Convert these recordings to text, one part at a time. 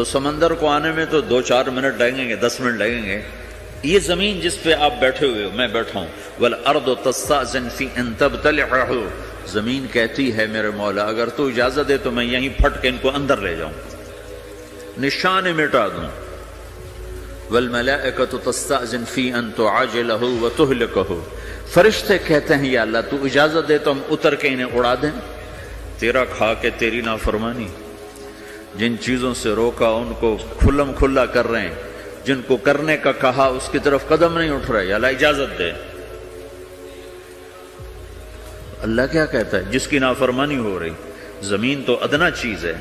تو سمندر کو آنے میں تو 2-4 منٹ لگیں گے، 10 منٹ لگیں گے۔ یہ زمین جس پہ آپ بیٹھے ہوئے ہو، میں بیٹھا ہوں، وَالْأَرْضُ تَسْتَأْذِنُ فِي أَن تَبْتَلِعَهُ، زمین کہتی ہے میرے مولا اگر تو اجازت دے تو میں یہیں پھٹ کے ان کو اندر لے جاؤں، نشان مٹا دوں۔ وَالْمَلَائِكَةُ تَسْتَأْذِنُ فِي أَن تُعَاجِلَهُ وَتُهْلِكَهُ، فرشتے کہتے ہیں یا اللہ تو اجازت دے تو ہم اتر کے انہیں اڑا دیں، تیرا کھا کے تیری نافرمانی۔ جن چیزوں سے روکا ان کو کھلم کھلا کر رہے ہیں، جن کو کرنے کا کہا اس کی طرف قدم نہیں اٹھ رہے، یا اللہ اجازت دے۔ اللہ کیا کہتا ہے؟ جس کی نافرمانی ہو رہی، زمین تو ادنا چیز ہے،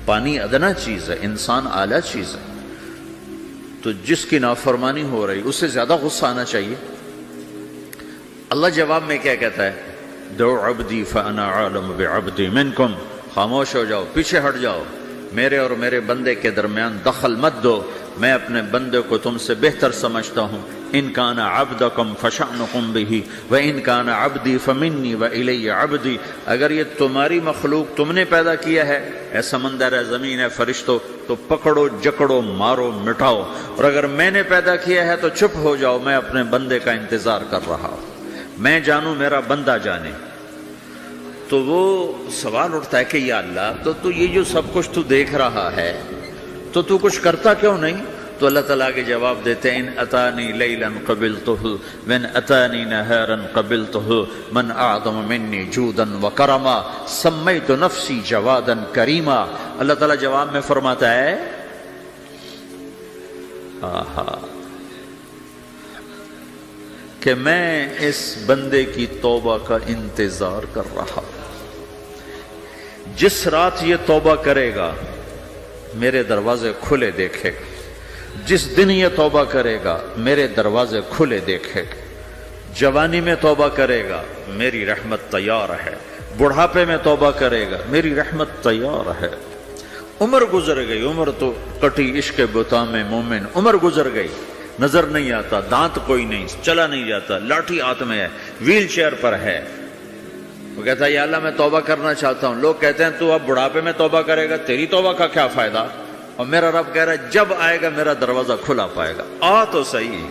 پانی ادنا چیز ہے، انسان اعلیٰ چیز ہے، تو جس کی نافرمانی ہو رہی اس سے زیادہ غصہ آنا چاہیے۔ اللہ جواب میں کیا کہتا ہے؟ دعو عبدی فانا عالم بعبدی منکم، خاموش ہو جاؤ، پیچھے ہٹ جاؤ، میرے اور میرے بندے کے درمیان دخل مت دو، میں اپنے بندے کو تم سے بہتر سمجھتا ہوں۔ ان کان عبدکم فشأنکم بہ وان کان عبدی فمنی والی عبدی، اگر یہ تمہاری مخلوق تم نے پیدا کیا ہے، اے سمندر ہے، زمین ہے، فرشتوں، تو پکڑو جکڑو مارو مٹاؤ، اور اگر میں نے پیدا کیا ہے تو چپ ہو جاؤ، میں اپنے بندے کا انتظار کر رہا ہوں، میں جانوں میرا بندہ جانے۔ تو وہ سوال اٹھتا ہے کہ یا اللہ تو یہ جو سب کچھ تو دیکھ رہا ہے تو کچھ کرتا کیوں نہیں؟ تو اللہ تعالیٰ کے جواب دیتے ہیں ان اتانی لیلا قبلتہ وان اتانی نہارا قبلتہ من اعظم منی جودا وکرما سمیت نفسی جوادا کریما۔ اللہ تعالیٰ جواب میں فرماتا ہے کہ میں اس بندے کی توبہ کا انتظار کر رہا ہوں، جس رات یہ توبہ کرے گا میرے دروازے کھلے دیکھے گا، جس دن یہ توبہ کرے گا میرے دروازے کھلے دیکھے گا، جوانی میں توبہ کرے گا میری رحمت تیار ہے، بڑھاپے میں توبہ کرے گا میری رحمت تیار ہے۔ عمر گزر گئی، عمر تو کٹی عشق بتا میں مومن، عمر گزر گئی، نظر نہیں آتا، دانت کوئی نہیں، چلا نہیں جاتا، لاٹھی ہاتھ میں ہے، ویل چیئر پر ہے۔ وہ کہتا ہے یا اللہ میں توبہ کرنا چاہتا ہوں۔ لوگ کہتے ہیں تو اب بڑھاپے میں توبہ کرے گا، تیری توبہ کا کیا فائدہ؟ اور میرا رب کہہ رہا ہے جب آئے گا میرا دروازہ کھلا پائے گا، آ تو صحیح۔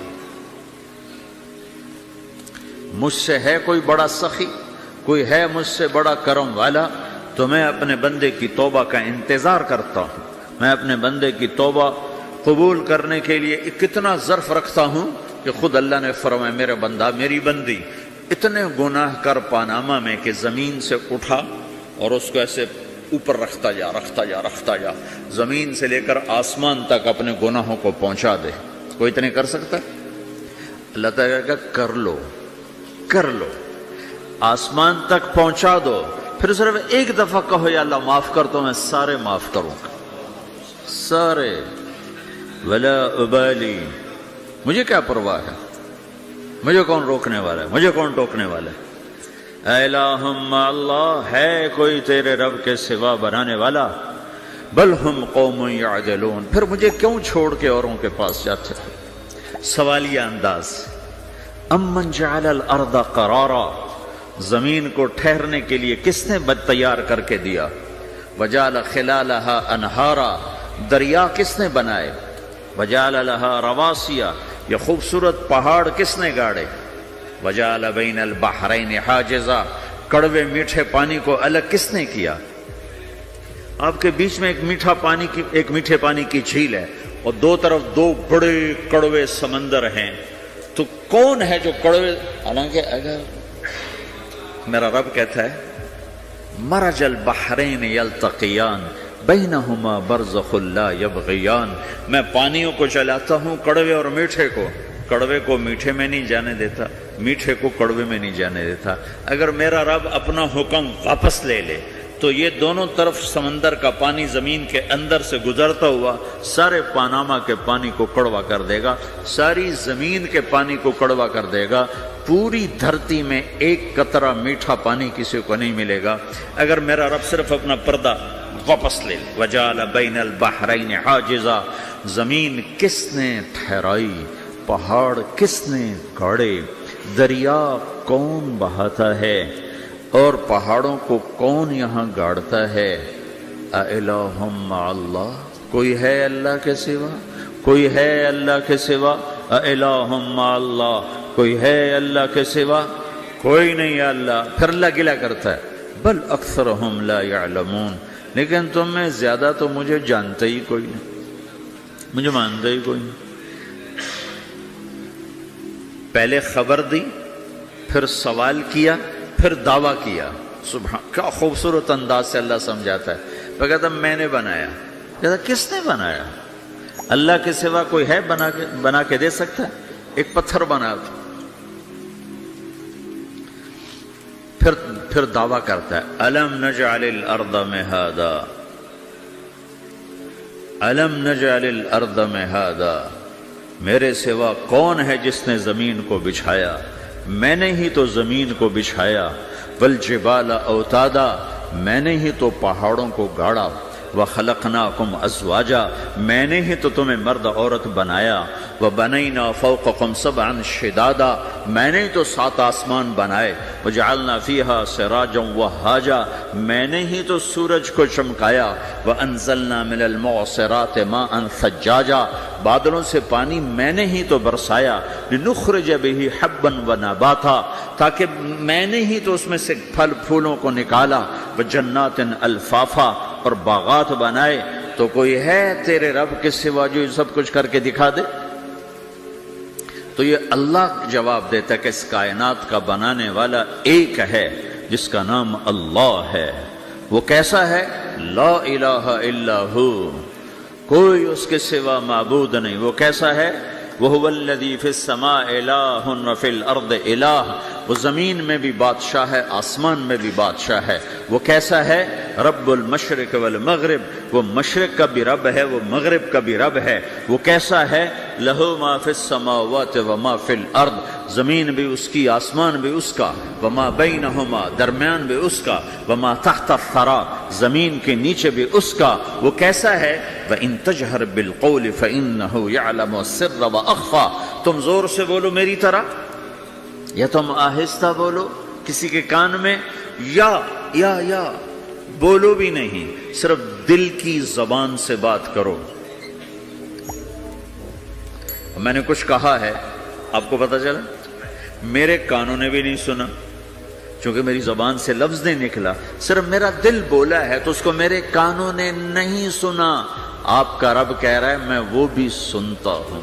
مجھ سے ہے کوئی بڑا سخی، کوئی ہے مجھ سے بڑا کرم والا، تو میں اپنے بندے کی توبہ کا انتظار کرتا ہوں، میں اپنے بندے کی توبہ قبول کرنے کے لیے کتنا ظرف رکھتا ہوں کہ خود اللہ نے فرمایا میرے بندہ میری بندی اتنے گناہ کر پاناما میں کہ زمین سے اٹھا اور اس کو ایسے اوپر رکھتا جا، زمین سے لے کر آسمان تک اپنے گناہوں کو پہنچا دے۔ کوئی اتنے کر سکتا ہے؟ اللہ تعالیٰ کہا کر لو، آسمان تک پہنچا دو، پھر صرف ایک دفعہ کہو یا اللہ معاف کر تو میں سارے معاف کروں گا، سارے، ولا ابالی، مجھے کیا پرواہ ہے، مجھے کون روکنے والا ہے، مجھے کون ٹوکنے والا ہے۔ اے الہم اللہ، ہے کوئی تیرے رب کے سوا بنانے والا؟ بل ہم قوم یعدلون، پھر مجھے کیوں چھوڑ کے اوروں کے پاس جاتے ہیں؟ سوالیہ انداز۔ امن جعل الارض قرارا، زمین کو ٹھہرنے کے لیے کس نے تیار کر کے دیا؟ وجعل خلالہا انہارا، دریا کس نے بنائے؟ وجعل لہا رواسیا، یہ خوبصورت پہاڑ کس نے گاڑے؟ وجعل بین البحرین حاجزا، کڑوے میٹھے پانی کو الگ کس نے کیا؟ آپ کے بیچ میں ایک میٹھے پانی کی جھیل ہے اور دو طرف دو بڑے کڑوے سمندر ہیں، تو کون ہے جو کڑوے؟ حالانکہ اگر میرا رب کہتا ہے مرج البحرین یلتقیان بینہما برزخ لا یبغیان، میں پانیوں کو چلاتا ہوں، کڑوے اور میٹھے کو، کڑوے کو میٹھے میں نہیں جانے دیتا، میٹھے کو کڑوے میں نہیں جانے دیتا۔ اگر میرا رب اپنا حکم واپس لے لے تو یہ دونوں طرف سمندر کا پانی زمین کے اندر سے گزرتا ہوا سارے پاناما کے پانی کو کڑوا کر دے گا، ساری زمین کے پانی کو کڑوا کر دے گا، پوری دھرتی میں ایک قطرہ میٹھا پانی کسی کو نہیں ملے گا اگر میرا رب صرف اپنا پردہ واپس لے لے۔ وجعل بین البحرین حاجزا، زمین کس نے ٹھہرائی، پہاڑ کس نے گاڑے، دریا کون بہاتا ہے اور پہاڑوں کو کون یہاں گاڑتا ہے؟ اِلٰہٌ مع اللہ، کوئی ہے اللہ کے سوا؟ کوئی ہے اللہ کے سوا؟ الہ مع اللہ، کوئی ہے اللہ کے سوا؟ کوئی نہیں ہے اللہ۔ پھر اللہ گلہ کرتا ہے بل اکثرہم لا یعلمون، لیکن تم میں زیادہ تو مجھے جانتے ہی کوئی نہیں، مجھے مانتے ہی کوئی نہیں۔ پہلے خبر دی، پھر سوال کیا، پھر دعویٰ کیا۔ سبحان، کیا خوبصورت انداز سے اللہ سمجھاتا ہے۔ وہ کہتا میں نے بنایا، کہتا کس نے بنایا؟ اللہ کے سوا کوئی ہے بنا کے دے سکتا ہے؟ ایک پتھر بنا دو۔ پھر دعویٰ کرتا ہے الم نجعل الارض مہادا، الم نجعل الارض مہادا، میرے سوا کون ہے جس نے زمین کو بچھایا؟ میں نے ہی تو زمین کو بچھایا۔ والجبال اوتادا، میں نے ہی تو پہاڑوں کو گاڑا۔ وخلقناکم ازواجا، میں نے ہی تو تمہیں مرد عورت بنایا۔ وبنینا فوقکم سبعا شدادا، میں نے ہی تو 7 آسمان بنائے۔ وجعلنا فیہا سراجا وہاجا، میں نے ہی تو سورج کو چمکایا۔ وانزلنا من المعصرات ماء ثجاجا، بادلوں سے پانی میں نے ہی تو برسایا۔ لنخرج به حبا ونباتا، تاکہ میں نے ہی تو اس میں سے پھل پھولوں کو نکالا۔ وجنات الفافا، اور باغات بنائے۔ تو کوئی ہے تیرے رب کے سوا جو سب کچھ کر کے دکھا دے؟ تو یہ اللہ جواب دیتا ہے کہ اس کائنات کا بنانے والا ایک ہے جس کا نام اللہ ہے۔ وہ کیسا ہے؟ لا الہ الا ہو، کوئی اس کے سوا معبود نہیں۔ وہ کیسا ہے؟ وَهُوَ الَّذِي فِي السَّمَاءِ إِلَٰهٌ وَفِي الْأَرْضِ إِلَٰهٌ، وہ زمین میں بھی بادشاہ ہے، آسمان میں بھی بادشاہ ہے۔ وہ کیسا ہے؟ رب المشرق والمغرب، وہ مشرق کا بھی رب ہے، وہ مغرب کا بھی رب ہے۔ وہ کیسا ہے؟ لَهُ مَا فِي السَّمَاوَاتِ وَمَا فِي الْأَرْضِ، زمین بھی اس کی، آسمان بھی اس کا۔ وَمَا بَيْنَهُمَا، درمیان بھی اس کا۔ وَمَا تَحْتَ الثَّرَىٰ، زمین کے نیچے بھی اس کا۔ وہ کیسا ہے؟ وَإِن تَجْهَرْ بِالْقَوْلِ فَإِنَّهُ يَعْلَمُ السِّرَّ وَأَخْفَىٰ، تم زور سے بولو میری طرح، یا تم آہستہ بولو کسی کے کان میں، یا بولو بھی نہیں، صرف دل کی زبان سے بات کرو۔ میں نے کچھ کہا ہے، آپ کو پتہ چلا؟ میرے کانوں نے بھی نہیں سنا، چونکہ میری زبان سے لفظ نہیں نکلا، صرف میرا دل بولا ہے تو اس کو میرے کانوں نے نہیں سنا۔ آپ کا رب کہہ رہا ہے میں وہ بھی سنتا ہوں۔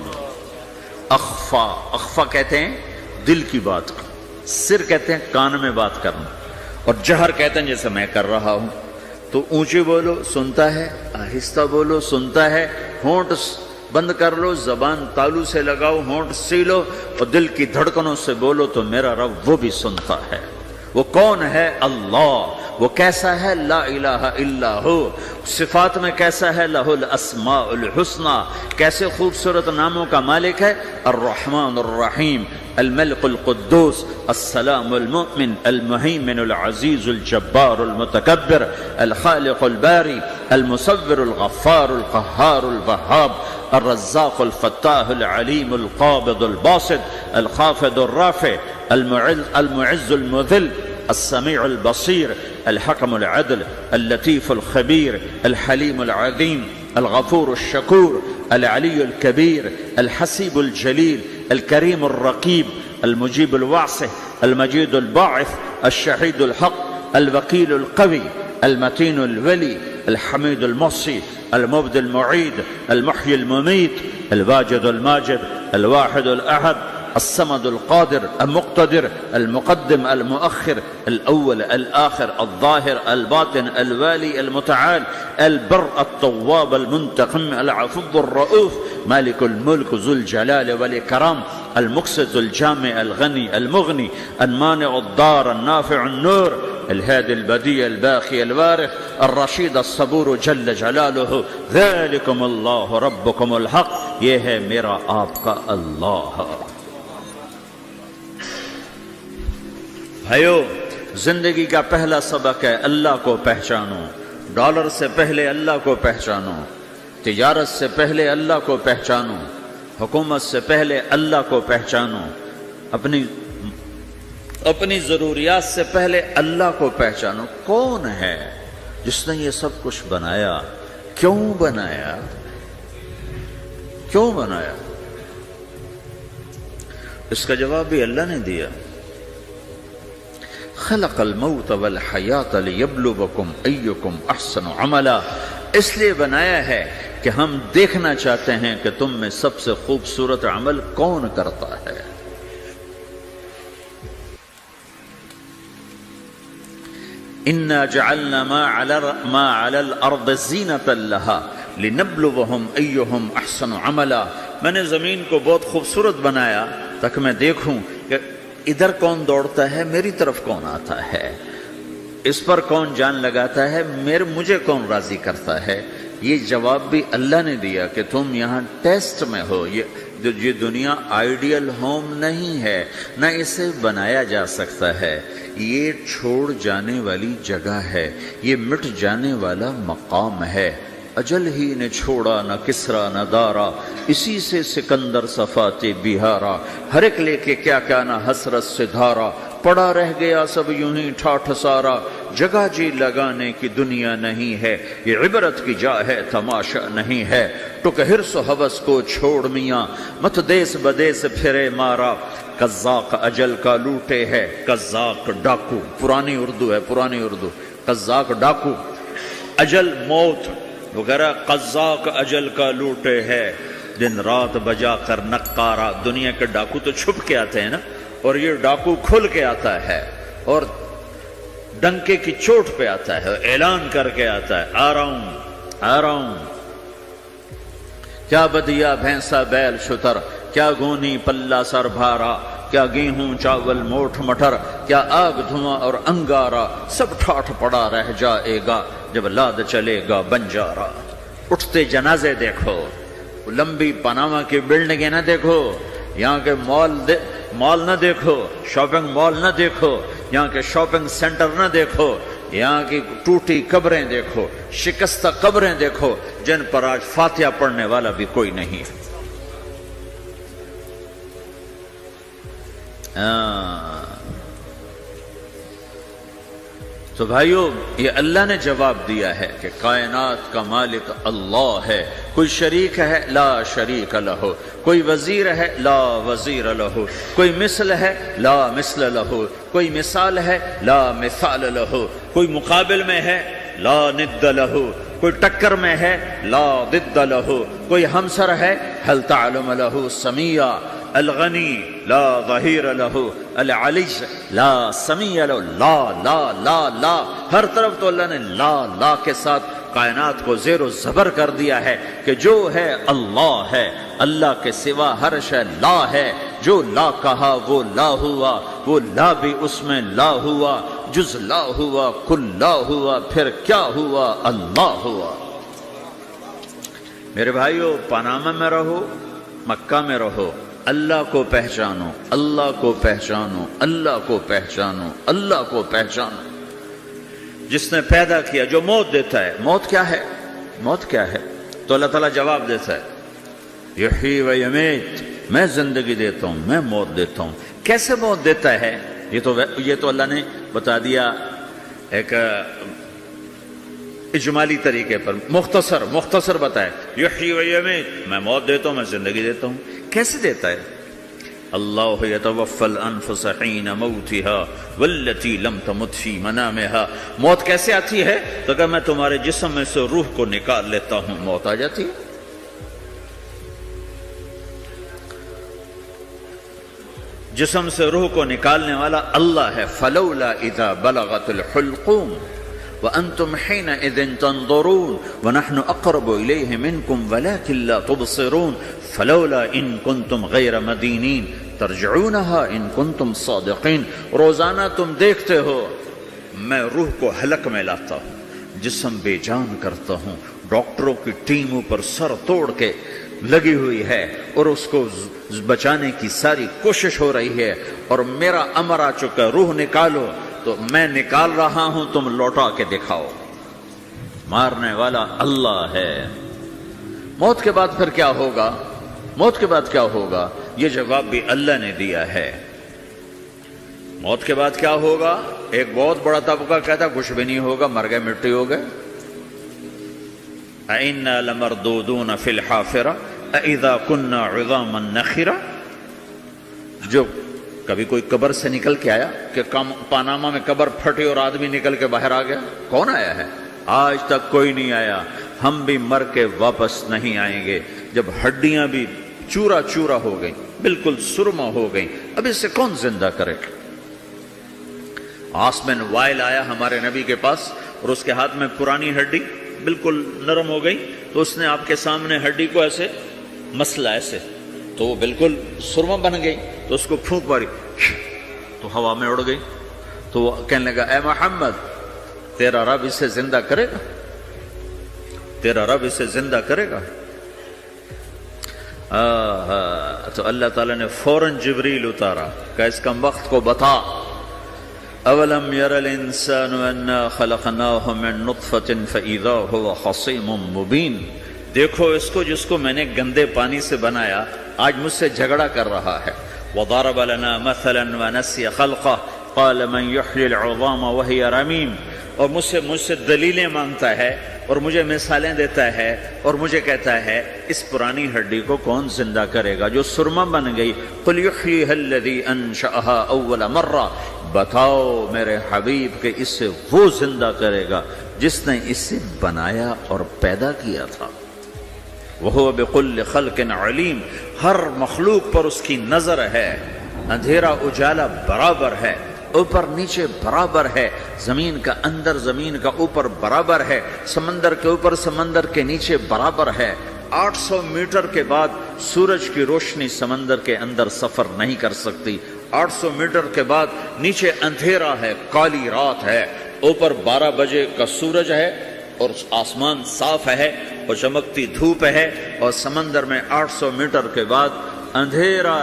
اخفا، اخفا کہتے ہیں دل کی بات کو، سر کہتے ہیں کان میں بات کرنا، اور جہر کہتے ہیں جیسے میں کر رہا ہوں۔ تو اونچی بولو سنتا ہے، آہستہ بولو سنتا ہے، ہونٹ بند کر لو، زبان تالو سے لگاؤ، ہونٹ سیلو، اور دل کی دھڑکنوں سے بولو تو میرا رب وہ بھی سنتا ہے۔ وہ کون ہے؟ اللہ۔ وہ کیسا ہے؟ لا الہ الا ہو۔ صفات میں کیسا ہے؟ لہ الاسماء الحسنی، کیسے خوبصورت ناموں کا مالک ہے؟ الرحمن الرحیم، الملک القدوس، السلام المؤمن، المہیمن العزیز الجبار المتکبر، الخالق الباری، المصور الغفار القہار الوہاب، الرزاق الفتاح العلیم القابض الباسط، الخافض الرافع، المعز المذل، السميع البصير، الحكم العدل، اللطيف الخبير، الحليم العظيم، الغفور الشكور، العلي الكبير، الحسيب الجليل، الكريم الرقيب، المجيب الواسع، المجيد الباعث، الشهيد الحق، الوكيل القوي، المتين الولي، الحميد المحصي، المبدي المعيد، المحيي المميت، الواجد الماجد، الواحد الأحد، الصمد القادر المقتدر، المقدم المؤخر، الأول الآخر، الظاهر الباطن، الوالي المتعال، البر التواب المنتقم، العفو الرؤوف، مالك الملك ذو الجلال والإكرام، المقسط الجامع الغني المغني، المانع الضار النافع النور، الهادي البديع الباقي الوارث، الرشيد الصبور جل جلاله، ذلكم الله ربكم الحق، یہ ہے میرا آپ کا اللہ۔ بھائیو، زندگی کا پہلا سبق ہے اللہ کو پہچانو۔ ڈالر سے پہلے اللہ کو پہچانو، تجارت سے پہلے اللہ کو پہچانو، حکومت سے پہلے اللہ کو پہچانو، اپنی ضروریات سے پہلے اللہ کو پہچانو۔ کون ہے جس نے یہ سب کچھ بنایا؟ کیوں بنایا؟ کیوں بنایا؟ اس کا جواب بھی اللہ نے دیا، خلق الموت والحیات لیبلوکم ایکم احسن عملا، اس لیے بنایا ہے کہ ہم دیکھنا چاہتے ہیں کہ تم میں سب سے خوبصورت عمل کون کرتا ہے۔ انا جعلنا ما علی الارض زینۃ لها لنبلوہم ایہم احسن عملا، میں نے زمین کو بہت خوبصورت بنایا تاکہ میں دیکھوں کہ ادھر کون دوڑتا ہے، میری طرف کون آتا ہے، اس پر کون جان لگاتا ہے، مجھے کون راضی کرتا ہے۔ یہ جواب بھی اللہ نے دیا کہ تم یہاں ٹیسٹ میں ہو، یہ دنیا آئیڈیل ہوم نہیں ہے، نہ اسے بنایا جا سکتا ہے، یہ چھوڑ جانے والی جگہ ہے، یہ مٹ جانے والا مقام ہے۔ اجل ہی نے چھوڑا نہ کسرا نہ دارا، اسی سے سکندر صفات بہارا، ہر ایک لے کے کیا کیا نہ حسرت سے دھارا، پڑا رہ گیا سب یوں ہی ٹھاٹھ سارا، جگہ جی لگانے کی دنیا نہیں ہے، یہ عبرت کی جا ہے تماشا نہیں ہے، ٹک حرص و حوث کو چھوڑ میاں، مت دیس بدیس پھرے مارا، قزاق اجل کا لوٹے ہے، قزاق ڈاکو، پرانی اردو ہے، پرانی اردو، قزاق ڈاکو، اجل موت وغیرہ، قزاق اجل کا لوٹے ہے، دن رات بجا کر نقارا، دنیا کے ڈاکو تو چھپ کے آتے ہیں نا، اور یہ ڈاکو کھل کے آتا ہے اور ڈنکے کی چوٹ پہ آتا ہے، اعلان کر کے آتا ہے، آ رہا ہوں آ رہا ہوں۔ کیا بدیا بھینسا بیل شتر، کیا گونی پلہ سر بھارا، کیا گیہوں چاول موٹھ مٹر، کیا آگ دھواں اور انگارا، سب ٹھاٹھ پڑا رہ جائے گا جب لاد چلے گا بنجارا۔ اٹھتے جنازے دیکھو، لمبی پاناما کی بلڈنگیں نہ دیکھو، یہاں کے مال نہ دیکھو، شاپنگ مال نہ دیکھو، یہاں کے شاپنگ سینٹر نہ دیکھو، یہاں کی ٹوٹی قبریں دیکھو، شکستہ قبریں دیکھو جن پر آج فاتحہ پڑھنے والا بھی کوئی نہیں ہے۔ تو بھائیو، یہ اللہ نے جواب دیا ہے کہ کائنات کا مالک اللہ ہے، کوئی شریک ہے لا شریک لہ، کوئی وزیر ہے لا وزیر لہ، کوئی مثل ہے لا مثل لہ، کوئی مثال ہے لا مثال لہ، کوئی مقابل میں ہے لا ند لہ، کوئی ٹکر میں ہے لا ضد لہ، کوئی ہمسر ہے هل تعلم لہ سمیع، الغنی لا ظہیر لہ، العلی لا سمیع لہ، لا لا لا لا، ہر طرف تو اللہ نے لا لا کے ساتھ کائنات کو زیر و زبر کر دیا ہے کہ جو ہے اللہ ہے، اللہ کے سوا ہر شے لا ہے، جو لا کہا وہ لا ہوا، وہ لا بھی اس میں لا ہوا، جز لا ہوا کل لا ہوا، پھر کیا ہوا؟ اللہ ہوا۔ میرے بھائیو، پاناما میں رہو، مکہ میں رہو، اللہ کو پہچانو، اللہ کو پہچانو، اللہ کو پہچانو، اللہ کو پہچانو۔ جس نے پیدا کیا، جو موت دیتا ہے، موت کیا ہے؟ موت کیا ہے؟ تو اللہ تعالیٰ جواب دیتا ہے، یحیی و یمیت، میں زندگی دیتا ہوں، میں موت دیتا ہوں۔ کیسے موت دیتا ہے؟ یہ تو اللہ نے بتا دیا ایک اجمالی طریقے پر، مختصر بتایا، یحیی و یمیت، میں موت دیتا ہوں، میں زندگی دیتا ہوں۔ کیسے دیتا ہے؟ اللہ یتوفی الانفس حین موتها والتی لم تمت فی منامها۔ موت کیسے آتی ہے؟ تو کہ میں تمہارے جسم میں سے روح کو نکال لیتا ہوں، موت آ جاتی ہے۔ جسم سے روح کو نکالنے والا اللہ ہے۔ فلولا اذا بلغت الحلقوم وانتم حينئذ تنظرون ونحن اقرب اليه منكم ولكن لا تبصرون فلولا ان كنتم غير مدينين ترجعونها ان كنتم صادقين۔ روزانہ تم دیکھتے ہو میں روح کو حلق میں لاتا ہوں، جسم بے جان کرتا ہوں، ڈاکٹروں کی ٹیم اوپر سر توڑ کے لگی ہوئی ہے اور اس کو بچانے کی ساری کوشش ہو رہی ہے، اور میرا امر آ چکا، روح نکالو، تو میں نکال رہا ہوں، تم لوٹا کے دکھاؤ۔ مارنے والا اللہ ہے۔ موت کے بعد پھر کیا ہوگا؟ موت کے بعد کیا ہوگا؟ یہ جواب بھی اللہ نے دیا ہے۔ موت کے بعد کیا ہوگا؟ ایک بہت بڑا طبقہ کہتا کچھ بھی نہیں ہوگا، مر گئے، مٹی ہو گئے۔ اِنَّا لَمَرْدُودُونَ فِي الْحَافِرَةِ اِذَا كُنَّا عِظَامًا نَخِرَةً. جو کبھی کوئی قبر سے نکل کے آیا کہ پاناما میں قبر پھٹی اور آدمی نکل کے باہر آ گیا؟ کون آیا ہے؟ آج تک کوئی نہیں آیا. ہم بھی مر کے واپس نہیں آئیں گے. جب ہڈیاں بھی چورا چورا ہو گئیں، بالکل سرما ہو گئیں، اب اس سے کون زندہ کرے؟ عاصم وائل آیا ہمارے نبی کے پاس اور اس کے ہاتھ میں پرانی ہڈی بالکل نرم ہو گئی، تو اس نے آپ کے سامنے ہڈی کو ایسے مسلا ایسے، تو وہ بالکل سرما بن گئی. تو اس کو پھونک ماری تو ہوا میں اڑ گئی. تو وہ کہنے لگا اے محمد، تیرا رب اسے زندہ کرے گا؟ تیرا رب اسے زندہ کرے گا؟ تو اللہ تعالیٰ نے فوراً جبریل اتارا کہ اس کا وقت کو بتا. اولم یر الانسان انا خلقناہ من نطفۃ فاذا هو خصیم مبین. دیکھو اس کو جس کو میں نے گندے پانی سے بنایا، آج مجھ سے جھگڑا کر رہا ہے. وضرب لنا مثلا ونسی خلقہ قال من یحیی العظام وہی رمیم. اور مجھ سے دلیلیں مانگتا ہے اور مجھے مثالیں دیتا ہے اور مجھے کہتا ہے اس پرانی ہڈی کو کون زندہ کرے گا جو سرما بن گئی. قل یحییھا الذی انشأھا اول مرہ. بتاؤ میرے حبیب کہ اس سے وہ زندہ کرے گا جس نے اسے بنایا اور پیدا کیا تھا. وہو بکل خلق علیم. ہر مخلوق پر اس کی نظر ہے. اندھیرا اجالا برابر ہے، اوپر نیچے برابر ہے، زمین کا اندر زمین کا اوپر برابر ہے، سمندر کے اوپر سمندر کے نیچے برابر ہے. 800 میٹر کے بعد سورج کی روشنی سمندر کے اندر سفر نہیں کر سکتی. 800 میٹر کے بعد نیچے اندھیرا ہے، کالی رات ہے، اوپر 12 بجے کا سورج ہے اور آسمان صاف ہے اور چمکتی دھوپ ہے، اور سمندر میں 800 میٹر کے بعد اندھیرا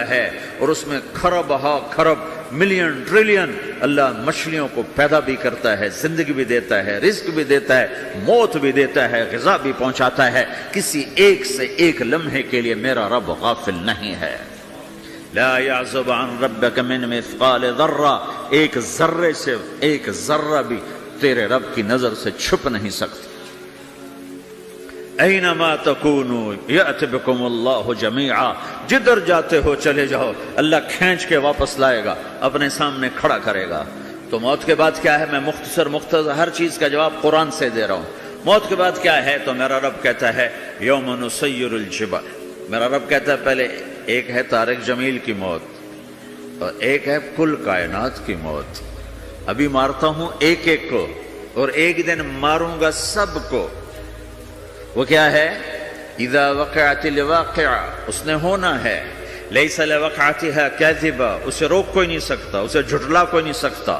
ہے اور اس میں کھرب ہا کھرب ملین ٹریلین اللہ مچھلیوں کو پیدا بھی کرتا ہے، زندگی بھی دیتا ہے، رزق بھی دیتا ہے، موت بھی دیتا ہے، غذا بھی پہنچاتا ہے. کسی ایک سے ایک لمحے کے لیے میرا رب غافل نہیں ہے. لا يعزب عن ربك من مثقال ذرہ. ایک ذرے سے ایک ذرہ بھی تیرے رب کی نظر سے چھپ نہیں سکتی. اینما تکونوا یأت بکم اللہ جمیعا. جدھر جاتے ہو چلے جاؤ، اللہ کھینچ کے واپس لائے گا، اپنے سامنے کھڑا کرے گا. تو موت کے بعد کیا ہے؟ میں مختصر ہر چیز کا جواب قرآن سے دے رہا ہوں. موت کے بعد کیا ہے؟ تو میرا رب کہتا ہے یوم نسیر الجبال. میرا رب کہتا ہے پہلے ایک ہے طارق جمیل کی موت اور ایک ہے کل کائنات کی موت. ابھی مارتا ہوں ایک ایک کو اور ایک دن ماروں گا سب کو. وہ کیا ہے؟ اذا وقعت الواقعہ. اس نے ہونا ہے. لیس لوقعتها کاذبہ. اسے روک کوئی نہیں سکتا، اسے جھٹلا کوئی نہیں سکتا.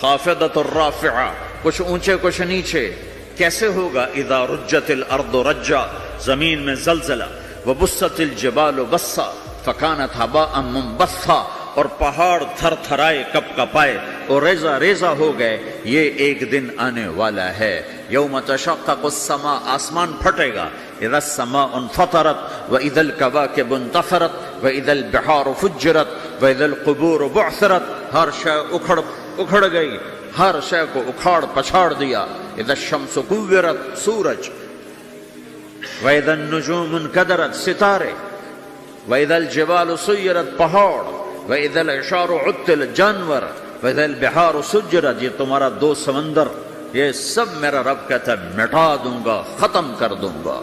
خافضۃ الرافعہ. کچھ اونچے کچھ نیچے. کیسے ہوگا؟ اذا رجت الارض رجا. زمین میں زلزلہ. وبست الجبال بسا فکانت ہباء منبثا. اور پہاڑ تھر تھرائے کپ کپائے اور ریزہ ریزہ ہو گئے. یہ ایک دن آنے والا ہے. یوم تشقق السماء. آسمان پھٹے گا. اذا السماء انفطرت واذا الكواكب انتثرت واذا البحار فجرت واذا القبور بعثرت. ہر شے اکھڑ گئی، ہر شے کو اکھاڑ پچھاڑ دیا. اذا الشمس كورت. سورج. واذا النجوم انكدرت. ستارے. واذا الجبال سيرت. پہاڑ. وَإِذَا الْعِشَارُ عُطِّلَتْ. جانور. وَإِذَا الْبِحَارُ سُجِّرَتْ. یہ تمہارا دو سمندر، یہ سب میرا رب کہتا ہے مٹا دوں گا، ختم کر دوں گا،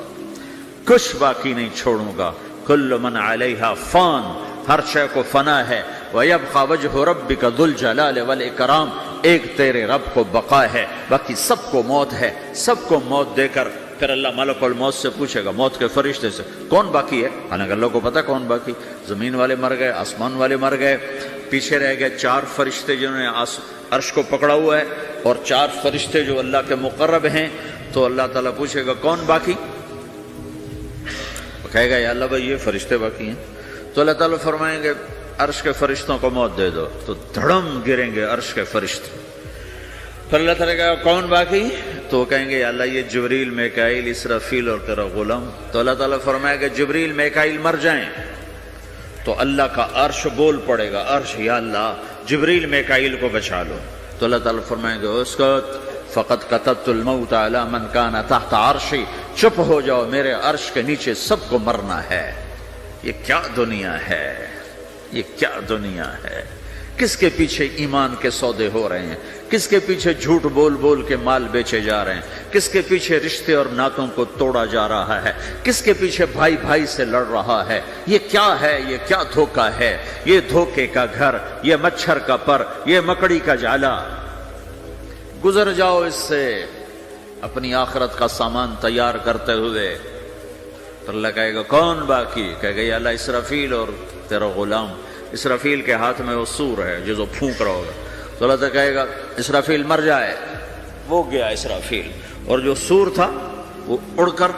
کچھ باقی نہیں چھوڑوں گا. كُلُّ مَنْ عَلَيْهَا فان. ہر شے کو فنا ہے. وَيَبْقَى وَجْهُ رَبِّكَ ذُو الْجَلَالِ وَالْإِكْرَامِ. ایک تیرے رب کو بقا ہے، باقی سب کو موت ہے. سب کو موت دے کر پھر اللہ ملک الموت سے پوچھے گا، موت کے فرشتے سے، کون باقی ہے؟ حالانکہ اللہ کو پتا کون باقی. زمین والے مر گئے، آسمان والے مر گئے، پیچھے رہ گئے 4 فرشتے جنہوں نے عرش کو پکڑا ہوا ہے اور 4 فرشتے جو اللہ کے مقرب ہیں. تو اللہ تعالیٰ پوچھے گا کون باقی؟ کہے گا یا اللہ بھائی یہ فرشتے باقی ہیں. تو اللہ تعالیٰ فرمائیں گے عرش کے فرشتوں کو موت دے دو. تو دھڑم گریں گے عرش کے فرشتے. پھر اللہ تعالیٰ کہا کون باقی؟ تو وہ کہیں گے یا اللہ یہ جبریل میکائیل اسرافیل اور تیرا غلام. تو اللہ تعالیٰ فرمائے گا جبریل میکائیل مر جائیں. تو اللہ کا عرش بول پڑے گا، عرش یا اللہ جبریل میکائیل کو بچا لو. تو اللہ تعالیٰ فرمائیں گے اسکت فقد کتبت الموت علی من کان تحت عرشی، چپ ہو جاؤ، میرے عرش کے نیچے سب کو مرنا ہے۔ یہ کیا دنیا ہے، یہ کیا دنیا ہے؟ کس کے پیچھے ایمان کے سودے ہو رہے ہیں؟ کس کے پیچھے جھوٹ بول بول کے مال بیچے جا رہے ہیں؟ کس کے پیچھے رشتے اور ناتوں کو توڑا جا رہا ہے؟ کس کے پیچھے بھائی بھائی سے لڑ رہا ہے؟ یہ کیا ہے؟ یہ کیا دھوکہ ہے؟ یہ دھوکے کا گھر، یہ مچھر کا پر، یہ مکڑی کا جالا۔ گزر جاؤ اس سے اپنی آخرت کا سامان تیار کرتے ہوئے۔ تو اللہ کہے گا کون باقی؟ کہے گا یا اللہ اسرافیل اور تیرا غلام۔ اسرافیل کے ہاتھ میں وہ سور ہے جو پھونک رہا ہوگا، تو اللہ تعالیٰ کہے گا اسرافیل مر جائے، وہ گیا اسرافیل، اور جو سور تھا وہ اڑ کر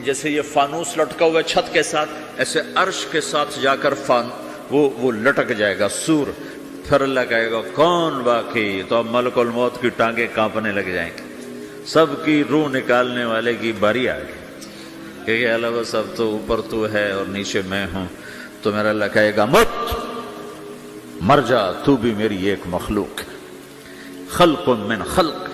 جیسے یہ فانوس لٹکا ہوا چھت کے ساتھ، ایسے عرش کے ساتھ جا کر وہ لٹک جائے گا سور۔ پھر اللہ کہے گا کون باقی؟ تو اب ملک الموت کی ٹانگیں کانپنے لگ جائیں گے، سب کی روح نکالنے والے کی باری آ گئی کہ اللہ بس اب تو اوپر تو ہے اور نیچے میں ہوں۔ تو میرا اللہ کہے گا مت، مر جا، تو بھی میری ایک مخلوق ہے، خلق من خلق۔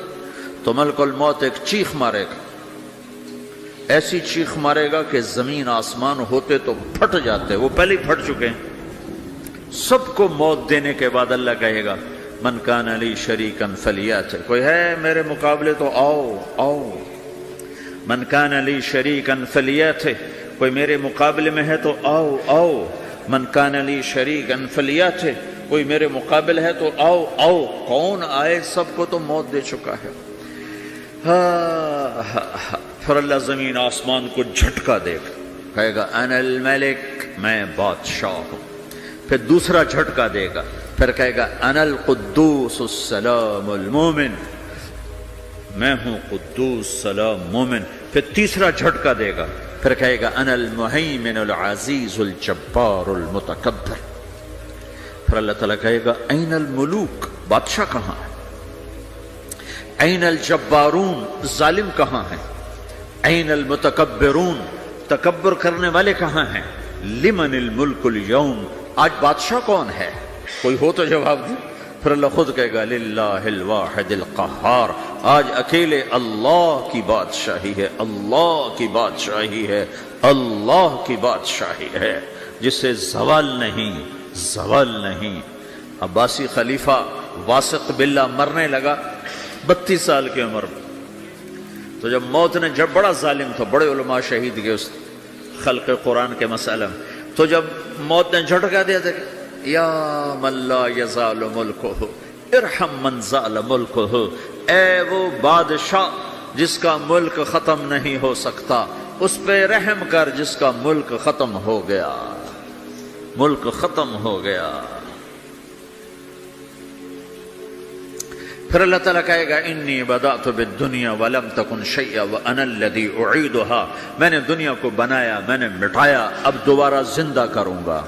تو ملک الموت ایک چیخ مارے گا، ایسی چیخ مارے گا کہ زمین آسمان ہوتے تو پھٹ جاتے، وہ پہلے ہی پھٹ چکے ہیں۔ سب کو موت دینے کے بعد اللہ کہے گا من کان لی شریکا فلیات، کوئی ہے میرے مقابلے تو آؤ آؤ۔ من کان لی شریکا فلیات، کوئی میرے مقابلے میں ہے تو آؤ آؤ۔ من کان لی شریکا فلیات، کوئی میرے مقابل ہے تو آؤ آؤ۔ کون آئے؟ سب کو تو موت دے چکا ہے۔ پھر اللہ زمین آسمان کو جھٹکا دے گا، کہے گا انا الملک، میں بادشاہ ہوں۔ پھر دوسرا جھٹکا دے گا، پھر کہے گا انا القدوس السلام المومن، میں ہوں قدوس سلام مومن۔ پھر تیسرا جھٹکا دے گا، پھر کہے گا انا المہیمن العزیز الجبار المتکبر۔ پھر اللہ تعالیٰ کہے گا این الملوک، بادشاہ کہاں ہے؟ این الجبارون، ظالم کہاں ہیں؟ این المتکبرون، تکبر کرنے والے کہاں ہیں؟ لمن الملک اليوم، آج بادشاہ کون ہے؟ کوئی ہو تو جواب دے۔ پھر اللہ خود کہے گا للہ الواحد القہار، آج اکیلے اللہ کی بادشاہی ہے، اللہ کی بادشاہی ہے، اللہ کی بادشاہی ہے، جس سے زوال نہیں، زوال نہیں۔ عباسی خلیفہ واسق باللہ مرنے لگا 32 سال کی عمر میں، تو جب موت نے، جب بڑا ظالم تھا، بڑے علماء شہید گئے اس خلق قرآن کے مسئلہ میں، تو جب موت نے جھٹکا دیا تھا یا من لا یزال ملکہ ارحم من زال ملکہ، اے وہ بادشاہ جس کا ملک ختم نہیں ہو سکتا، اس پہ رحم کر جس کا ملک ختم ہو گیا، ملک ختم ہو گیا۔ پھر اللہ تعالیٰ کہے گا انی بدأت بالدنیا ولم تکن شیئا وانا الذی اعیدها، میں نے دنیا کو بنایا، میں نے مٹایا، اب دوبارہ زندہ کروں گا۔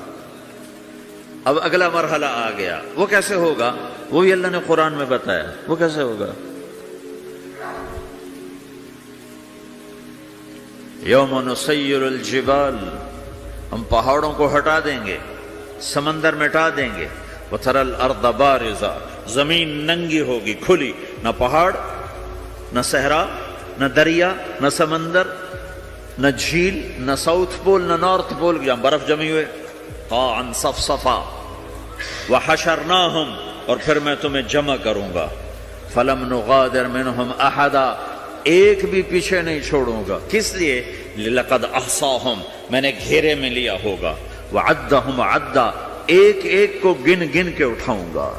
اب اگلا مرحلہ آ گیا، وہ کیسے ہوگا؟ وہ بھی اللہ نے قرآن میں بتایا، وہ کیسے ہوگا؟ یوم نسیر الجبال، ہم پہاڑوں کو ہٹا دیں گے، سمندر مٹا دیں گے، وتری الارض بارزہ، زمین ننگی ہوگی، کھلی، نہ پہاڑ، نہ صحرا، نہ دریا، نہ سمندر، نہ جھیل، نہ ساؤتھ پول، نہ نارتھ پول جہاں برف جمی ہوئے، قاعا صفصفا، وحشرناہم، اور پھر میں تمہیں جمع کروں گا، فلم نغادر منہم احدا، ایک بھی پیچھے نہیں چھوڑوں گا، کس لیے؟ لقد احصاہم، میں نے گھیرے میں لیا ہوگا، وعدہم عدا، ایک ایک کو گن گن کے اٹھاؤں گا،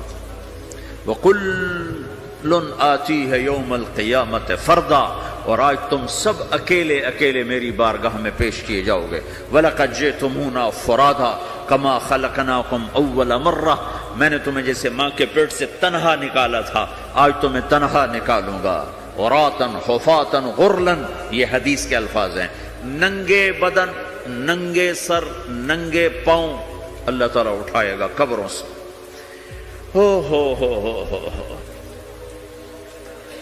وَقُلٌّ آتِيهَ يَوْمَ الْقِيَامَةِ فَرْدًا، اور آج تم سب اکیلے اکیلے میری بارگاہ میں پیش کیے جاؤ گے، وَلَقَدْ جِئْتُمُونَا فُرَادًا كَمَا خَلَقْنَاكُمْ أَوَّلَ مَرَّةٍ، میں نے تمہیں جیسے ماں کے پیٹ سے تنہا نکالا تھا، آج تمہیں تنہا نکالوں گا، عُرَاةً حُفَاةً غُرْلًا، یہ حدیث کے الفاظ ہیں، ننگے بدن، ننگے سر، ننگے پاؤں اللہ تعالیٰ اٹھائے گا قبروں سے۔ ہو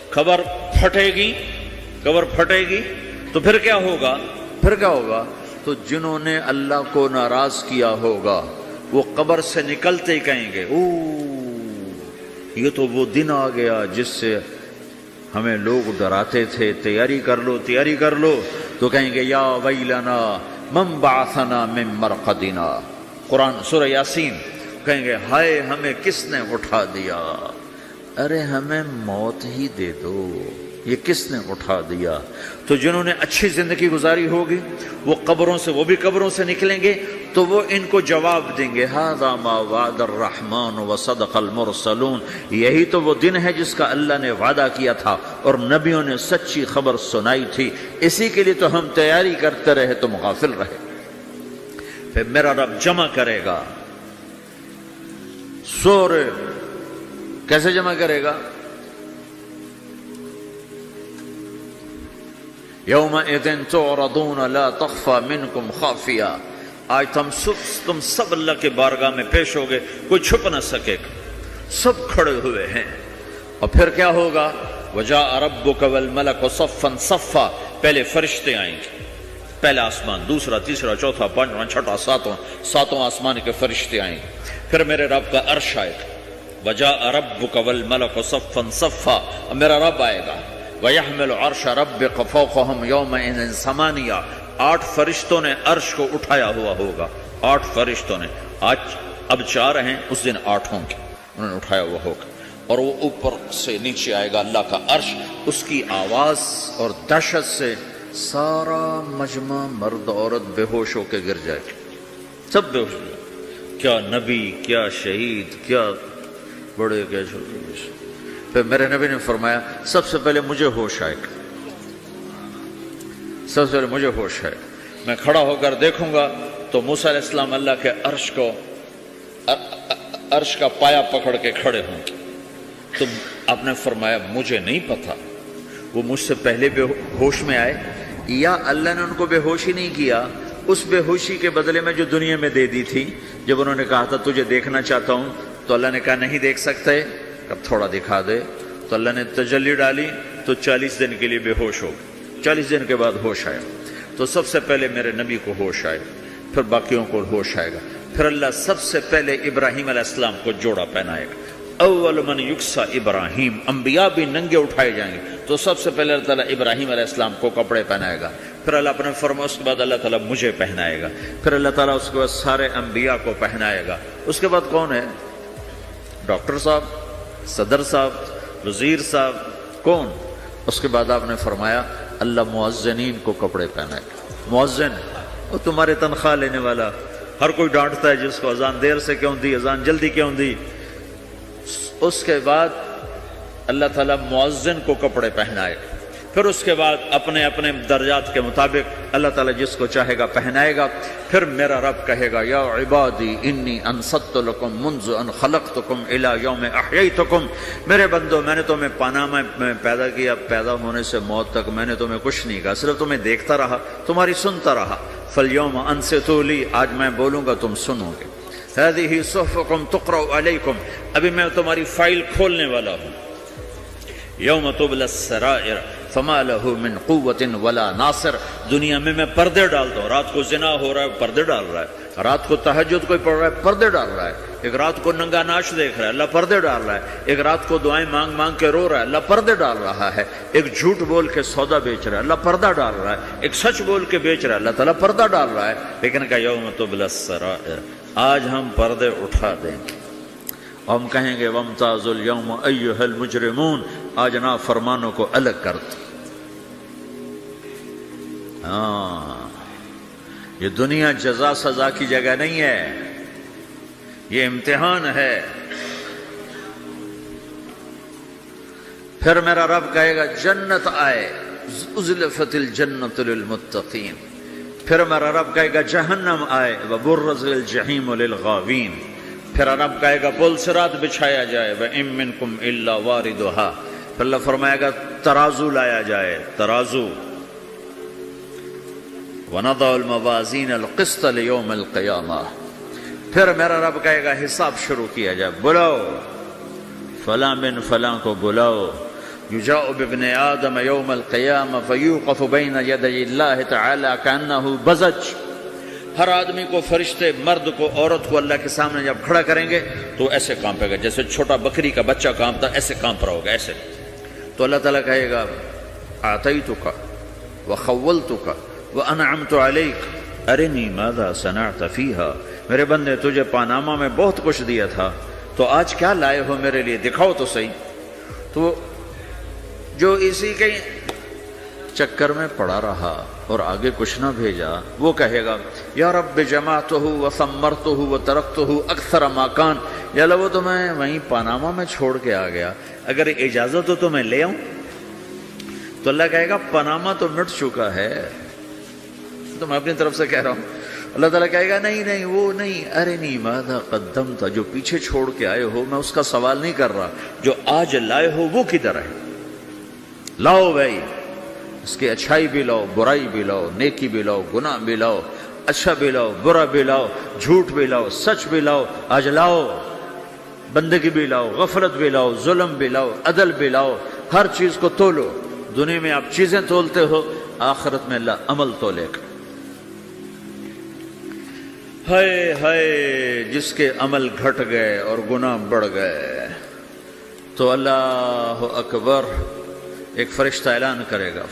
خبر پھٹے گی، قبر پھٹے گی، تو پھر کیا ہوگا؟ پھر کیا ہوگا؟ تو جنہوں نے اللہ کو ناراض کیا ہوگا وہ قبر سے نکلتے ہی کہیں گے او یہ تو وہ دن آ گیا جس سے ہمیں لوگ ڈراتے تھے تیاری کر لو تیاری کر لو، تو کہیں گے یا ویلنا من بعثنا من مرقدنا، قرآن سورہ یاسین، کہیں گے ہائے ہمیں کس نے اٹھا دیا، ارے ہمیں موت ہی دے دو، یہ کس نے اٹھا دیا؟ تو جنہوں نے اچھی زندگی گزاری ہوگی وہ قبروں سے، وہ بھی قبروں سے نکلیں گے تو وہ ان کو جواب دیں گے ھذا ما وعد الرحمن وصدق المرسلون، یہی تو وہ دن ہے جس کا اللہ نے وعدہ کیا تھا اور نبیوں نے سچی خبر سنائی تھی، اسی کے لیے تو ہم تیاری کرتے رہے تم غافل رہے۔ پھر میرا رب جمع کرے گا سورے، کیسے جمع کرے گا؟ یومئذ تعرضون لا تخفى منکم خافیہ، آج تم سب اللہ کے بارگاہ میں پیش ہوگے، کوئی چھپ نہ سکے گا، سب کھڑے ہوئے ہیں۔ اور پھر کیا ہوگا؟ وجاء ربک والملک صفا صفا، پہلے فرشتے آئیں گے، پہلا آسمان، دوسرا، تیسرا، چوتھا، پانچواں، چھٹا، ساتواں آسمان کے فرشتے آئیں گے، پھر میرے رب کا عرش آئے گا، وجاء ربک والملک صفا صفا، میرا رب آئے گا، وَيَحْمِلُ عَرْشَ رَبِّكَ فَوْقَهُمْ يَوْمَئِذٍ ثَمَانِيَةٌ، 8 فرشتوں نے عرش کو اٹھایا ہوا ہوگا، 8 فرشتوں نے، آج اب 4 ہیں، اس دن 8 ہوں گے، انہوں نے اٹھایا ہوا ہوگا، اور وہ اوپر سے نیچے آئے گا اللہ کا عرش، اس کی آواز اور دہشت سے سارا مجمع مرد عورت بے ہوش ہو کے گر جائے گا، سب بے ہوش ہو جائے، کیا نبی، کیا شہید، کیا بڑے، کیا چھوٹے۔ پھر میرے نبی نے فرمایا سب سے پہلے مجھے ہوش آئے گا، سب سے پہلے مجھے ہوش آئے گا، میں کھڑا ہو کر دیکھوں گا تو موسیٰ علیہ السلام اللہ کے عرش کا پایا پکڑ کے کھڑے ہوں گے، تو آپ نے فرمایا مجھے نہیں پتا وہ مجھ سے پہلے بے ہوش میں آئے یا اللہ نے ان کو بے ہوش ہی نہیں کیا، اس بے ہوشی کے بدلے میں جو دنیا میں دے دی تھی، جب انہوں نے کہا تھا تجھے دیکھنا چاہتا ہوں تو اللہ نے کہا نہیں دیکھ سکتے، اب تھوڑا دکھا دے، تو اللہ نے تجلی ڈالی تو 40 دن کے لیے بے ہوش ہو گئے، 40 دن کے بعد ہوش آیا، تو سب سے پہلے میرے نبی کو ہوش آئے، پھر باقیوں کو ہوش آئے گا، پھر اللہ سب سے پہلے ابراہیم علیہ السلام کو جوڑا پہنائے گا، اول من یکسا ابراہیم، انبیاء بھی ننگے اٹھائے جائیں گے، تو سب سے پہلے اللہ تعالیٰ ابراہیم علیہ السلام کو کپڑے پہنائے گا، پھر اللہ اپنے فرما، اس کے بعد اللہ تعالیٰ مجھے پہنائے گا، پھر اللہ تعالیٰ اس کے بعد سارے انبیاء کو پہنائے گا، اس کے بعد کون ہے؟ ڈاکٹر صاحب، صدر صاحب، وزیر صاحب، کون؟ اس کے بعد آپ نے فرمایا اللہ مؤذنین کو کپڑے پہنائے گا، مؤذن وہ تمہارے تنخواہ لینے والا، ہر کوئی ڈانٹتا ہے جس کو اذان دیر سے کیوں دی، اذان جلدی کیوں دی، اس کے بعد اللہ تعالیٰ مؤذن کو کپڑے پہنائے گا، پھر اس کے بعد اپنے اپنے درجات کے مطابق اللہ تعالیٰ جس کو چاہے گا پہنائے گا، پھر میرا رب کہے گا یا عبادی انی انصت لکم منذ ان خلقتکم الی یوم احییتکم، میرے بندو میں نے تمہیں پاناما میں پیدا کیا، پیدا ہونے سے موت تک میں نے تمہیں کچھ نہیں کہا، صرف تمہیں دیکھتا رہا، تمہاری سنتا رہا، فالیوم انصتوا لی، آج میں بولوں گا تم سنو گے، ہذہ صحفکم تقرأ علیکم، ابھی میں تمہاری فائل کھولنے والا ہوں، یوم تبلی السرائر فما له من قوت ولا ناصر، دنیا میں پردے ڈالتا ہوں، رات کو زنا ہو رہا ہے پردے ڈال رہا ہے، رات کو تہجد کوئی پڑھ رہا ہے پردے ڈال رہا ہے، ایک رات کو ننگا ناچ دیکھ رہا ہے اللہ پردے ڈال رہا ہے، ایک رات کو دعائیں مانگ مانگ کے رو رہا ہے اللہ پردے ڈال رہا ہے، ایک جھوٹ بول کے سودا بیچ رہا ہے اللہ پردہ ڈال رہا ہے، ایک سچ بول کے بیچ رہا ہے اللہ تعالیٰ پردہ ڈال رہا ہے، لیکن کہ یوم تبلی السرائر، آج ہم پردے اٹھا دیں گے، ہم کہیں گے وامتازوا اليوم ایھا المجرمون، آج نافرمانوں کو الگ کر دو۔ ہاں، یہ دنیا جزا سزا کی جگہ نہیں ہے، یہ امتحان ہے۔ پھر میرا رب کہے گا جنت آئے، ازلفت الجنت للمتقین، پھر میرا رب کہے گا جہنم آئے، وبرز الجحیم للغاوین، پھر رب کہے گا پل صراط بچھایا جائے، وَإِن مِّنكُمْ إِلَّا وَارِدُهَا، پھر اللہ فرمائے گا ترازو لایا جائے، ترازو، وَنَضَعُ الْمَوَازِينَ الْقِسْطَ لِيَوْمِ الْقِيَامَةِ، پھر میرا رب کہے گا حساب شروع کیا جائے، بلاؤ فلاں بن فلاں کو بلاؤ، یجاء بابن آدم یوم القیامہ فیوقف بین یدی اللہ تعالی کأنہ بزج، ہر آدمی کو فرشتے، مرد کو عورت کو اللہ کے سامنے جب کھڑا کریں گے تو ایسے کانپے گا جیسے چھوٹا بکری کا بچہ کانپتا، ایسے کانپ رہا ہوگا، ایسے تو اللہ تعالیٰ کہے گا آتیتک وخولتک وانعمت علیک ارنی ماذا صنعت فیہا، میرے بندے تجھے پاناما میں بہت کچھ دیا تھا، تو آج کیا لائے ہو میرے لیے، دکھاؤ تو صحیح۔ تو جو اسی کے چکر میں پڑا رہا اور آگے کچھ نہ بھیجا، وہ کہے گا یا رب جمعتہ وثمرتہ وترکتہ اکثر ما کان، یا اللہ وہ تو میں وہیں پاناما میں چھوڑ کے آ گیا، اگر اجازت ہو تو میں لے آؤں۔ تو اللہ کہے گا پاناما تو مٹ چکا ہے، تو میں اپنی طرف سے کہہ رہا ہوں۔ اللہ تعالیٰ کہے گا نہیں نہیں وہ نہیں، ارنی ماذا قدمت، جو پیچھے چھوڑ کے آئے ہو میں اس کا سوال نہیں کر رہا، جو آج لائے ہو وہ کدھر ہے، لاؤ بھائی، اس کی اچھائی بھی لاؤ، برائی بھی لاؤ، نیکی بھی لاؤ، گناہ بھی لاؤ، اچھا بھی لاؤ، برا بھی لاؤ، جھوٹ بھی لاؤ، سچ بھی لاؤ، آج لاؤ، بندگی بھی لاؤ، غفلت بھی لاؤ، ظلم بھی لاؤ، عدل بھی لاؤ، ہر چیز کو تولو۔ دنیا میں آپ چیزیں تولتے ہو، آخرت میں اللہ عمل تولے گا۔ ہائے ہائے جس کے عمل گھٹ گئے اور گناہ بڑھ گئے، تو اللہ اکبر، ایک فرشتہ اعلان کرے گا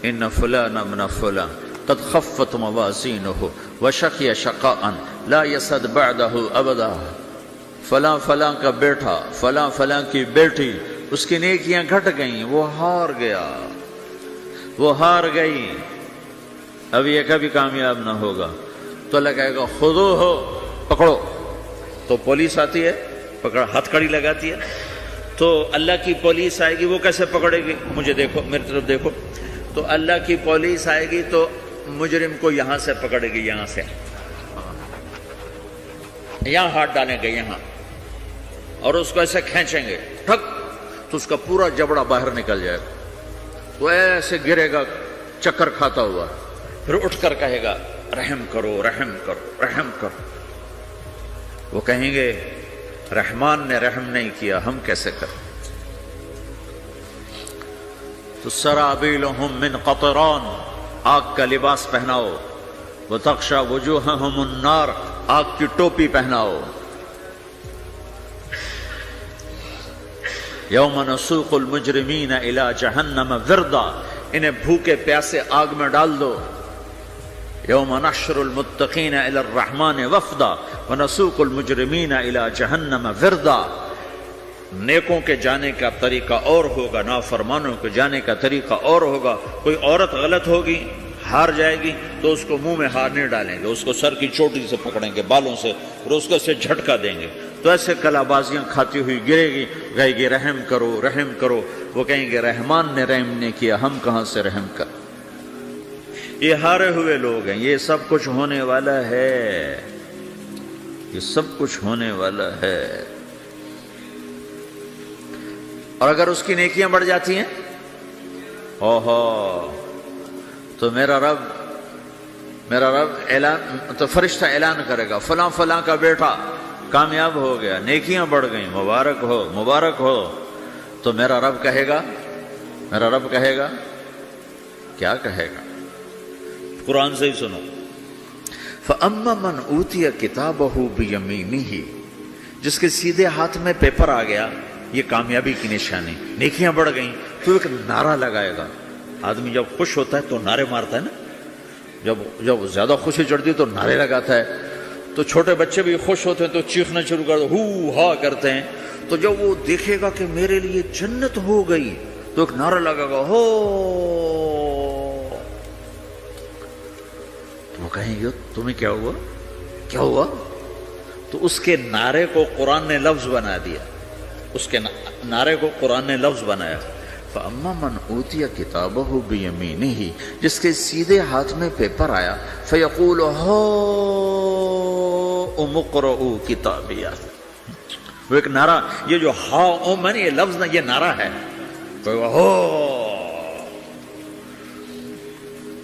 ان فلان ابن فلان قد خفت موازینہ وشقی شقاء لا یسد بعدہ ابدا، فلاں فلاں کا بیٹا، فلاں فلاں کی بیٹی، اس کی نیکیاں گھٹ گئیں، وہ ہار گیا، وہ ہار گئی، اب یہ کبھی کامیاب نہ ہوگا۔ تو اللہ کہے گا خودو ہو، پکڑو۔ تو پولیس آتی ہے، پکڑ ہتھ کڑی لگاتی ہے، تو اللہ کی پولیس آئے گی، وہ کیسے پکڑے گی، مجھے دیکھو، میری طرف دیکھو، تو اللہ کی پولیس آئے گی تو مجرم کو یہاں سے پکڑے گی، یہاں سے، یہاں ہاتھ ڈالیں گے یہاں، اور اس کو ایسے کھینچیں گے، ٹھک، تو اس کا پورا جبڑا باہر نکل جائے گا، تو ایسے گرے گا چکر کھاتا ہوا، پھر اٹھ کر کہے گا رحم کرو رحم کرو رحم کرو۔ وہ کہیں گے رحمان نے رحم نہیں کیا، ہم کیسے کریں؟ تو سرابیلہم من قطران، آگ کا لباس پہناؤ، وتغشی وجوہہم النار، آگ کی ٹوپی پہناؤ۔ یوم نسوق المجرمین الی جہنم وردا، انہیں بھوکے پیاسے آگ میں ڈال دو۔ یوم نحشر المتقین الی الرحمن وفدا ونسوق المجرمین الی جہنم وردا، نیکوں کے جانے کا طریقہ اور ہوگا، نافرمانوں کے جانے کا طریقہ اور ہوگا۔ کوئی عورت غلط ہوگی، ہار جائے گی، تو اس کو منہ میں ہار نہیں ڈالیں گے، اس کو سر کی چوٹی سے پکڑیں گے، بالوں سے، اور اس کو سے جھٹکا دیں گے، تو ایسے کلا بازیاں کھاتی ہوئی گرے گی، کہے گی رحم کرو رحم کرو۔ وہ کہیں گے رحمان نے رحم نہیں کیا، ہم کہاں سے رحم کر۔ یہ ہارے ہوئے لوگ ہیں، یہ سب کچھ ہونے والا ہے، یہ سب کچھ ہونے والا ہے۔ اور اگر اس کی نیکیاں بڑھ جاتی ہیں، اوہو، تو میرا رب اعلان، تو فرشتہ اعلان کرے گا فلاں فلاں کا بیٹا کامیاب ہو گیا، نیکیاں بڑھ گئیں، مبارک ہو مبارک ہو۔ تو میرا رب کہے گا کیا کہے گا؟ قرآن سے ہی سنو۔ فَأَمَّا مَنْ أُوتِيَ كِتَابَهُ بِيَمِينِهِ، جس کے سیدھے ہاتھ میں پیپر آ گیا، یہ کامیابی کی نشانی، نیکیاں بڑھ گئیں، تو ایک نعرہ لگائے گا۔ آدمی جب خوش ہوتا ہے تو نعرے مارتا ہے نا، جب زیادہ خوشی چڑھتی ہے تو نعرے لگاتا ہے۔ تو چھوٹے بچے بھی خوش ہوتے ہیں تو چیخنا شروع کر ہو ہا کرتے ہیں۔ تو جب وہ دیکھے گا کہ میرے لیے جنت ہو گئی، تو ایک نعرہ لگے گا ہو، تو وہ کہیں گے تمہیں کیا ہوا کیا ہوا؟ تو اس کے نعرے کو قرآن نے لفظ بنا دیا، اس کے نعرے کو قرآن نے لفظ بنایا۔ فَأَمَّا مَنْ أُوتِيَ كِتَابَهُ بِيَمِينِهِ، جس کے سیدھے ہاتھ میں پیپر آیا، فَيَقُولُ هَاؤْمُ اقْرَءُوا كِتَابِيَهْ، وہ ایک نعرہ، یہ جو ہا میں یہ لفظ نہ، یہ نعرہ ہے، تو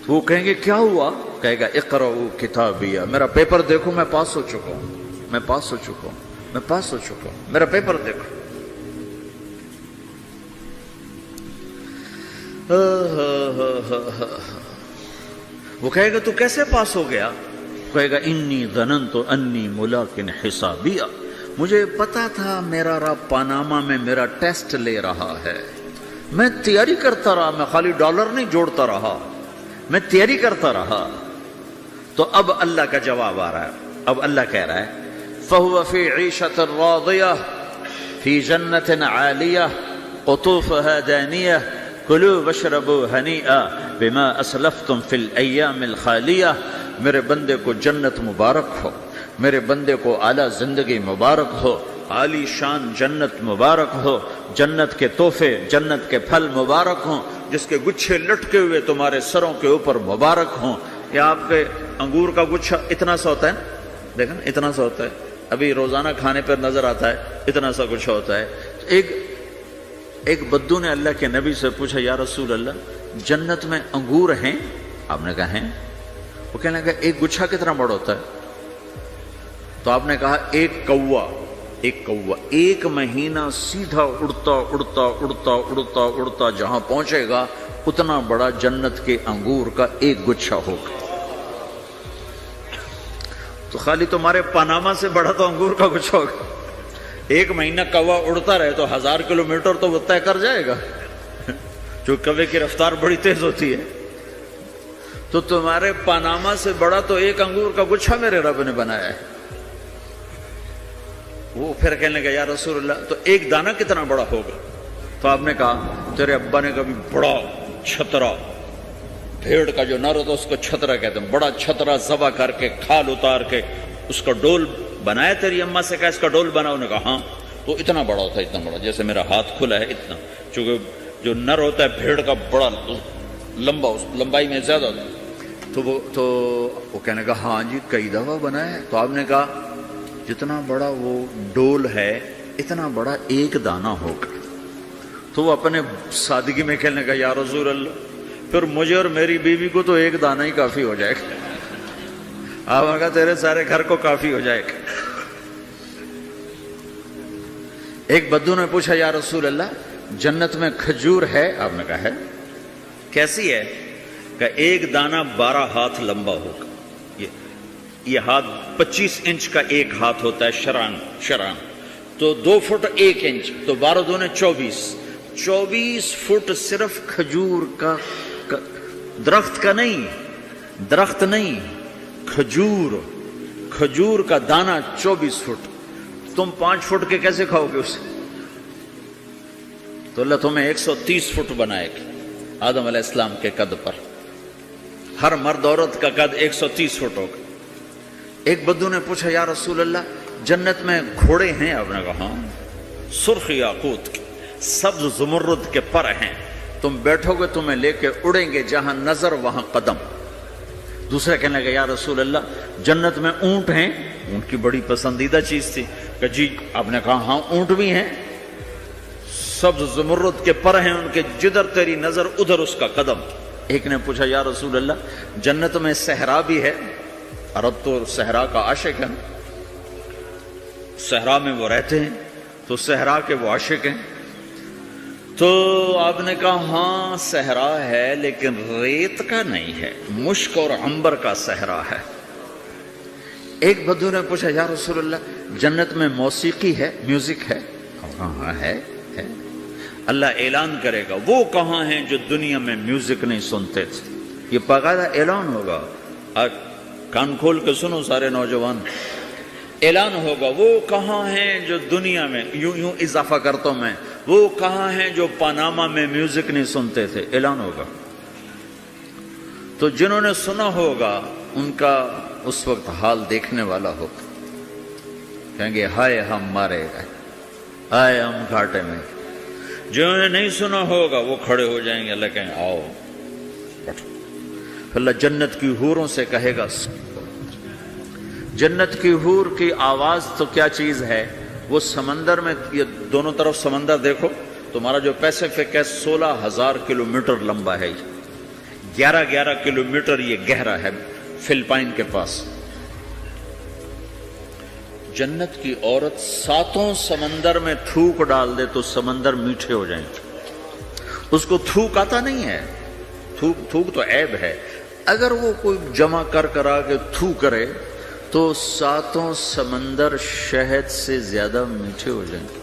وہ کہیں گے کیا ہوا؟ کہے گا اقرؤوا کتابیہ، میرا پیپر دیکھو، میں پاس ہو چکا ہوں، میں پاس ہو چکا ہوں، میں پاس ہو چکا ہوں، میرا پیپر دیکھو۔ وہ کہے گا تو کیسے پاس ہو گیا؟ کہے گا انی ظننت انی ملاق حسابیہ، مجھے پتا تھا میرا رب پاناما میں میرا ٹیسٹ لے رہا ہے، میں تیاری کرتا رہا, میں خالی ڈالر نہیں جوڑتا رہا, میں تیاری کرتا رہا. تو اب اللہ کا جواب آ رہا ہے. اب اللہ کہہ رہا ہے فَهُوَ فِي عِيشَةٍ رَاضِيَةٍ فِي جَنَّةٍ عَالِيَةٍ قُطُوفُهَا دَانِيَةٌ كُلُوا وَاشْرَبُوا هَنِيئًا بِمَا أَسْلَفْتُمْ فِي الْأَيَّامِ الْخَالِيَةِ. میرے بندے کو جنت مبارک ہو, میرے بندے کو اعلیٰ زندگی مبارک ہو, عالی شان جنت مبارک ہو, جنت کے تحفے, جنت کے پھل مبارک ہوں, جس کے گچھے لٹکے ہوئے تمہارے سروں کے اوپر مبارک ہوں. یہ آپ کے انگور کا گچھا اتنا سا ہوتا ہے نا, دیکھیں اتنا سا ہوتا ہے, ابھی روزانہ کھانے پر نظر آتا ہے, اتنا سا گچھا ہوتا ہے. ایک بدو نے اللہ کے نبی سے پوچھا, یا رسول اللہ جنت میں انگور ہیں؟ آپ نے کہا ہیں. وہ کہنے لگا ایک گچھا کتنا بڑا ہوتا ہے؟ تو آپ نے کہا ایک کوا ایک مہینہ سیدھا اڑتا اڑتا اڑتا اڑتا اڑتا جہاں پہنچے گا اتنا بڑا جنت کے انگور کا ایک گچھا ہوگا. تو خالی تمہارے پاناما سے بڑا تو انگور کا گچھا ہوگا. ایک مہینہ کوا اڑتا رہے تو 1000 کلومیٹر تو وہ طے کر جائے گا, جو کوے کی رفتار بڑی تیز ہوتی ہے. تو تمہارے پاناما سے بڑا تو ایک انگور کا گچھا میرے رب نے بنایا ہے. وہ پھر کہنے لگا یا رسول اللہ تو ایک دانہ کتنا بڑا ہوگا؟ تو آپ نے کہا تیرے ابا نے کبھی بڑا چھترا, بھیڑ کا جو نر ہوتا اس کو چھترا کہتے ہیں, بڑا چھترا ذبح کر کے کھال اتار کے اس کا ڈول بنایا. تیری اماں سے کہا اس کا ڈول بناؤ, نے کہا ہاں. تو اتنا بڑا ہوتا ہے, اتنا بڑا جیسے میرا ہاتھ کھلا ہے اتنا, چونکہ جو نر ہوتا ہے بھیڑ کا بڑا لمبا, اس لمبائی میں زیادہ ہوتا ہے. تو وہ کہنے کا ہاں جی کئی دفعہ بنا ہے. تو آپ نے کہا جتنا بڑا وہ ڈول ہے اتنا بڑا ایک دانہ ہوگا. تو وہ اپنے سادگی میں کہنے کا یا رسول اللہ پھر مجھے اور میری بیوی کو تو ایک دانہ ہی کافی ہو جائے گا. آپ نے کہا تیرے سارے گھر کو کافی ہو جائے گا. ایک بدو نے پوچھا یا رسول اللہ جنت میں کھجور ہے؟ آپ نے کہا ہے. کیسی ہے؟ کہ ایک دانہ 12 ہاتھ لمبا ہوگا. یہ ہاتھ 25 انچ کا ایک ہاتھ ہوتا ہے, شران تو 2 فٹ 1 انچ, تو 12 دونے 24 فٹ صرف کھجور کا, درخت کا نہیں, درخت نہیں, کھجور کا دانہ 24 فٹ. تم 5 فٹ کے کیسے کھاؤ گے اسے؟ تو اللہ تمہیں 130 فٹ بنائے گا آدم علیہ السلام کے قد پر. ہر مرد عورت کا قد 130 فٹ ہوگا. ایک بدو نے پوچھا یا رسول اللہ جنت میں گھوڑے ہیں؟ آپ نے کہا ہاں, سرخ یاقوت کے, سبز زمرد کے پر ہیں, تم بیٹھو گے تمہیں لے کے اڑیں گے, جہاں نظر وہاں قدم. دوسرا کہنے لگا یا رسول اللہ جنت میں اونٹ ہیں؟ اونٹ کی بڑی پسندیدہ چیز تھی. کہ جی. آپ نے کہا ہاں اونٹ بھی ہیں, سبز زمرد کے پر ہیں ان کے, جدھر تیری نظر ادھر اس کا قدم. ایک نے پوچھا یا رسول اللہ جنت میں صحرا بھی ہے؟ عرب تو صحرا کا عاشق ہے, صحرا میں وہ رہتے ہیں تو صحرا کے وہ عاشق ہیں. تو آپ نے کہا ہاں صحرا ہے لیکن ریت کا نہیں ہے, مشک اور عنبر کا صحرا ہے. ایک بدو نے پوچھا یا رسول اللہ جنت میں موسیقی ہے, میوزک ہے؟ ہاں ہے. اللہ اعلان کرے گا وہ کہاں ہیں جو دنیا میں میوزک نہیں سنتے تھے. یہ باقاعدہ اعلان ہوگا, کان کھول کے سنو سارے نوجوان, اعلان ہوگا وہ کہاں ہیں جو دنیا میں, یوں اضافہ کرتا ہوں میں, وہ کہاں ہیں جو پاناما میں میوزک نہیں سنتے تھے. اعلان ہوگا. تو جنہوں نے سنا ہوگا ان کا اس وقت حال دیکھنے والا ہوگا, کہیں گے ہائے ہم مارے گئے, ہائے ہم گھاٹے میں. جنہوں نے نہیں سنا ہوگا وہ کھڑے ہو جائیں گے, اللہ کہیں آؤ بیٹھو. اللہ جنت کی حوروں سے کہے گا. جنت کی حور کی آواز تو کیا چیز ہے, وہ سمندر میں, یہ دونوں طرف سمندر دیکھو, تمہارا جو پیسیفک ہے 16,000 کلومیٹر لمبا ہے, 11 کلومیٹر یہ گہرا ہے فلپائن کے پاس. جنت کی عورت 7 سمندر میں تھوک ڈال دے تو سمندر میٹھے ہو جائیں گے. اس کو تھوک آتا نہیں ہے, تھوک تو عیب ہے. اگر وہ کوئی جمع کرا کے تھو کرے تو 7 سمندر شہد سے زیادہ میٹھے ہو جائیں گے.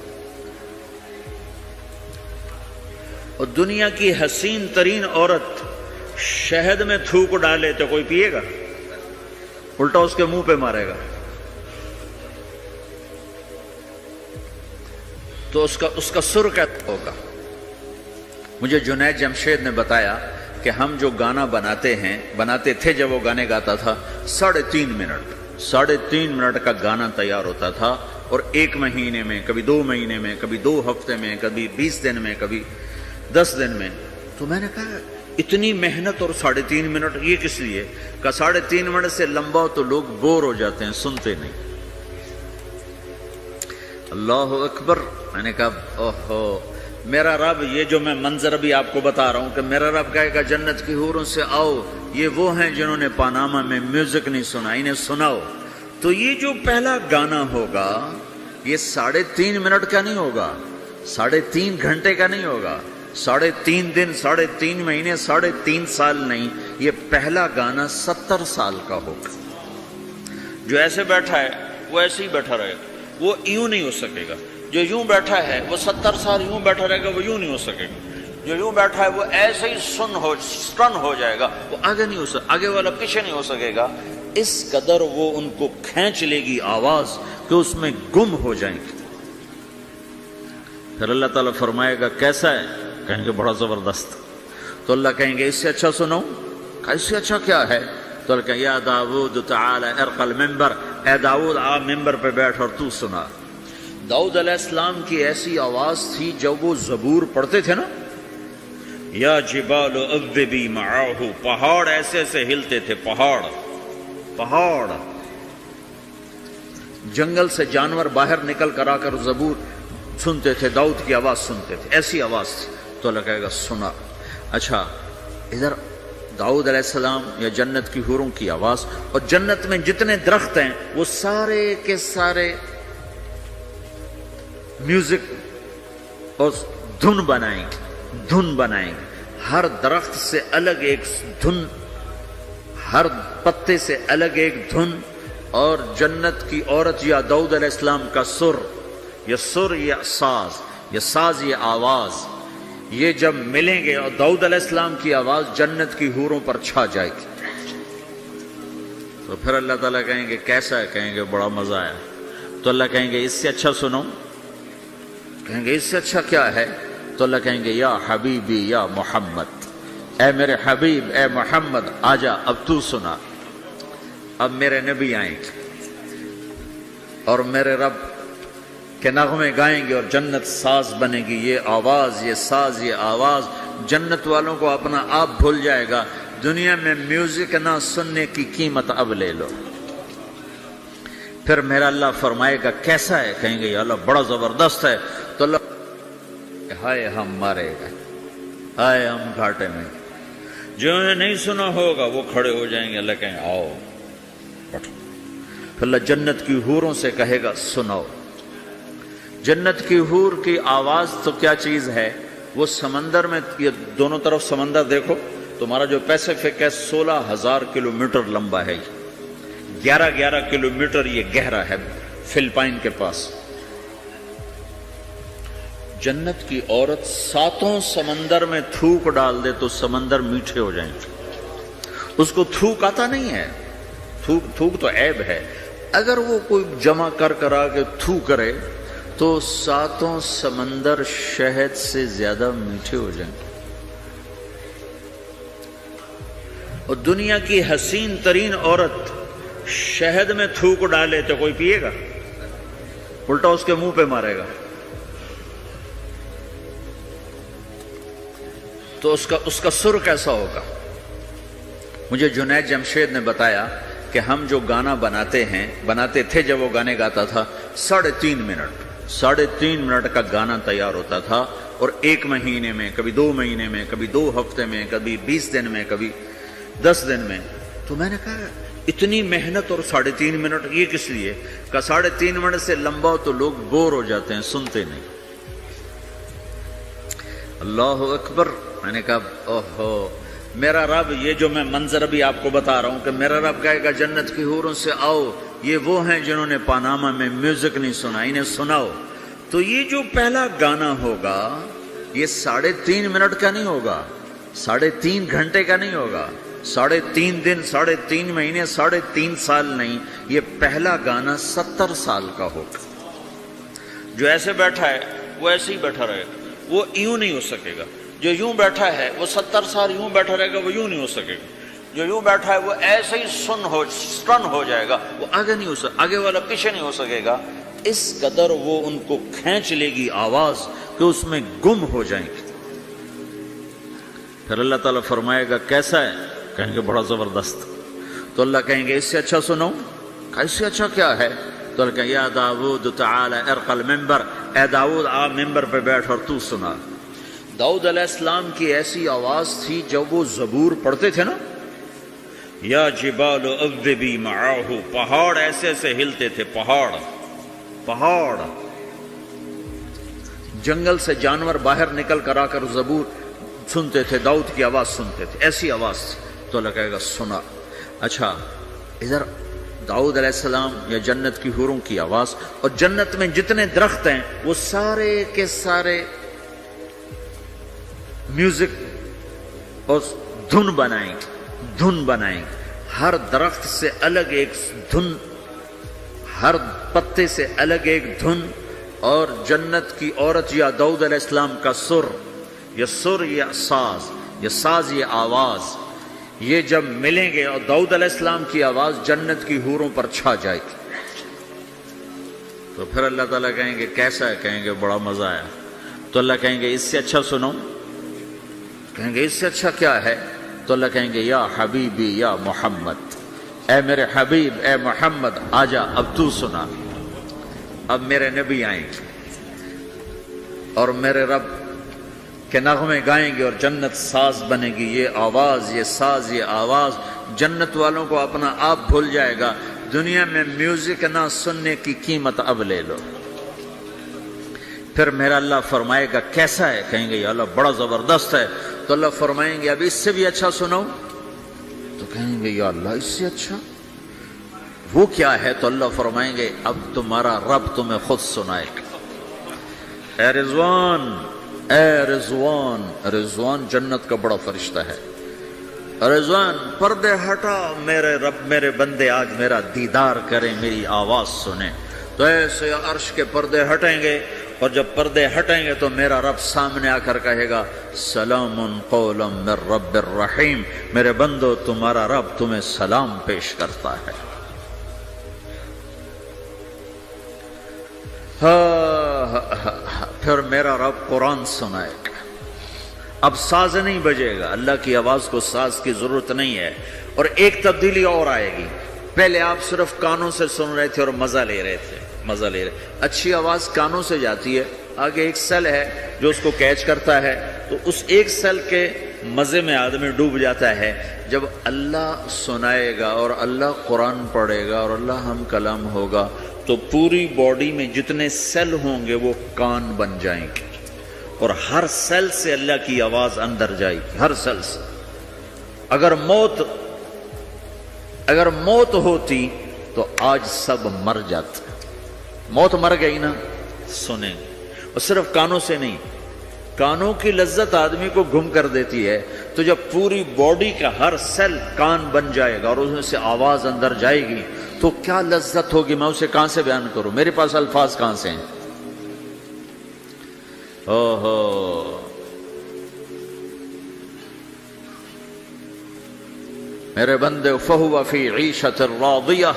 اور دنیا کی حسین ترین عورت شہد میں تھوک ڈالے تو کوئی پیے گا؟ الٹا اس کے منہ پہ مارے گا. تو اس کا سر کیسا ہوگا؟ مجھے جنید جمشید نے بتایا کہ ہم جو گانا بناتے تھے جب وہ گانے گاتا تھا 3.5 منٹ کا گانا تیار ہوتا تھا، اور 1 مہینے میں، کبھی 2 مہینے میں، کبھی 2 ہفتے میں، کبھی 20 دن میں، کبھی 10 دن میں. تو میں نے کہا اتنی محنت اور 3.5 منٹ یہ کس لیے؟ کہ 3.5 منٹ سے لمبا ہو تو لوگ بور ہو جاتے ہیں، سنتے نہیں. اللہ اکبر. میں نے کہا اوہو میرا رب، یہ جو میں منظر ابھی آپ کو بتا رہا ہوں کہ میرا رب کہے گا جنت کی حوروں سے آؤ، یہ وہ ہیں جنہوں نے پاناما میں میوزک نہیں سنا، انہیں سناؤ. تو یہ جو پہلا گانا ہوگا یہ 3.5 منٹ کا نہیں ہوگا، 3.5 گھنٹے کا نہیں ہوگا، 3.5 دن، 3.5 مہینے، 3.5 سال نہیں. یہ پہلا گانا 70 سال کا ہوگا. جو ایسے بیٹھا ہے وہ ایسے ہی بیٹھا رہے گا، وہ یوں نہیں ہو سکے گا. جو یوں بیٹھا ہے وہ 70 سال یوں بیٹھا رہے گا، وہ یوں نہیں ہو سکے گا. جو یوں بیٹھا ہے وہ ایسے ہی سٹن ہو جائے گا، وہ آگے نہیں ہو سکے، آگے والا پیچھے نہیں ہو سکے گا. اس قدر وہ ان کو کھینچ لے گی آواز کہ اس میں گم ہو جائیں گے. پھر اللہ تعالیٰ فرمائے گا کیسا ہے؟ کہیں گے بڑا زبردست. تو اللہ کہیں گے اس سے اچھا سنو. اس سے اچھا کیا ہے؟ تو اللہ کہیں یا داود تعالی ارق المنبر، اے داود آپ ممبر پہ بیٹھ اور تو سنا. داؤد علیہ السلام کی ایسی آواز تھی جب وہ زبور پڑھتے تھے نا، یا جبال اوبی معاہ، پہاڑ ایسے ایسے ہلتے تھے، پہاڑ. جنگل سے جانور باہر نکل کر آ کر زبور سنتے تھے، داؤد کی آواز سنتے تھے، ایسی آواز تھی. تو اللہ کہے گا سنا. اچھا ادھر داؤد علیہ السلام یا جنت کی حوروں کی آواز، اور جنت میں جتنے درخت ہیں وہ سارے کے سارے میوزک اور دھن بنائیں گے. ہر درخت سے الگ ایک دھن، ہر پتے سے الگ ایک دھن. اور جنت کی عورت یا داؤد علیہ السلام کا سر، یہ ساز، یہ آواز، یہ جب ملیں گے اور داؤد علیہ السلام کی آواز جنت کی حوروں پر چھا جائے گی. تو پھر اللہ تعالیٰ کہیں گے کیسا ہے؟ کہیں گے بڑا مزہ آیا. تو اللہ کہیں گے اس سے اچھا سنو. کہیں گے اس سے اچھا کیا ہے؟ تو اللہ کہیں گے یا حبیبی یا محمد، اے میرے حبیب، اے محمد آجا اب تو سنا. اب میرے نبی آئیں گے اور میرے رب کے نغمے گائیں گے اور جنت ساز بنے گی. یہ آواز، یہ ساز، یہ آواز جنت والوں کو اپنا آپ بھول جائے گا. دنیا میں میوزک نہ سننے کی قیمت اب لے لو. پھر میرا اللہ فرمائے گا کیسا ہے؟ کہیں گے یا اللہ بڑا زبردست ہے. تو اللہ ہائے ہم مارے گئے، ہائے ہم گھاٹے میں. جو انہیں نہیں سنا ہوگا وہ کھڑے ہو جائیں گے. اللہ کہیں آؤ بیٹھو. پھر اللہ جنت کی حوروں سے کہے گا سناؤ. جنت کی حور کی آواز تو کیا چیز ہے، وہ سمندر میں، یہ دونوں طرف سمندر دیکھو. تمہارا جو پیسیفک ہے 16,000 کلومیٹر لمبا ہے، 11 کلومیٹر یہ گہرا ہے فلپائن کے پاس. جنت کی عورت 7 سمندر میں تھوک ڈال دے تو سمندر میٹھے ہو جائیں گے. اس کو تھوک آتا نہیں ہے، تھوک تو عیب ہے. اگر وہ کوئی جمع کر آ کے تھوک کرے تو 7 سمندر شہد سے زیادہ میٹھے ہو جائیں گے. اور دنیا کی حسین ترین عورت شہد میں تھوک ڈالے تو کوئی پیے گا؟ الٹا اس کے منہ پہ مارے گا. تو اس کا سر کیسا ہوگا؟ مجھے جنید جمشید نے بتایا کہ ہم جو گانا بناتے تھے جب وہ گانے گاتا تھا 3.5 منٹ کا گانا تیار ہوتا تھا، اور 1 مہینے میں، کبھی 2 مہینے میں، کبھی 2 ہفتے میں، کبھی 20 دن میں، کبھی 10 دن میں. تو میں نے کہا اتنی محنت اور 3.5 منٹ یہ کس لیے؟ کہ 3.5 منٹ سے لمبا ہو تو لوگ بور ہو جاتے ہیں، سنتے نہیں. اللہ اکبر. میں نے کہا اوہو میرا رب، یہ جو میں منظر ابھی آپ کو بتا رہا ہوں کہ میرا رب کہے گا جنت کی حوروں سے آؤ، یہ وہ ہیں جنہوں نے پاناما میں میوزک نہیں سنا، انہیں سناؤ. تو یہ جو پہلا گانا ہوگا یہ 3.5 منٹ کا نہیں ہوگا، 3.5 گھنٹے کا نہیں ہوگا، 3.5 دن، 3.5 مہینے، 3.5 سال نہیں، یہ پہلا گانا 70 سال کا ہوگا۔ جو ایسے بیٹھا ہے وہ ایسے ہی بیٹھا رہے گا، وہ یوں نہیں ہو سکے گا۔ جو یوں بیٹھا ہے وہ 70 سال یوں بیٹھا رہے گا، وہ یوں نہیں ہو سکے گا۔ جو یوں بیٹھا ہے وہ ایسے ہی سٹن ہو جائے گا، وہ آگے نہیں ہو سکے، آگے والا پیچھے نہیں ہو سکے گا۔ اس قدر وہ ان کو کھینچ لے گی آواز کہ اس میں گم ہو جائیں گے۔ پھر اللہ تعالیٰ فرمائے گا کیسا ہے؟ کہیں گے بڑا زبردست۔ تو اللہ کہیں گے اس سے اچھا سنو؟ اس سے اچھا کیا ہے؟ تو اللہ کہیں یا داود تعالی ارق المنبر، اے داود آپ ممبر پہ بیٹھ اور تو سنا۔ داؤد علیہ السلام کی ایسی آواز تھی جب وہ زبور پڑھتے تھے نا، یا جبال اوبی معاہ، پہاڑ ایسے ایسے ہلتے تھے، پہاڑ جنگل سے جانور باہر نکل کر آ کر زبور سنتے تھے، داؤد کی آواز سنتے تھے، ایسی آواز تھی۔ تو اللہ کہے گا سنا۔ اچھا ادھر داؤد علیہ السلام یا جنت کی حوروں کی آواز، اور جنت میں جتنے درخت ہیں وہ سارے کے سارے میوزک اور دھن بنائیں گے، ہر درخت سے الگ ایک دھن، ہر پتے سے الگ ایک دھن، اور جنت کی عورت یا داؤد علیہ السلام کا سر، یہ ساز، یہ آواز، یہ جب ملیں گے اور داؤد علیہ السلام کی آواز جنت کی حوروں پر چھا جائے گی، تو پھر اللہ تعالیٰ کہیں گے کیسا ہے؟ کہیں گے بڑا مزہ آیا۔ تو اللہ کہیں گے اس سے اچھا سنو؟ کہیں گے اس سے اچھا کیا ہے؟ تو اللہ کہیں گے یا حبیبی یا محمد، اے میرے حبیب، اے محمد آجا، اب تو سنا۔ اب میرے نبی آئیں گے اور میرے رب کے نغمے گائیں گے اور جنت ساز بنے گی۔ یہ آواز، یہ ساز، یہ آواز جنت والوں کو اپنا آپ بھول جائے گا۔ دنیا میں میوزک نہ سننے کی قیمت اب لے لو۔ پھر میرا اللہ فرمائے گا کیسا ہے؟ کہیں گے یا اللہ بڑا زبردست ہے۔ تو اللہ فرمائیں گے اب اس سے بھی اچھا سنو؟ تو کہیں گے یا اللہ اس سے اچھا وہ کیا ہے؟ تو اللہ فرمائیں گے اب تمہارا رب تمہیں خود سنائے گا۔ اے رضوان، اے رضوان، رضوان جنت کا بڑا فرشتہ ہے۔ رضوان پردے ہٹا، میرے رب، میرے بندے آج میرا دیدار کریں، میری آواز سنیں۔ تو ایسے عرش کے پردے ہٹیں گے، اور جب پردے ہٹیں گے تو میرا رب سامنے آ کر کہے گا سلام قولا من رب الرحیم، میرے بندو تمہارا رب تمہیں سلام پیش کرتا ہے۔ پھر میرا رب قرآن سنائے گا۔ اب ساز نہیں بجے گا، اللہ کی آواز کو ساز کی ضرورت نہیں ہے۔ اور ایک تبدیلی اور آئے گی، پہلے آپ صرف کانوں سے سن رہے تھے اور مزہ لے رہے تھے، اچھی آواز کانوں سے جاتی ہے، آگے ایک سیل ہے جو اس کو کیچ کرتا ہے، تو اس ایک سیل کے مزے میں آدمی ڈوب جاتا ہے۔ جب اللہ سنائے گا اور اللہ قرآن پڑھے گا اور اللہ ہم کلام ہوگا تو پوری باڈی میں جتنے سیل ہوں گے وہ کان بن جائیں گے، اور ہر سیل سے اللہ کی آواز اندر جائے گی، ہر سیل سے۔ اگر موت ہوتی تو آج سب مر جاتے۔ موت مر گئی نا، سنیں، اور صرف کانوں سے نہیں، کانوں کی لذت آدمی کو گم کر دیتی ہے، تو جب پوری باڈی کا ہر سیل کان بن جائے گا اور اس میں سے آواز اندر جائے گی تو کیا لذت ہوگی، میں اسے کہاں سے بیان کروں، میرے پاس الفاظ کہاں سے ہیں۔ میرے بندے فہو فی عیشۃ راضیہ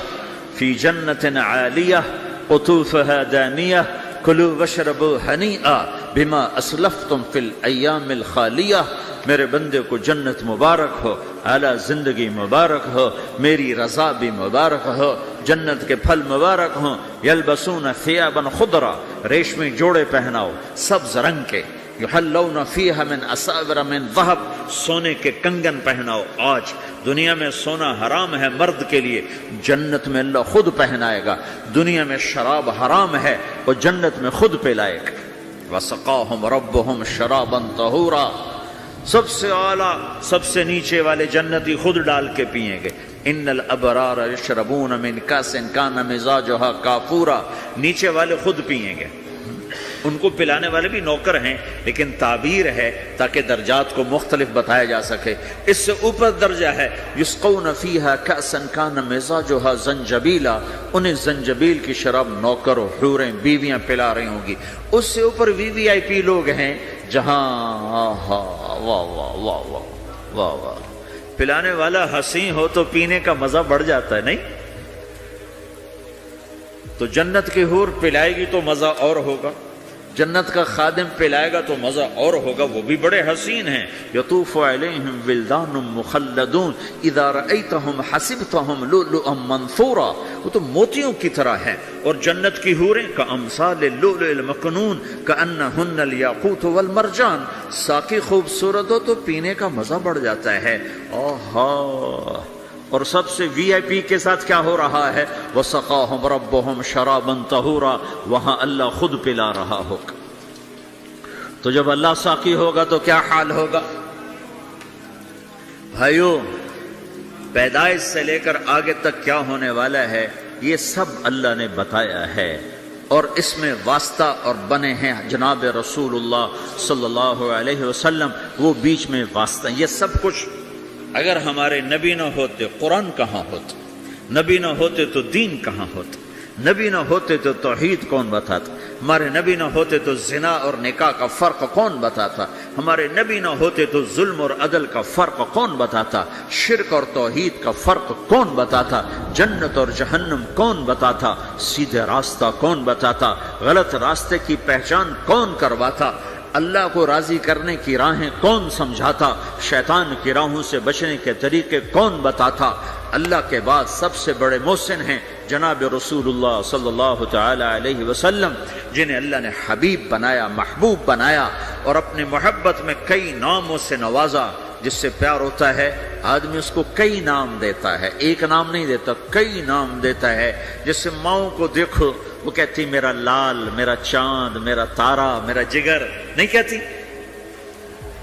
فی جنت عالیہ قطوفها دانیہ کلوا واشربوا ہنیئا بما اسلفتم فی الایام الخالیہ، میرے بندے کو جنت مبارک ہو، اعلیٰ زندگی مبارک ہو، میری رضا بھی مبارک ہو، جنت کے پھل مبارک ہوں۔ یلبسون ثیابا خضرا، ریشمی جوڑے پہناؤ سبز رنگ کے، یحلون فیہا من اساور من ذہب، سونے کے کنگن پہناؤ۔ آج دنیا میں سونا حرام ہے مرد کے لیے، جنت میں اللہ خود پہنائے گا۔ دنیا میں شراب حرام ہے، اور جنت میں خود پلائے گا۔ وسقاہم ربہم شرابا طہورا، سب سے اعلیٰ سب سے نیچے والے جنتی خود ڈال کے پئیں گے۔ ان الابرار یشربون من کاس کان مزاجها کافورا، نیچے والے خود پئیں گے۔ ان کو پلانے والے بھی نوکر ہیں، لیکن تعبیر ہے تاکہ درجات کو مختلف بتایا جا سکے۔ اس سے اوپر درجہ ہے یسقون فیہا کأسا کان مزاجھا زنجبیلا، انہیں زنجبیل کی شراب نوکر و حوریں بیویاں پلا رہی ہوں گی۔ اس سے اوپر VIP لوگ ہیں جہاں واہ واہ واہ واہ واہ واہ، پلانے والا حسین ہو تو پینے کا مزہ بڑھ جاتا ہے، نہیں؟ تو جنت کی حور پلائے گی تو مزہ اور ہوگا، جنت کا خادم پلائے گا تو مزہ اور ہوگا، وہ بھی بڑے حسین ہیں۔ یطوف علیہم ولدان مخلدون اذا رأیتہم حسبتہم لؤلؤا منثورا، وہ تو موتیوں کی طرح ہیں، اور جنت کی حوریں کامثال اللؤلؤ المکنون کأنہن الیاقوت والمرجان، ساقی خوبصورت ہو تو پینے کا مزہ بڑھ جاتا ہے۔ آہا، اور سب سے VIP کے ساتھ کیا ہو رہا ہے؟ وَسَقَاهُمْ رَبُّهُمْ شَرَابًا طَهُورًا، وہاں اللہ خود پلا رہا ہوگا۔ تو جب اللہ ساقی ہوگا تو کیا حال ہوگا؟ بھائیو، پیدائش سے لے کر آگے تک کیا ہونے والا ہے یہ سب اللہ نے بتایا ہے، اور اس میں واسطہ اور بنے ہیں جناب رسول اللہ صلی اللہ علیہ وسلم، وہ بیچ میں واسطہ۔ یہ سب کچھ اگر ہمارے نبی نہ ہوتے قرآن کہاں ہوتا؟ نبی نہ ہوتے تو دین کہاں ہوتا؟ نبی نہ ہوتے تو توحید کون بتاتا؟ ہمارے نبی نہ ہوتے تو زنا اور نکاح کا فرق کون بتاتا؟ ہمارے نبی نہ ہوتے تو ظلم اور عدل کا فرق کون بتاتا؟ شرک اور توحید کا فرق کون بتاتا؟ جنت اور جہنم کون بتاتا؟ سیدھے راستہ کون بتاتا؟ غلط راستے کی پہچان کون کرواتا؟ اللہ کو راضی کرنے کی راہیں کون سمجھاتا؟ شیطان کی راہوں سے بچنے کے طریقے کون بتاتا؟ اللہ کے بعد سب سے بڑے محسن ہیں جناب رسول اللہ صلی اللہ تعالی علیہ وسلم، جنہیں اللہ نے حبیب بنایا، محبوب بنایا، اور اپنے محبت میں کئی ناموں سے نوازا۔ جس سے پیار ہوتا ہے آدمی اس کو کئی نام دیتا ہے، ایک نام نہیں دیتا، کئی نام دیتا ہے۔ جیسے ماؤں کو دیکھو، وہ کہتی میرا لال، میرا چاند، میرا تارا، میرا جگر، نہیں کہتی؟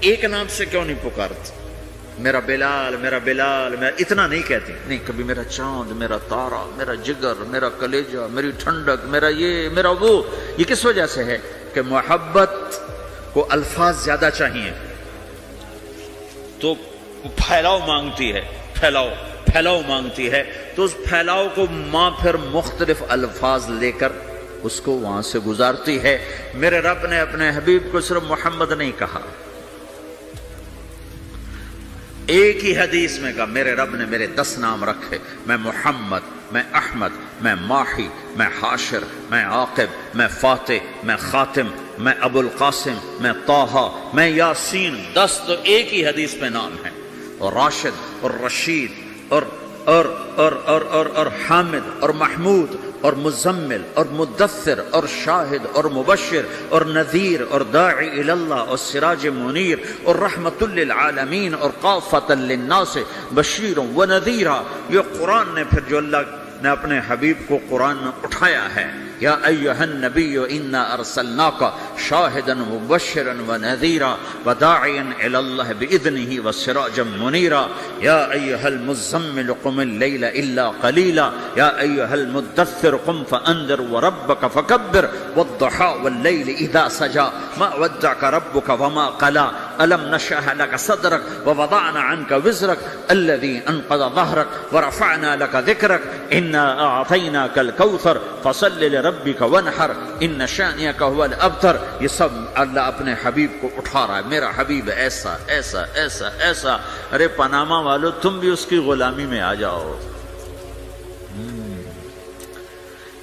ایک نام سے کیوں نہیں پکارتی؟ میرا بلال، میرا بلال، میرا اتنا نہیں کہتی، نہیں، کبھی میرا چاند، میرا تارا، میرا جگر، میرا کلیجہ، میری ٹھنڈک، میرا یہ، میرا وہ۔ یہ کس وجہ سے ہے؟ کہ محبت کو الفاظ زیادہ چاہیے تو پھیلاؤ مانگتی ہے، پھیلاؤ مانگتی ہے، تو اس پھیلاؤ کو ماں پھر مختلف الفاظ لے کر اس کو وہاں سے گزارتی ہے۔ میرے رب نے اپنے حبیب کو صرف محمد نہیں کہا، ایک ہی حدیث میں کہا میرے رب نے میرے 10 نام رکھے، میں محمد، میں احمد، میں ماحی، میں حاشر، میں عاقب، میں فاتح، میں خاتم، میں ابو القاسم، میں طٰہٰ، میں یاسین۔ 10 تو ایک ہی حدیث میں نام ہیں، اور راشد اور رشید اور حامد اور محمود اور مزمل اور مدثر اور شاہد اور مبشر اور نذیر اور داعی اللہ اور سراج منیر اور رحمت للعالمین اور قافۃ للناس بشیر و نذیرا۔ یہ قرآن نے پھر جو اللہ نے اپنے حبیب کو قرآن میں اٹھایا ہے، یا ایھا النبی انا ارسلناک شاہدا مبشرا ونذیرا وداعیا الی اللہ باذنہ وسراجا منیرا، یا ایھا المزمل قم اللیل الا قلیلا، یا ایھا المدثر قم فانذر وربک فکبر والضحی واللیل اذا سجا ما ودعک ربک وما قلا الم نشرح لک صدرک ووضعنا عنک وزرک الذی انقض ظہرک ورفعنا لک ذکرک انا اعطیناک الکوثر فصل لربک وانحر ان شانئک هو الابتر۔ یہ سب اللہ اپنے حبیب کو اٹھا رہا ہے، میرا حبیب ایسا ایسا ایسا ایسا۔ ارے پاناما والو، تم بھی اس کی غلامی میں آ جاؤ۔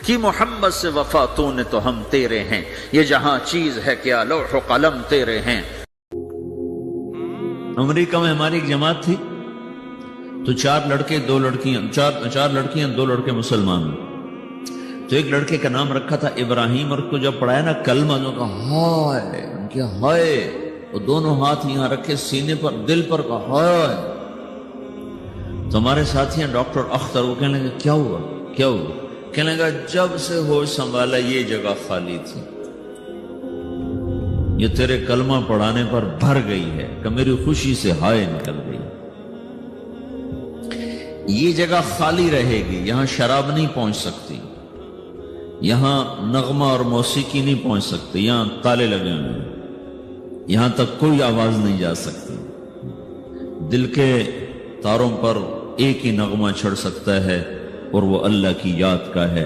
کہ محمد سے وفا تو نے تو ہم تیرے ہیں، یہ جہاں چیز ہے کیا لوح و قلم تیرے ہیں۔ امریکہ میں ہماری ایک جماعت تھی، تو 4 لڑکے 2 لڑکیاں، 4 لڑکیاں 2 لڑکے مسلمان۔ تو ایک لڑکے کا نام رکھا تھا ابراہیم، اور کو جب پڑھایا نا کلمہ، تو کہا ہائے، ان کے ہائے، وہ دونوں ہاتھ یہاں رکھے سینے پر، دل پر، کہا ہائے۔ تو ہمارے ساتھی ہیں ڈاکٹر اختر، وہ کہنے لگے کیا ہوا کیا ہوا؟ کہنے لگا جب سے ہوش سنبھالا یہ جگہ خالی تھی، یہ تیرے کلمہ پڑھانے پر بھر گئی ہے، کہ میری خوشی سے ہائے نکل گئی۔ یہ جگہ خالی رہے گی، یہاں شراب نہیں پہنچ سکتی، یہاں نغمہ اور موسیقی نہیں پہنچ سکتے، یہاں تالے لگے ہوئے ہیں، یہاں تک کوئی آواز نہیں جا سکتی۔ دل کے تاروں پر ایک ہی نغمہ چڑھ سکتا ہے اور وہ اللہ کی یاد کا ہے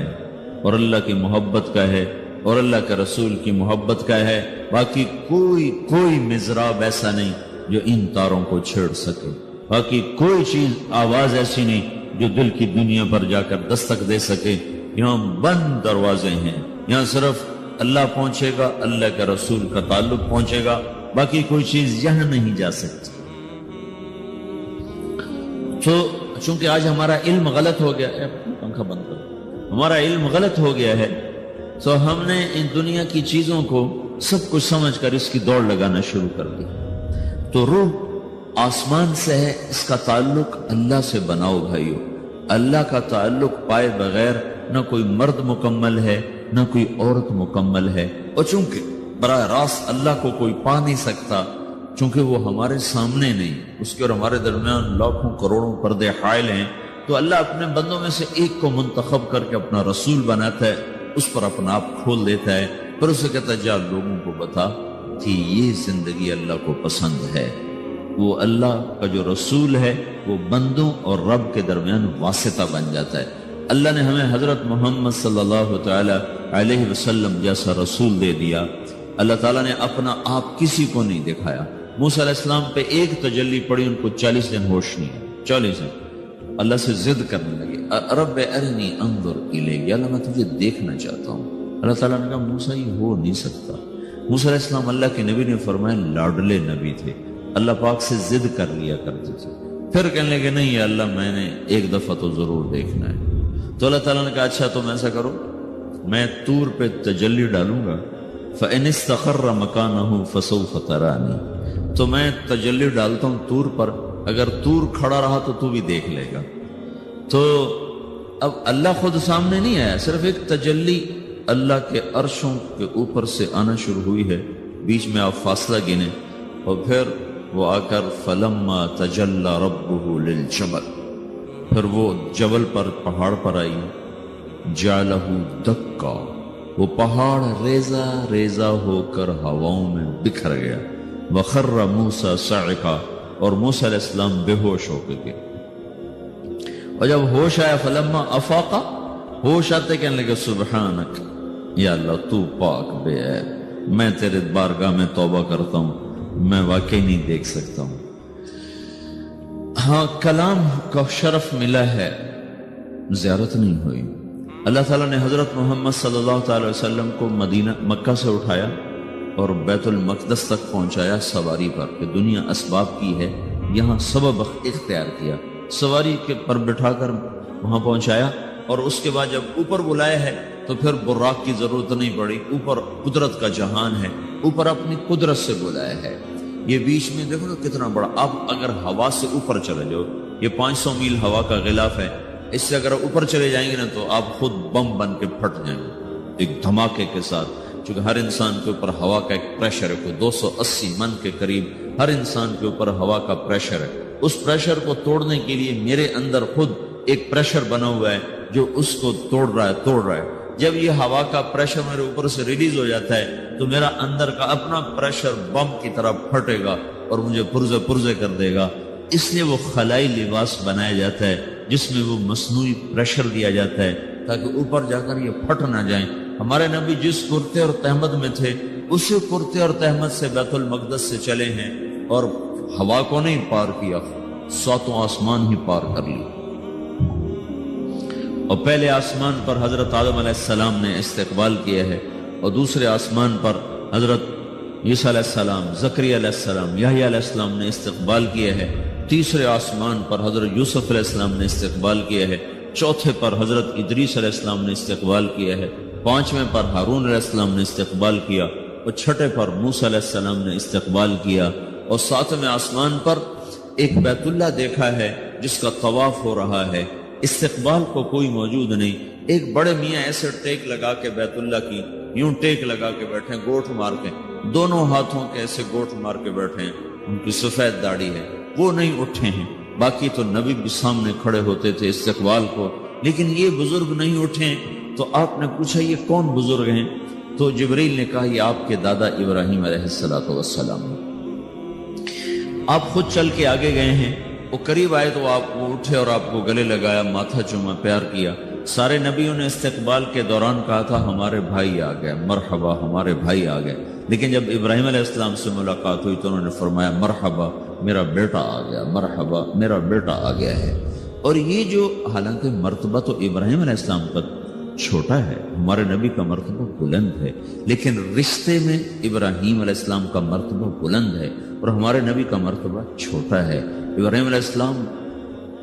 اور اللہ کی محبت کا ہے اور اللہ کے رسول کی محبت کا ہے۔ باقی کوئی مضراب ایسا نہیں جو ان تاروں کو چھیڑ سکے، باقی کوئی چیز آواز ایسی نہیں جو دل کی دنیا پر جا کر دستک دے سکے۔ یہاں بند دروازے ہیں، یہاں صرف اللہ پہنچے گا، اللہ کے رسول کا تعلق پہنچے گا، باقی کوئی چیز یہاں نہیں جا سکتی۔ تو چونکہ آج ہمارا علم غلط ہو گیا ہے، پنکھا بند کرو، ہمارا علم غلط ہو گیا ہے، تو ہم نے ان دنیا کی چیزوں کو سب کچھ سمجھ کر اس کی دوڑ لگانا شروع کر دی۔ تو روح آسمان سے ہے، اس کا تعلق اللہ سے بناؤ بھائیو۔ اللہ کا تعلق پائے بغیر نہ کوئی مرد مکمل ہے نہ کوئی عورت مکمل ہے، اور چونکہ براہ راست اللہ کو کوئی پا نہیں سکتا، چونکہ وہ ہمارے سامنے نہیں، اس کے اور ہمارے درمیان لاکھوں کروڑوں پردے حائل ہیں، تو اللہ اپنے بندوں میں سے ایک کو منتخب کر کے اپنا رسول بناتا ہے، اس پر اپنا آپ کھول دیتا ہے، پھر اسے کہتا ہے جا لوگوں کو بتا کہ یہ زندگی اللہ کو پسند ہے۔ وہ اللہ کا جو رسول ہے وہ بندوں اور رب کے درمیان واسطہ بن جاتا ہے۔ اللہ نے ہمیں حضرت محمد صلی اللہ تعالی علیہ وسلم جیسا رسول دے دیا۔ اللہ تعالیٰ نے اپنا آپ کسی کو نہیں دکھایا۔ موسیٰ علیہ السلام پہ ایک تجلی پڑی، ان کو 40 دن ہوش نہیں ہے، 40 دن اللہ سے ضد کرنے لگے، رب ارنی انظر الیک، اللہ میں تجھے دیکھنا چاہتا ہوں۔ اللہ تعالیٰ نے کہا موسیٰ یہ ہو نہیں سکتا۔ موسیٰ علیہ السلام اللہ کے نبی نے فرمایا لاڈلے نبی تھے، اللہ پاک سے ضد کر لیا کرتے تھے، پھر کہنے لگے نہیں یا اللہ میں نے ایک دفعہ تو ضرور دیکھنا ہے۔ تو اللہ تعالیٰ نے کہا اچھا تم ایسا کرو، میں طور پہ تجلی ڈالوں گا، فَإِنِ اسْتَقَرَّ مَكَانَهُ فَسَوْفَ تَرَانِي، تو میں تجلی ڈالتا ہوں طور پر، اگر طور کھڑا رہا تو تو بھی دیکھ لے گا۔ تو اب اللہ خود سامنے نہیں آیا، صرف ایک تجلی اللہ کے عرشوں کے اوپر سے آنا شروع ہوئی ہے، بیچ میں آپ فاصلہ گنے، اور پھر وہ آ کر فَلَمَّا تَجَلَّى رَبُّهُ لِلْجَبَلِ، پھر وہ جبل پر پہاڑ پر آئی، جَعَلَهُ دَكَّا، وہ پہاڑ ریزہ ریزہ ہو کر ہواؤں میں بکھر گیا، وَخَرَّ مُوسَى صَعِقًا، اور موسیٰ علیہ السلام بے ہوش ہو کے گئے۔ اور جب ہوش آیا فلما افاق، ہوش آتے کہنے لگے سبحانک یا اللہ تو پاک بے عیب، میں تیرے بارگاہ میں توبہ کرتا ہوں، میں واقعی نہیں دیکھ سکتا ہوں۔ ہاں کلام کا شرف ملا ہے، زیارت نہیں ہوئی۔ اللہ تعالیٰ نے حضرت محمد صلی اللہ تعالی وسلم کو مکہ سے اٹھایا اور بیت المقدس تک پہنچایا سواری پر، کہ دنیا اسباب کی ہے، یہاں سبب اختیار کیا، سواری کے پر بٹھا کر وہاں پہنچایا، اور اس کے بعد جب اوپر بلایا ہے تو پھر براق کی ضرورت نہیں پڑی، اوپر قدرت کا جہان ہے، اوپر اپنی قدرت سے بلایا ہے۔ یہ بیچ میں دیکھو نا کتنا بڑا، آپ اگر ہوا سے اوپر چلے جاؤ، یہ 500 میل ہوا کا غلاف ہے، اس سے اگر اوپر چلے جائیں گے نا تو آپ خود بم بن کے پھٹ جائیں گے ایک دھماکے کے ساتھ، چونکہ ہر انسان کے اوپر ہوا کا ایک پریشر ہے، کوئی 280 من کے قریب ہر انسان کے اوپر ہوا کا پریشر ہے۔ اس پریشر کو توڑنے کے لیے میرے اندر خود ایک پریشر بنا ہوا ہے جو اس کو توڑ رہا ہے۔ جب یہ ہوا کا پریشر میرے اوپر سے ریلیز ہو جاتا ہے تو میرا اندر کا اپنا پریشر بم کی طرح پھٹے گا اور مجھے پرزے کر دے گا۔ اس لیے وہ خلائی لباس بنایا جاتا ہے جس میں وہ مصنوعی پریشر دیا جاتا ہے تاکہ اوپر جا کر یہ پھٹ نہ جائیں۔ ہمارے نبی جس کرتے اور تہمد میں تھے اسی کرتے اور تہمد سے بیت المقدس سے چلے ہیں اور ہوا کو نہیں پار کیا، 7 آسمان ہی پار کر لی۔ اور پہلے آسمان پر حضرت آدم علیہ السلام نے استقبال کیا ہے، اور دوسرے آسمان پر حضرت عیسیٰ علیہ السلام، زکریا علیہ السلام، یحییٰ علیہ السلام نے استقبال کیا ہے، تیسرے آسمان پر حضرت یوسف علیہ السلام نے استقبال کیا ہے، چوتھے پر حضرت ادریس علیہ السلام نے استقبال کیا ہے، 5ویں پر ہارون علیہ السلام نے استقبال کیا، اور 6 پر موسیٰ علیہ السلام نے استقبال کیا، اور 7ویں آسمان پر ایک بیت اللہ دیکھا ہے جس کا طواف ہو رہا ہے۔ استقبال کو کوئی موجود نہیں، ایک بڑے میاں ایسے ٹیک لگا کے بیت اللہ کی یوں ٹیک لگا کے بیٹھے ہیں، گوٹھ مار کے، دونوں ہاتھوں کے ایسے گوٹھ مار کے بیٹھے ہیں، ان کی سفید داڑھی ہے، وہ نہیں اٹھے ہیں۔ باقی تو نبی بھی سامنے کھڑے ہوتے تھے استقبال کو، لیکن یہ بزرگ نہیں اٹھے، تو آپ نے پوچھا یہ کون بزرگ ہیں؟ تو جبریل نے کہا یہ آپ کے دادا ابراہیم علیہ السلام۔ آپ خود چل کے آگے گئے ہیں، وہ قریب آئے تو آپ وہ اٹھے اور آپ کو گلے لگایا، ماتھا چوما، پیار کیا۔ سارے نبیوں نے استقبال کے دوران کہا تھا ہمارے بھائی آ گئے، مرحبا ہمارے بھائی آ گئے، لیکن جب ابراہیم علیہ السلام سے ملاقات ہوئی تو انہوں نے فرمایا مرحبا میرا بیٹا آ گیا، مرحبا میرا بیٹا آ گیا ہے۔ اور یہ جو حالانکہ مرتبہ تو ابراہیم علیہ السلام کا چھوٹا ہے، ہمارے نبی کا مرتبہ بلند ہے، لیکن رشتے میں ابراہیم علیہ السلام کا مرتبہ بلند ہے اور ہمارے نبی کا مرتبہ چھوٹا ہے۔ ابراہیم علیہ السلام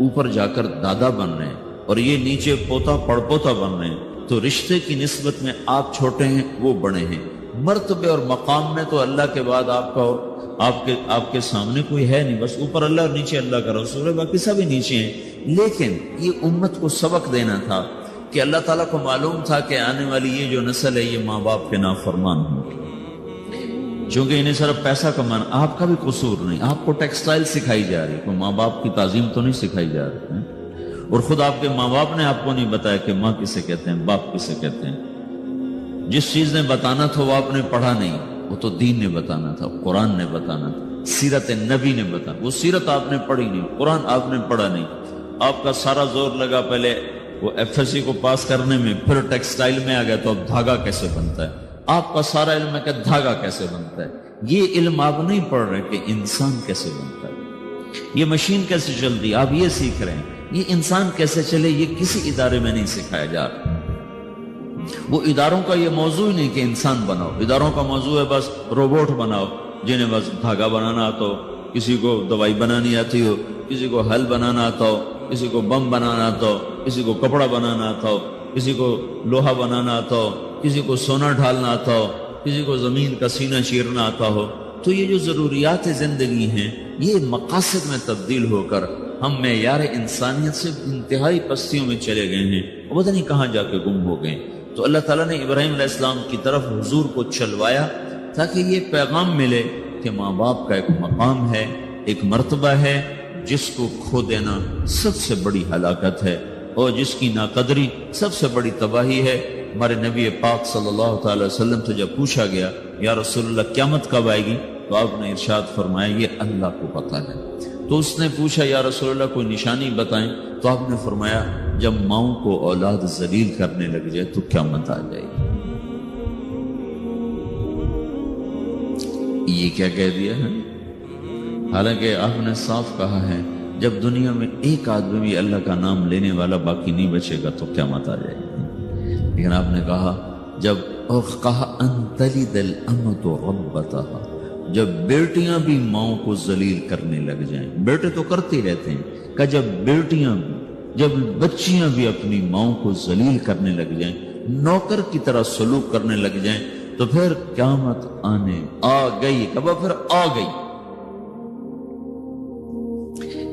اوپر جا کر دادا بن رہے ہیں اور یہ نیچے پوتا پڑپوتا بن رہے ہیں، تو رشتے کی نسبت میں آپ چھوٹے ہیں وہ بڑے ہیں۔ مرتبے اور مقام میں تو اللہ کے بعد آپ کا اور آپ کے سامنے کوئی ہے نہیں، بس اوپر اللہ اور نیچے اللہ کا رسول ہے، باقی سبھی نیچے ہیں۔ لیکن یہ امت کو سبق دینا تھا کہ اللہ تعالیٰ کو معلوم تھا کہ آنے والی یہ جو نسل ہے یہ ماں باپ کے نافرمان ہوگی، چونکہ انہیں صرف پیسہ کمانا، آپ کا بھی قصور نہیں، آپ کو ٹیکسٹائل سکھائی جا رہی، کوئی ماں باپ کی تعظیم تو نہیں سکھائی جا رہی، اور خود آپ کے ماں باپ نے آپ کو نہیں بتایا کہ ماں کسے کہتے ہیں، باپ کسے کہتے ہیں۔ جس چیز نے بتانا تھا وہ آپ نے پڑھا نہیں، وہ تو دین نے بتانا تھا، قرآن نے بتانا تھا، سیرت نبی نے بتانا، وہ سیرت آپ نے پڑھی نہیں، قرآن آپ نے پڑھا نہیں۔ آپ کا سارا زور لگا پہلے وہ ایف ایس سی کو پاس کرنے میں، پھر ٹیکسٹائل میں آ گیا تو اب دھاگا کیسے بنتا ہے، آپ کا سارا علم ہے کہ دھاگا کیسے بنتا ہے۔ یہ علم آپ نہیں پڑھ رہے کہ انسان کیسے بنتا ہے، یہ مشین کیسے چلتی، آپ یہ سیکھ رہے ہیں۔ یہ انسان کیسے چلے یہ کسی ادارے میں نہیں سکھایا جا رہا۔ وہ اداروں کا یہ موضوع ہی نہیں کہ انسان بناؤ، اداروں کا موضوع ہے بس روبوٹ بناؤ جنہیں بس دھاگا بنانا آتا ہو، کسی کو دوائی بنانی آتی ہو، کسی کو حل بنانا آتا ہو، کسی کو بم بنانا آتا ہو، کسی کو کپڑا بنانا آتا ہو، کسی کو لوہا بنانا آتا ہو، کسی کو سونا ڈھالنا آتا ہو، کسی کو زمین کا سینہ چیرنا آتا ہو۔ تو یہ جو ضروریات زندگی ہیں یہ مقاصد میں تبدیل ہو کر ہم معیار انسانیت سے انتہائی پستیوں میں چلے گئے ہیں، اور پتہ نہیں کہاں جا کے گم ہو گئے۔ تو اللہ تعالیٰ نے ابراہیم علیہ السلام کی طرف حضور کو چلوایا تاکہ یہ پیغام ملے کہ ماں باپ کا ایک مقام ہے، ایک مرتبہ ہے جس کو کھو دینا سب سے بڑی ہلاکت ہے اور جس کی ناقدری سب سے بڑی تباہی ہے۔ ہمارے نبی پاک صلی اللہ تعالی وسلم سے جب پوچھا گیا یا رسول اللہ قیامت کب آئے گی، تو آپ نے ارشاد فرمایا یہ اللہ کو پتہ ہے۔ تو اس نے پوچھا یا رسول اللہ کوئی نشانی بتائیں، تو آپ نے فرمایا جب ماؤں کو اولاد ذلیل کرنے لگ جائے تو قیامت آ جائے گی۔ یہ کیا کہہ دیا ہے؟ حالانکہ آپ نے صاف کہا ہے جب دنیا میں ایک آدمی بھی اللہ کا نام لینے والا باقی نہیں بچے گا تو قیامت آ جائے گی، لیکن آپ نے کہا جب اور کہا ان تلد الامۃ ربتہا، جب بیٹیاں بھی ماؤں کو ذلیل کرنے لگ جائیں، بیٹے تو کرتے رہتے ہیں، کہ جب بیٹیاں بھی، جب بچیاں بھی اپنی ماؤں کو ذلیل کرنے لگ جائیں، نوکر کی طرح سلوک کرنے لگ جائیں، تو پھر قیامت آنے آ گئی، کب پھر آ گئی۔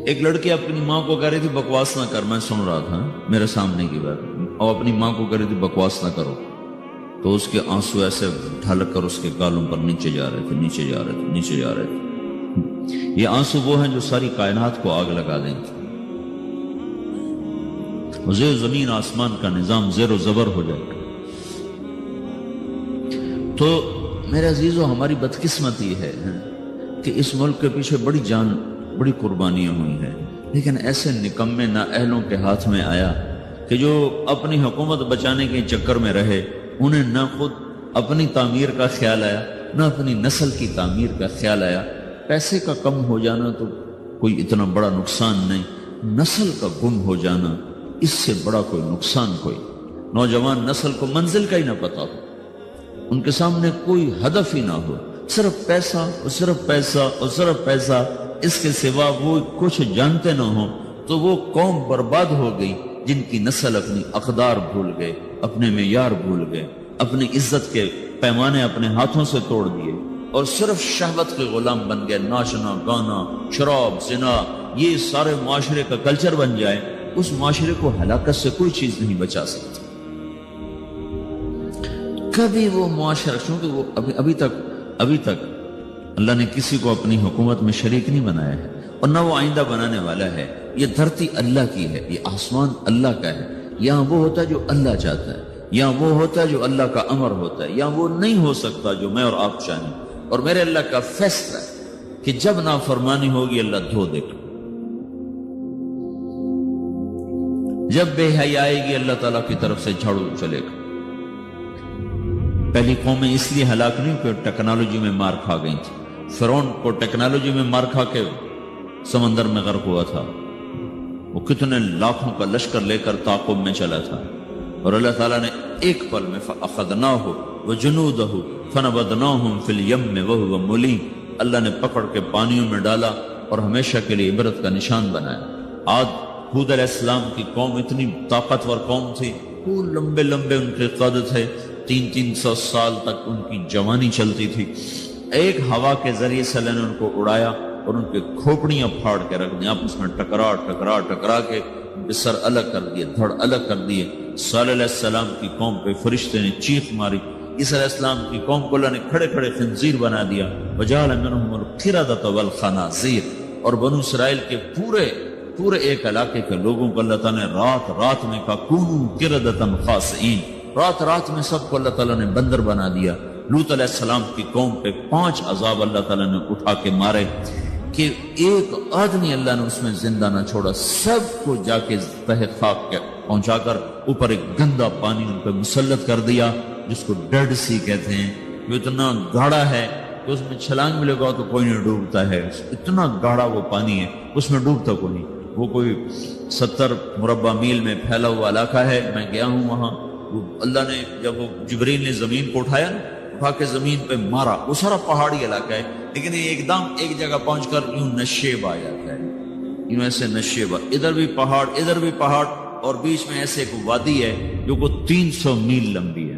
ایک لڑکی اپنی ماں کو کہہ رہی تھی بکواس نہ کر، میں سن رہا تھا میرے سامنے کی بات، اور اپنی ماں کو کہہ رہی تھی بکواس نہ کرو، تو اس کے آنسو ایسے ڈھلک کر اس کے گالوں پر نیچے جا رہے تھے، نیچے جا رہے تھے، نیچے جا رہے تھے۔ یہ آنسو وہ ہیں جو ساری کائنات کو آگ لگا دیں گے، زیر زمین آسمان کا نظام زیر و زبر ہو جائے گا۔ تو میرے عزیزو ہماری بدقسمتی ہے کہ اس ملک کے پیچھے بڑی جان، بڑی قربانیاں ہوئی ہیں، لیکن ایسے نکمے نااہلوں کے ہاتھ میں آیا کہ جو اپنی حکومت بچانے کے چکر میں رہے، انہیں نہ خود اپنی تعمیر کا خیال آیا نہ اپنی نسل کی تعمیر کا خیال آیا۔ پیسے کا کم ہو جانا تو کوئی اتنا بڑا نقصان نہیں، نسل کا گم ہو جانا اس سے بڑا کوئی نقصان کوئی۔ نوجوان نسل کو منزل کا ہی نہ پتا ہو، ان کے سامنے کوئی ہدف ہی نہ ہو، صرف پیسہ اور صرف پیسہ اور صرف پیسہ، اس کے سوا وہ کچھ جانتے نہ ہوں، تو وہ قوم برباد ہو گئی جن کی نسل اپنی اقدار بھول گئے، اپنے معیار بھول گئے، اپنی عزت کے پیمانے اپنے ہاتھوں سے توڑ دیے اور صرف شہوت کے غلام بن گئے۔ ناچنا گانا، شراب، زنا، یہ سارے معاشرے کا کلچر بن جائے، اس معاشرے کو ہلاکت سے کوئی چیز نہیں بچا سکتی۔ کبھی وہ معاشرہ، کیونکہ وہ ابھی تک اللہ نے کسی کو اپنی حکومت میں شریک نہیں بنایا ہے، اور نہ وہ آئندہ بنانے والا ہے۔ یہ دھرتی اللہ کی ہے، یہ آسمان اللہ کا ہے، یہاں وہ ہوتا ہے جو اللہ چاہتا ہے۔ یا وہ ہوتا ہے جو اللہ کا امر ہوتا ہے، یا وہ نہیں ہو سکتا جو میں اور آپ چاہیں. اور میرے اللہ کا فیصلہ ہے کہ جب نافرمانی ہوگی اللہ دھو دے گا، جب بے حیائی آئے گی اللہ تعالیٰ کی طرف سے جھاڑو چلے گا. پہلی قومیں اس لیے ہلاک نہیں کہ ٹیکنالوجی میں مار کھا گئی تھی. فرعون کو ٹیکنالوجی میں مار کھا کے سمندر میں غرق ہوا تھا. وہ کتنے لاکھوں کا لشکر لے کر تعاقب میں چلا تھا، اور اللہ تعالیٰ نے ایک پل میں فَأَخَذْنَاهُ وَجُنُودَهُ فَنَبَذْنَاهُمْ فِي الْيَمِّ وَهُوَ مُلِيمٌ. اللہ نے پکڑ کے پانیوں میں ڈالا اور ہمیشہ کے لیے عبرت کا نشان بنایا. آج ہود علیہ السلام کی قوم اتنی طاقتور قوم تھی، وہ لمبے لمبے ان کے قد تھے، 300 سال تک ان کی جوانی چلتی تھی. ایک ہوا کے ذریعے سے اللہ نے ان کو اڑایا اور ان کے کھوپڑیاں پھاڑ کے رکھ دیں، آپس میں ٹکرا کے ان کے سر الگ کر دیے، دھڑ الگ کر دیے. صالح علیہ السلام کی قوم پہ فرشتے نے چیخ ماری. عیسیٰ علیہ السلام کی قوم کو اللہ نے کھڑے کھڑے خنزیر بنا دیا. وجعل منهم القردة والخنازیر. اور بنو اسرائیل کے پورے ایک علاقے کے لوگوں کو اللہ تعالیٰ نے رات میں کہا کونوا قردة خاسئین. رات میں سب کو اللہ تعالیٰ نے بندر بنا دیا. لوط علیہ السلام کی قوم پہ 5 عذاب اللہ تعالیٰ نے اٹھا کے مارے کہ ایک آدمی اللہ نے اس میں زندہ نہ چھوڑا. سب کو جا کے تہ خاک کے پہنچا کر اوپر ایک گندا پانی ان پہ مسلط کر دیا جس کو ڈیڈ سی کہتے ہیں، جو اتنا گاڑا ہے کہ اس میں چھلانگ بھی لگاؤ تو کوئی نہیں ڈوبتا ہے. اتنا گاڑا وہ پانی ہے، اس میں ڈوبتا کوئی نہیں. وہ کوئی 70 مربع میل میں پھیلا ہوا علاقہ ہے. میں گیا ہوں وہاں. اللہ نے جب وہ جبریل نے زمین کو اٹھا کے زمین پہ مارا، وہ سارا پہاڑی علاقہ ہے، لیکن یہ ایک دم ایک جگہ پہنچ کر یوں نشیب آ جاتا ہے، یوں ایسے نشیب، ادھر بھی پہاڑ اور بیچ میں ایسے ایک وادی ہے جو کو 300 میل لمبی ہے.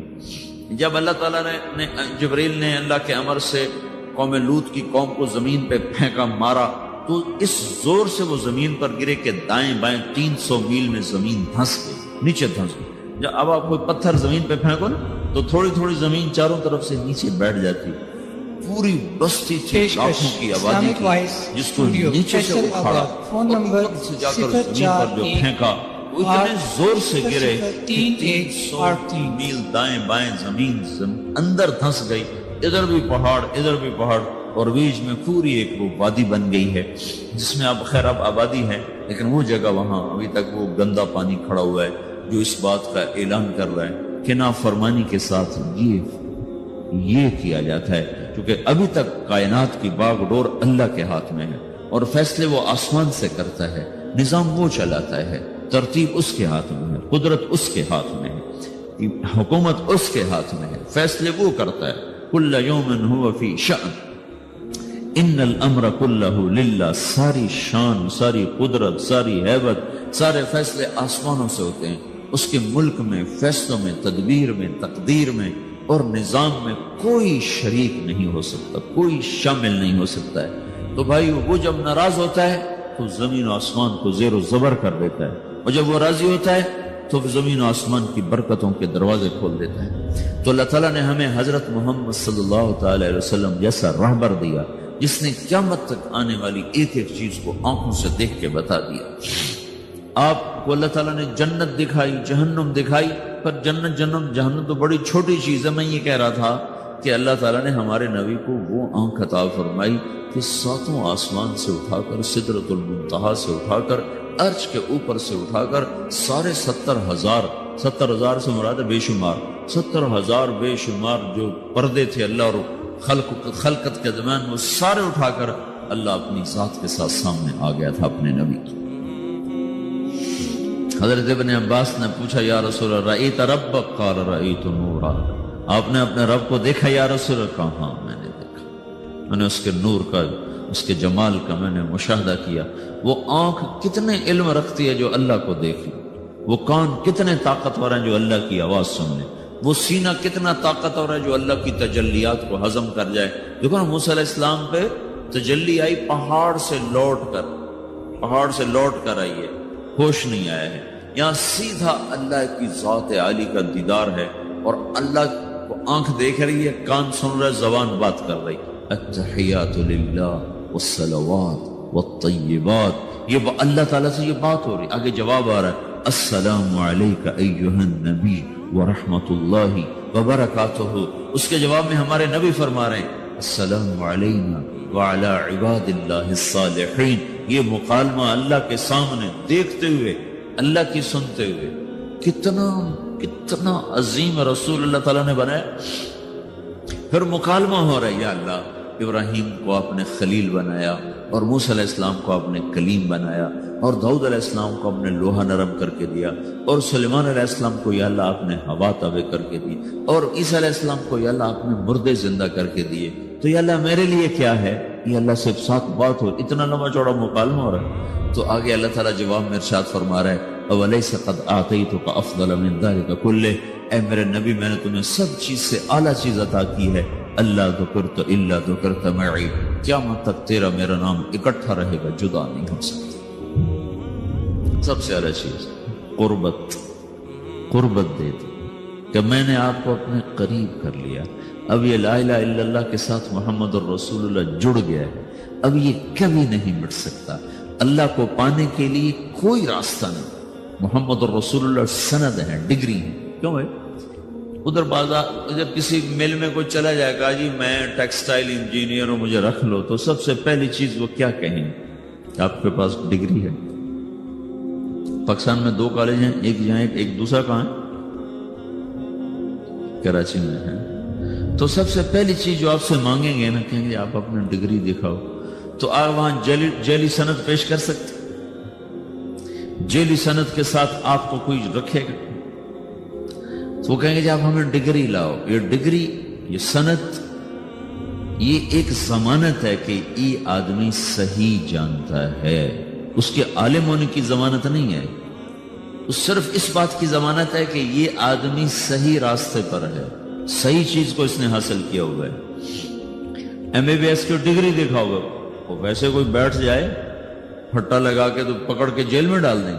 جب اللہ تعالیٰ نے جبریل نے اللہ کے امر سے قوم لوط کی قوم کو زمین پہ پھینکا، مارا، تو اس زور سے وہ زمین پر گرے کہ دائیں بائیں 300 میل میں زمین دھنس گئی، نیچے دھنس گئی. جب اب آپ کوئی پتھر زمین پہ پھینکو نا تو تھوڑی زمین چاروں طرف سے نیچے بیٹھ جاتی. پوری بستی تھی، لاکھوں کی آبادی تھی، جس کو نیچے سے اکھاڑا سے جا کر زمین پر جو پھینکا، وہ اتنے زور سے گرے 300 میل دائیں بائیں زمین اندر دھنس گئی. ادھر بھی پہاڑ اور بیچ میں پوری ایک وہ وادی بن گئی ہے جس میں اب خیر آبادی ہے، لیکن وہ جگہ وہاں ابھی تک وہ گندا پانی کھڑا ہوا ہے جو اس بات کا اعلان کر رہا ہے کہ نافرمانی کے ساتھ یہ کیا جاتا ہے. کیونکہ ابھی تک کائنات کی باغ ڈور اللہ کے ہاتھ میں ہے، اور فیصلے وہ آسمان سے کرتا ہے، نظام وہ چلاتا ہے، ترتیب اس کے ہاتھ میں ہے، قدرت اس کے ہاتھ میں ہے، حکومت اس کے ہاتھ میں ہے، فیصلے وہ کرتا ہے. کل یوم هو فی شأن ان الامر کلہ للہ. ساری شان، ساری قدرت، ساری ہیبت، سارے فیصلے آسمانوں سے ہوتے ہیں. اس کے ملک میں، فیصلوں میں، تدبیر میں، تقدیر میں اور نظام میں کوئی شریک نہیں ہو سکتا، کوئی شامل نہیں ہو سکتا ہے. تو بھائی وہ جب ناراض ہوتا ہے تو زمین و آسمان کو زیر و زبر کر دیتا ہے، اور جب وہ راضی ہوتا ہے تو زمین و آسمان کی برکتوں کے دروازے کھول دیتا ہے. تو اللہ تعالیٰ نے ہمیں حضرت محمد صلی اللہ تعالی علیہ وسلم جیسا راہبر دیا جس نے قیامت تک آنے والی ایک چیز کو آنکھوں سے دیکھ کے بتا دیا. آپ کو اللہ تعالیٰ نے جنت دکھائی، جہنم دکھائی، پر جنت جہنم تو بڑی چھوٹی چیز ہے. میں یہ کہہ رہا تھا کہ اللہ تعالیٰ نے ہمارے نبی کو وہ آنکھ عطا فرمائی کہ 7 آسمان سے اٹھا کر، سدرۃ المنتہا سے اٹھا کر، عرش کے اوپر سے اٹھا کر سارے 70,000 سے مراد بے شمار 70,000 بے شمار جو پردے تھے اللہ اور خلقت کے درمیان، وہ سارے اٹھا کر اللہ اپنی ذات کے ساتھ سامنے آ گیا تھا اپنے نبی کی. حضرت ابن عباس نے پوچھا یا رسول اللہ رأیت ربک؟ قال رأیت نورا. آپ نے اپنے رب کو دیکھا یا رسول اللہ؟ کہا ہاں میں نے دیکھا، میں نے اس کے نور کا، اس کے جمال کا میں نے مشاہدہ کیا. وہ آنکھ کتنے علم رکھتی ہے جو اللہ کو دیکھ لے، وہ کان کتنے طاقتور ہیں جو اللہ کی آواز سن لے، وہ سینہ کتنا طاقتور ہے جو اللہ کی تجلیات کو ہضم کر جائے. دیکھو نا موسیٰ علیہ السلام پہ تجلی آئی، پہاڑ سے لوٹ کر آئی ہے، ہوش نہیں آیا ہے. یہاں سیدھا اللہ کی ذات عالی کا دیدار ہے، اور اللہ کو آنکھ دیکھ رہی ہے، کان سن رہا ہے، زبان بات کر رہی. التحیات للہ والصلوات والطیبات، یہ اللہ تعالیٰ سے یہ بات ہو رہی. آگے جواب آ رہا ہے السلام علیک ایہا النبی ورحمۃ اللہ وبرکاتہ. اس کے جواب میں ہمارے نبی فرما رہے ہیں السلام علینا وعلی عباد اللہ الصالحین. یہ مکالمہ اللہ کے سامنے دیکھتے ہوئے، اللہ کی سنتے ہوئے، کتنا عظیم رسول اللہ تعالیٰ نے بنایا. پھر مکالمہ ہو رہا ہے، یا اللہ ابراہیم کو آپ نے خلیل بنایا، اور موسیٰ علیہ السلام کو آپ نے کلیم بنایا، اور داؤد علیہ السلام کو آپ نے لوہا نرم کر کے دیا، اور سلیمان علیہ السلام کو یا اللہ آپ نے ہوا تابع کر کے دی، اور عیسیٰ علیہ السلام کو یا اللہ آپ نے مردے زندہ کر کے دیے. تو یا اللہ میرے لیے کیا ہے؟ یہ اللہ سے ساتھ بات ہو، اتنا لمبا چوڑا مکالمہ ہو رہا ہے. تو آگے اللہ تعالیٰ جواب میں ارشاد فرما رہا ہے اولیس قد آتیتک افضل من ذلک کلہ، اے میرے نبی میں نے تمہیں سب چیز سے اعلیٰ چیز عطا کی ہے. اللہ ذکرت الا ذکرت معی، قیامت تک تیرا میرا نام اکٹھا رہے گا، جدا نہیں ہو سکتا. سب سے اعلیٰ چیز قربت دے دی کہ میں نے آپ کو اپنے قریب کر لیا. اب یہ لا الہ الا اللہ کے ساتھ محمد الرسول اللہ جڑ گیا ہے، اب یہ کبھی نہیں مٹ سکتا. اللہ کو پانے کے لیے کوئی راستہ نہیں. محمد الرسول اللہ سند ہے، ڈگری ہے. کیوں ہے؟ ادھر بازار جب کسی مل میں کوئی چلا جائے گا جی میں ٹیکسٹائل انجینئر ہوں مجھے رکھ لو، تو سب سے پہلی چیز وہ کیا کہیں کہ آپ کے پاس ڈگری ہے. پاکستان میں 2 کالج ہیں، ایک یہاں ایک دوسرا کہاں ہے؟ کراچی میں ہے. تو سب سے پہلی چیز جو آپ سے مانگیں گے نا، کہیں گے آپ اپنا ڈگری دکھاؤ. تو آپ وہاں جیلی سند پیش کر سکتے؟ جیلی سند کے ساتھ آپ کو کوئی رکھے گا؟ تو وہ کہیں گے جی آپ ہمیں ڈگری لاؤ. یہ ڈگری، یہ سند، یہ ایک ضمانت ہے کہ یہ آدمی صحیح جانتا ہے. اس کے عالم ہونے کی ضمانت نہیں ہے، اس صرف اس بات کی ضمانت ہے کہ یہ آدمی صحیح راستے پر ہے، صحیح چیز کو اس نے حاصل کیا ہوا ہے. MBBS کی ڈگری دکھاؤ گا، وہ ویسے کوئی بیٹھ جائے پھٹا لگا کے تو پکڑ کے جیل میں ڈال دیں.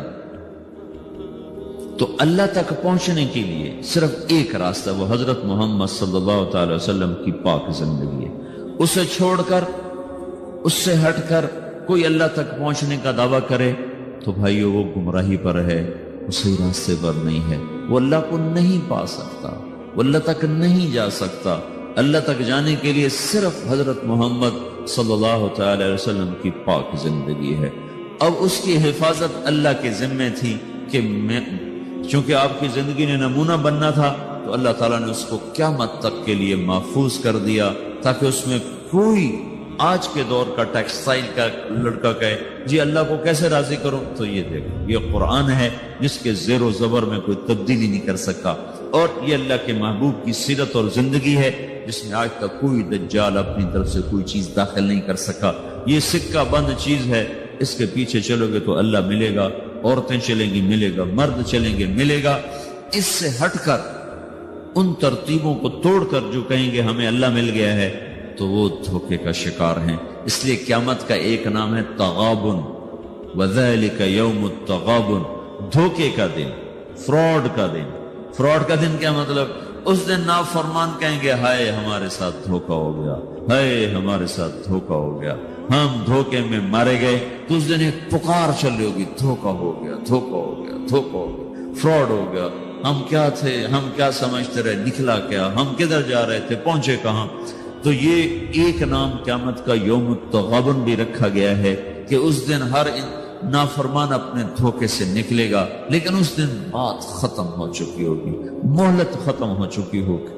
تو اللہ تک پہنچنے کے لیے صرف ایک راستہ، وہ حضرت محمد صلی اللہ تعالی وسلم کی پاک زندگی ہے. اسے چھوڑ کر، اس سے ہٹ کر کوئی اللہ تک پہنچنے کا دعویٰ کرے تو بھائیو وہ گمراہی پر ہے، وہ صحیح راستے پر نہیں ہے. وہ اللہ کو نہیں پا سکتا، وہ اللہ تک نہیں جا سکتا. اللہ تک جانے کے لیے صرف حضرت محمد صلی اللہ تعالی علیہ وسلم کی پاک زندگی ہے. اب اس کی حفاظت اللہ کے ذمے تھی کہ چونکہ آپ کی زندگی نے نمونہ بننا تھا تو اللہ تعالیٰ نے اس کو قیامت تک کے لیے محفوظ کر دیا، تاکہ اس میں کوئی آج کے دور کا ٹیکسٹائل کا لڑکا کہے جی اللہ کو کیسے راضی کروں. تو یہ دیکھو، یہ قرآن ہے جس کے زیر و زبر میں کوئی تبدیلی نہیں کر سکا، اور یہ اللہ کے محبوب کی سیرت اور زندگی ہے جس میں آج تک کوئی دجال اپنی طرف سے کوئی چیز داخل نہیں کر سکا. یہ سکہ بند چیز ہے، اس کے پیچھے چلو گے تو اللہ ملے گا، عورتیں چلیں گی ملے گا، مرد چلیں گے ملے گا. اس سے ہٹ کر ان ترتیبوں کو توڑ کر جو کہیں گے ہمیں اللہ مل گیا ہے تو وہ دھوکے کا شکار ہیں. اس لیے قیامت کا ایک نام ہے تغابن، وذالک یوم التغابن، دھوکے کا دن، فراڈ کا دن. فراڈ کا دن کیا مطلب؟ اس دن نافرمان کہیں گے ہائے ہمارے ساتھ دھوکا ہو گیا، ہائے ہمارے ساتھ دھوکا ہو گیا، ہم دھوکے میں مارے گئے. تو اس دن ایک پکار چل رہی ہوگی، دھوکا ہو گیا، دھوکا ہو گیا، دھوکا ہو گیا، فراڈ ہو گیا. ہم کیا تھے، ہم کیا سمجھتے رہے، نکلا کیا، ہم کدھر جا رہے تھے، پہنچے کہاں. تو یہ ایک نام قیامت کا یوم التغابن بھی رکھا گیا ہے کہ اس دن ہر نافرمان اپنے دھوکے سے نکلے گا، لیکن اس دن بات ختم ہو چکی ہوگی، مہلت ختم ہو چکی ہوگی.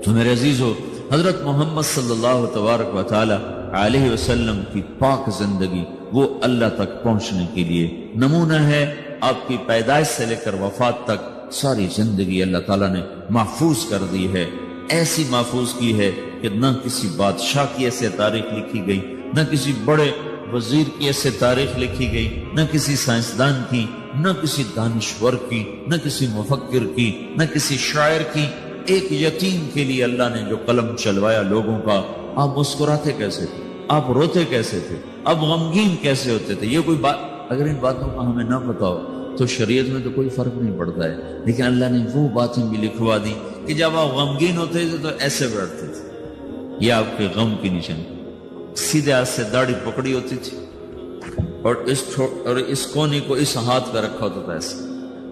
تو میرے عزیزو، حضرت محمد صلی اللہ تبارک و تعالی علیہ وسلم کی پاک زندگی وہ اللہ تک پہنچنے کے لیے نمونہ ہے. آپ کی پیدائش سے لے کر وفات تک ساری زندگی اللہ تعالیٰ نے محفوظ کر دی ہے. ایسی محفوظ کی ہے کہ نہ کسی بادشاہ کی ایسے تاریخ لکھی گئی، نہ کسی بڑے وزیر کی ایسے تاریخ لکھی گئی، نہ کسی سائنسدان کی، نہ کسی دانشور کی، نہ کسی مفکر کی، نہ کسی شاعر کی. ایک یتیم کے لیے اللہ نے جو قلم چلوایا لوگوں کا، آپ مسکراتے کیسے تھے، آپ روتے کیسے تھے، آپ غمگین کیسے ہوتے تھے. یہ کوئی بات اگر ان باتوں کا ہمیں نہ پتا ہو تو شریعت میں تو کوئی فرق نہیں پڑتا ہے، لیکن اللہ نے وہ باتیں بھی لکھوا دی کہ جب آپ غمگین ہوتے تھے تو ایسے بیٹھتے تھے. یہ آپ کے غم کی نشانی. سیدھے ہاتھ سے داڑھی پکڑی ہوتی تھی اور اس کونی کو اس ہاتھ پہ رکھا ہوتا تھا ایسے،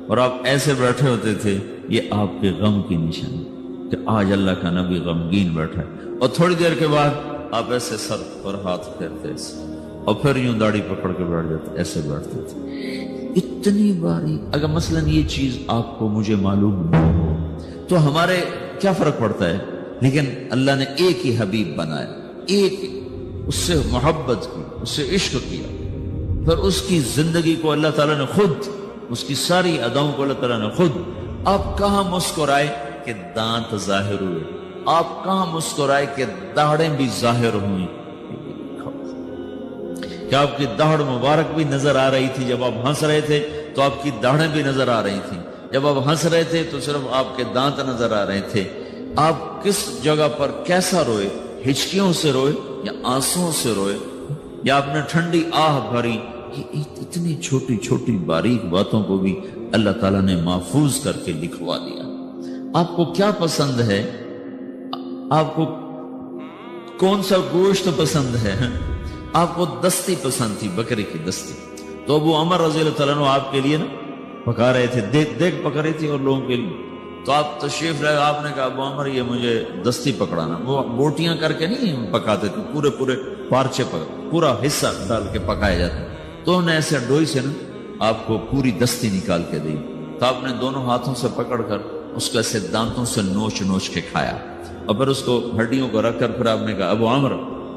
اور آپ ایسے بیٹھے ہوتے تھے یہ آپ کے غم کی نشانی کہ آج اللہ کا نبی غمگین بیٹھا ہے. اور تھوڑی دیر کے بعد آپ ایسے سر پر ہاتھ پھیرتے ایسے، اور پھر یوں داڑھی پکڑ کے بیٹھ جاتے، ایسے بیٹھتے تھے. اتنی باری اگر مثلا یہ چیز آپ کو مجھے معلوم نہ ہو تو ہمارے کیا فرق پڑتا ہے؟ لیکن اللہ نے ایک ہی حبیب بنایا، ایک، اس سے محبت کی، اس سے عشق کیا، پھر اس کی زندگی کو اللہ تعالیٰ نے خود، اس کی ساری اداؤں کو اللہ تعالیٰ نے خود. آپ کہاں مسکرائے کہ دانت ظاہر ہوئے، آپ کہاں مسکرائے کہ داڑھیں بھی ظاہر ہوئیں. کیا آپ کی داڑھ مبارک بھی نظر آ رہی تھی؟ جب آپ ہنس رہے تھے تو آپ کی داڑھیں بھی نظر آ رہی تھیں. جب آپ ہنس رہے تھے تو صرف آپ کے دانت نظر آ رہے تھے. آپ کس جگہ پر کیسا روئے؟ ہچکیوں سے روئے یا آنسوؤں سے روئے یا آپ نے ٹھنڈی آہ بھری؟ یہ اتنی چھوٹی چھوٹی باریک باتوں کو بھی اللہ تعالیٰ نے محفوظ کر کے لکھوا دیا. آپ کو کیا پسند ہے؟ آپ کو کون سا گوشت پسند ہے؟ آپ کو دستی پسند تھی، بکری کی دستی، تو ابو عمر رضی اللہ تعالیٰ عنہ آپ کے لیے نا پکا رہے تھے، دیکھ پکا رہی تھی اور لوگوں کے لیے. تو آپ تشریف لائے، آپ نے کہا ابو عمر یہ مجھے دستی پکڑانا. وہ بوٹیاں کر کے نہیں پکاتے تھے، پورے پارچے پر پورا حصہ ڈال کے پکائے جاتے. تو انہوں نے ایسے ڈوئی سے نا آپ کو پوری دستی نکال کے دی. تو آپ نے دونوں ہاتھوں سے پکڑ کر اس کو ایسے دانتوں سے نوچ کے کھایا، اور پھر اس کو ہڈیوں کو رکھ کر پھر آپ نے کہا ابو عمر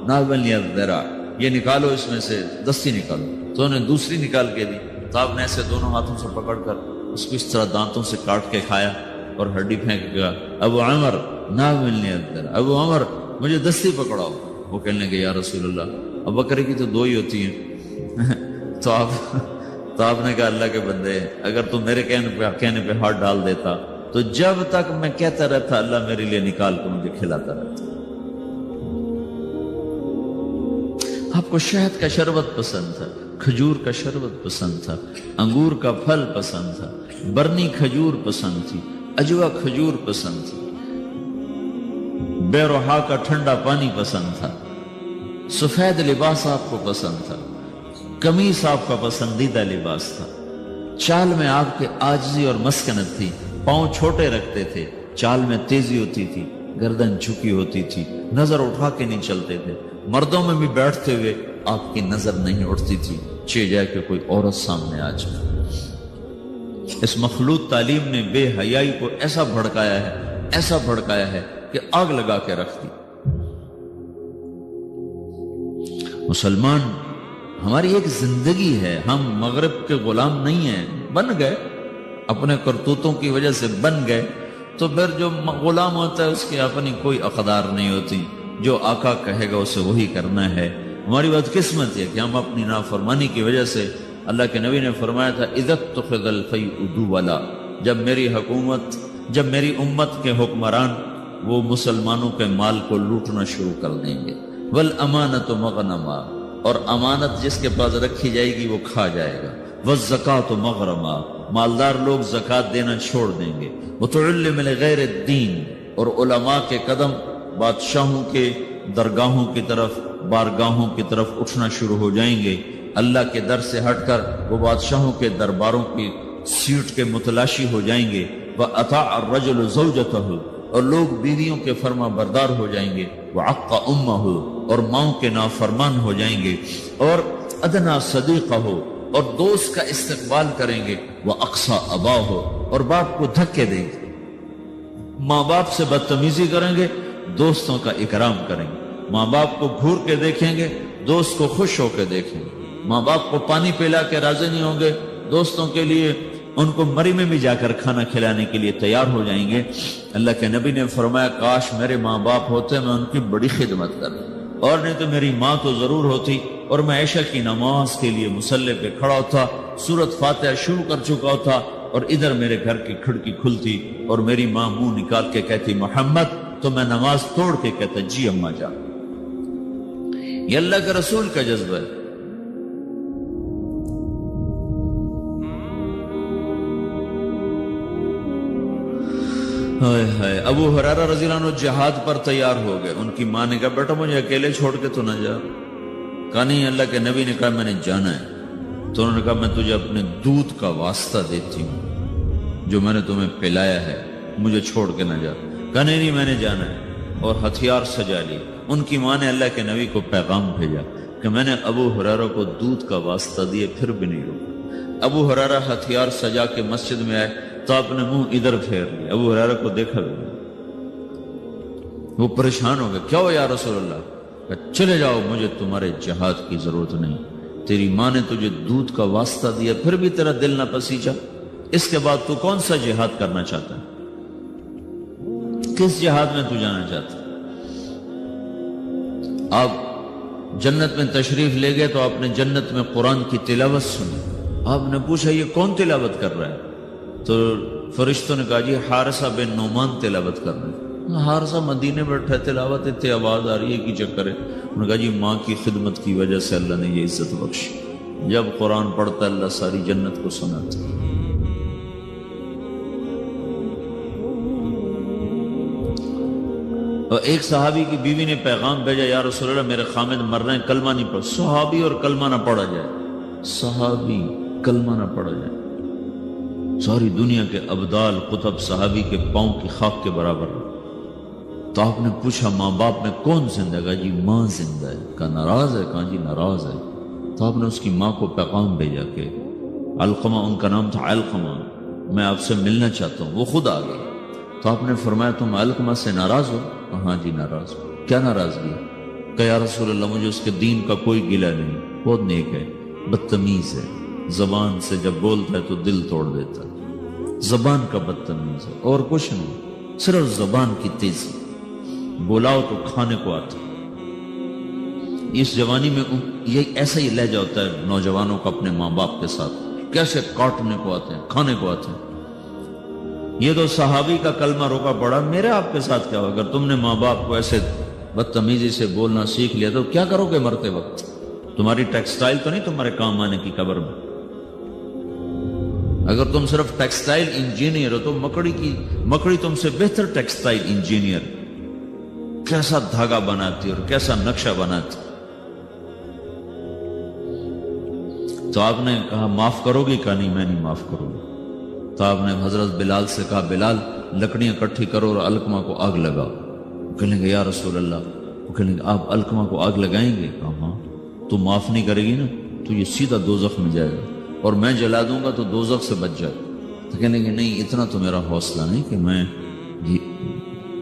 ناولنی الذرا، یہ نکالو، اس میں سے دستی نکالو. تو انہوں نے دوسری نکال کے دی. تو آپ نے ایسے دونوں ہاتھوں سے پکڑ کر اس کو اس طرح دانتوں سے کاٹ کے کھایا اور ہڈی پھینک گیا. ابو عمر ناولنی الذرا، ابو عمر مجھے دستی پکڑاؤ. وہ کہنے لگے یا رسول اللہ اب بکرے کی تو دو ہی ہوتی ہیں. تو آپ نے کہا اللہ کے بندے، اگر تم میرے کہنے پہ ہاتھ ڈال دیتا تو جب تک میں کہتا رہتا اللہ میرے لیے نکال کر مجھے کھلاتا رہتا. آپ کو شہد کا شربت پسند تھا، کھجور کا شربت پسند تھا، انگور کا پھل پسند تھا، برنی کھجور پسند تھی، اجوا کھجور پسند تھی، بے روحا کا ٹھنڈا پانی پسند تھا، سفید لباس آپ کو پسند تھا، قمیص آپ کا پسندیدہ لباس تھا. چال میں آپ کے عاجزی اور مسکنت تھی، پاؤں چھوٹے رکھتے تھے، چال میں تیزی ہوتی تھی، گردن جھکی ہوتی تھی، نظر اٹھا کے نہیں چلتے تھے. مردوں میں بھی بیٹھتے ہوئے آپ کی نظر نہیں اٹھتی تھی، چہ جائے کہ کوئی عورت سامنے آ جائے. اس مخلوط تعلیم نے بے حیائی کو ایسا بھڑکایا ہے کہ آگ لگا کے رکھ دی. مسلمان ہماری ایک زندگی ہے، ہم مغرب کے غلام نہیں ہیں. بن گئے اپنے کرتوتوں کی وجہ سے، بن گئے تو پھر جو غلام ہوتا ہے اس کی اپنی کوئی اقدار نہیں ہوتی. جو آقا کہے گا اسے وہی کرنا ہے. ہماری بدقسمت ہے کہ ہم اپنی نافرمانی کی وجہ سے، اللہ کے نبی نے فرمایا تھا اذا اتخذ الفیء دولا، جب میری امت کے حکمران وہ مسلمانوں کے مال کو لوٹنا شروع کر دیں گے. والامانۃ مغنما، اور امانت جس کے پاس رکھی جائے گی وہ کھا جائے گا. والزکاۃ مغرما، مالدار لوگ زکوٰۃ دینا چھوڑ دیں گے. وتعلم لغیر الدین، اور علماء کے قدم بادشاہوں کے درگاہوں کی طرف، بارگاہوں کی طرف اٹھنا شروع ہو جائیں گے. اللہ کے در سے ہٹ کر وہ بادشاہوں کے درباروں کی سیٹ کے متلاشی ہو جائیں گے. وَأَطَاعَ الرَّجُلُ زَوْجَتَهُ، اور لوگ بیویوں کے فرما بردار ہو جائیں گے. وَعَقَّ أُمَّهُ، اور ماؤں کے نافرمان ہو جائیں گے. اور أَدْنَى صَدِيقَهُ، اور دوست کا استقبال کریں گے. وَأَقْصَى أَبَاهُ، اور باپ کو دھکے دیں گے. ماں باپ سے بدتمیزی کریں گے، دوستوں کا اکرام کریں گے. ماں باپ کو گھور کے دیکھیں گے، دوست کو خوش ہو کے دیکھیں گے. ماں باپ کو پانی پلا کے راضی نہیں ہوں گے، دوستوں کے لیے ان کو مری میں بھی جا کر کھانا کھلانے کے لیے تیار ہو جائیں گے. اللہ کے نبی نے فرمایا کاش میرے ماں باپ ہوتے، میں ان کی بڑی خدمت کرتا، اور نہیں تو میری ماں تو ضرور ہوتی اور میں عشاء کی نماز کے لیے مصلی پہ کھڑا ہوتا، سورۃ فاتحہ شروع کر چکا ہوتا، اور ادھر میرے گھر کی کھڑکی کھلتی اور میری ماں منہ نکال کے کہتی محمد، تو میں نماز توڑ کے کہتا جی اماں جان. یہ اللہ کے رسول کا جذبہ ہے. ابو ہریرہ رضی اللہ عنہ جہاد پر تیار ہو گئے. ان کی ماں نے کہا بیٹا مجھے اکیلے چھوڑ کے تو نہ جا. کہا نہیں، اللہ کے نبی نے کہا، میں نے جانا ہے. تو انہوں نے کہا میں تجھے اپنے دودھ کا واسطہ دیتی ہوں. جو میں نے تمہیں پلایا ہے، مجھے چھوڑ کے نہ جا۔ کہا نہیں میں نے جانا ہے، اور ہتھیار سجا لی۔ ان کی ماں نے اللہ کے نبی کو پیغام بھیجا کہ میں نے ابو ہریرہ کو دودھ کا واسطہ دیے پھر بھی نہیں روکا۔ ابو ہریرہ ہتھیار سجا کے مسجد میں آئے تو آپ نے منہ ادھر پھیر لیا، ابو ہریرہ کو دیکھا بھی نہیں۔ وہ پریشان ہو گئے، کیا ہو یا رسول اللہ؟ کہ چلے جاؤ، مجھے تمہارے جہاد کی ضرورت نہیں۔ تیری ماں نے تجھے دودھ کا واسطہ دیا پھر بھی تیرا دل نہ پسیجا، اس کے بعد تو کون سا جہاد کرنا چاہتا ہے؟ کس جہاد میں تو جانا چاہتا ہے؟ آپ جنت میں تشریف لے گئے تو آپ نے جنت میں قرآن کی تلاوت سنی۔ آپ نے پوچھا یہ کون تلاوت کر رہا ہے؟ تو فرشتوں نے کہا جی حارثہ بن نعمان تلاوت کر رہے ہیں۔ حارثہ مدینے بیٹھا تلاوت اتنی آواز آ رہی ہے کی چکر ہے؟ انہوں نے کہا جی ماں کی خدمت کی وجہ سے اللہ نے یہ عزت بخشی، جب قرآن پڑھتا اللہ ساری جنت کو سناتا۔ اور ایک صحابی کی بیوی نے پیغام بھیجا، یا رسول اللہ میرے خامد مر رہے ہیں، کلمہ نہیں پڑھ۔ صحابی اور کلمہ نہ پڑھا جائے، صحابی کلمہ نہ پڑھا جائے۔ ساری دنیا کے ابدال قطب صحابی کے پاؤں کی خاک کے برابر۔ تو آپ نے پوچھا ماں باپ میں کون زندہ؟ کہا جی ماں زندہ ہے۔ کہا ناراض ہے؟ کہا جی ناراض ہے۔ تو آپ نے اس کی ماں کو پیغام بھیجا کہ علقمہ، ان کا نام تھا علقمہ، میں آپ سے ملنا چاہتا ہوں۔ وہ خود آ گئے۔ تو آپ نے فرمایا تم علقمہ سے ناراض ہو؟ ہاں جی ناراض ہو۔ کیا ناراضگی؟ کہ یا رسول اللہ مجھے اس کے دین کا کوئی گلہ نہیں، بہت نیک ہے، بدتمیز ہے، زبان سے جب بولتا ہے تو دل توڑ دیتا ہے، زبان کا بدتمیز ہے، اور کچھ نہیں، صرف زبان کی تیزی، بولاؤ تو کھانے کو آتا۔ اس جوانی میں یہ ایسا ہی لہجہ ہوتا ہے نوجوانوں کا اپنے ماں باپ کے ساتھ، کیسے کاٹنے کو آتے ہیں، کھانے کو آتے ہیں۔ یہ تو صحابی کا کلمہ روکا پڑا، میرے آپ کے ساتھ کیا ہو؟ اگر تم نے ماں باپ کو ایسے بدتمیزی سے بولنا سیکھ لیا تو کیا کرو گے مرتے وقت؟ تمہاری ٹیکسٹائل تو نہیں تمہارے کام آنے کی قبر میں۔ اگر تم صرف ٹیکسٹائل انجینئر ہو تو مکڑی تم سے بہتر ٹیکسٹائل انجینئر، کیسا دھاگا بناتی اور کیسا نقشہ بناتی۔ تو آپ نے کہا معاف کرو گی؟ کہا نہیں میں نہیں معاف کروں گا۔ تو آپ نے حضرت بلال سے کہا بلال لکڑیاں اکٹھی کرو اور علقمہ کو آگ لگاؤ۔ وہ کہنے گے یا رسول اللہ، وہ کہنے گے آپ علقمہ کو آگ لگائیں گے؟ کہا ہاں۔ تو معاف نہیں کرے گی نا تو یہ سیدھا دوزخ میں جائے گا، اور میں جلا دوں گا تو دوزخ سے بچ جائے گا۔ تو کہنے گے نہیں اتنا تو میرا حوصلہ نہیں کہ میں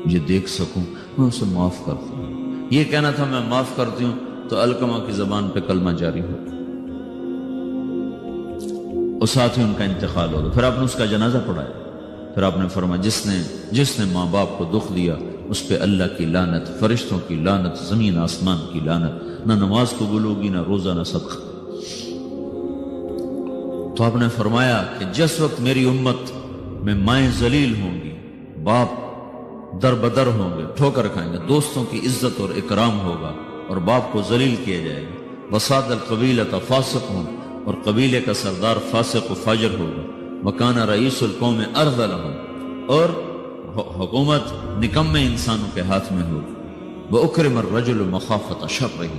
یہ دیکھ سکوں، میں اسے معاف کرتا ہوں۔ یہ کہنا تھا میں معاف کرتی ہوں تو علقمہ کی زبان پہ کلمہ جاری ہو، اور ساتھ ہی ان کا انتقال ہو گیا۔ پھر آپ نے اس کا جنازہ پڑھایا۔ پھر آپ نے فرمایا جس نے ماں باپ کو دکھ دیا اس پہ اللہ کی لعنت، فرشتوں کی لعنت، زمین آسمان کی لعنت، نہ نماز قبول ہوگی، نہ روزہ، نہ صدقہ۔ تو آپ نے فرمایا کہ جس وقت میری امت میں مائیں ذلیل ہوں گی، باپ در بدر ہوں گے، ٹھوکر کھائیں گے، دوستوں کی عزت اور اکرام ہوگا اور باپ کو ذلیل کیا جائے گا، وساد القبیلۃ فاسق ہوں اور قبیلے کا سردار فاسق و فاجر ہوگا، وکان رئیس القوم ارذلہم، اور حکومت نکمے انسانوں کے ہاتھ میں ہوگی، وَأُكْرِمَ الرَّجُلُ مَخَافَةَ شَرِّهِ،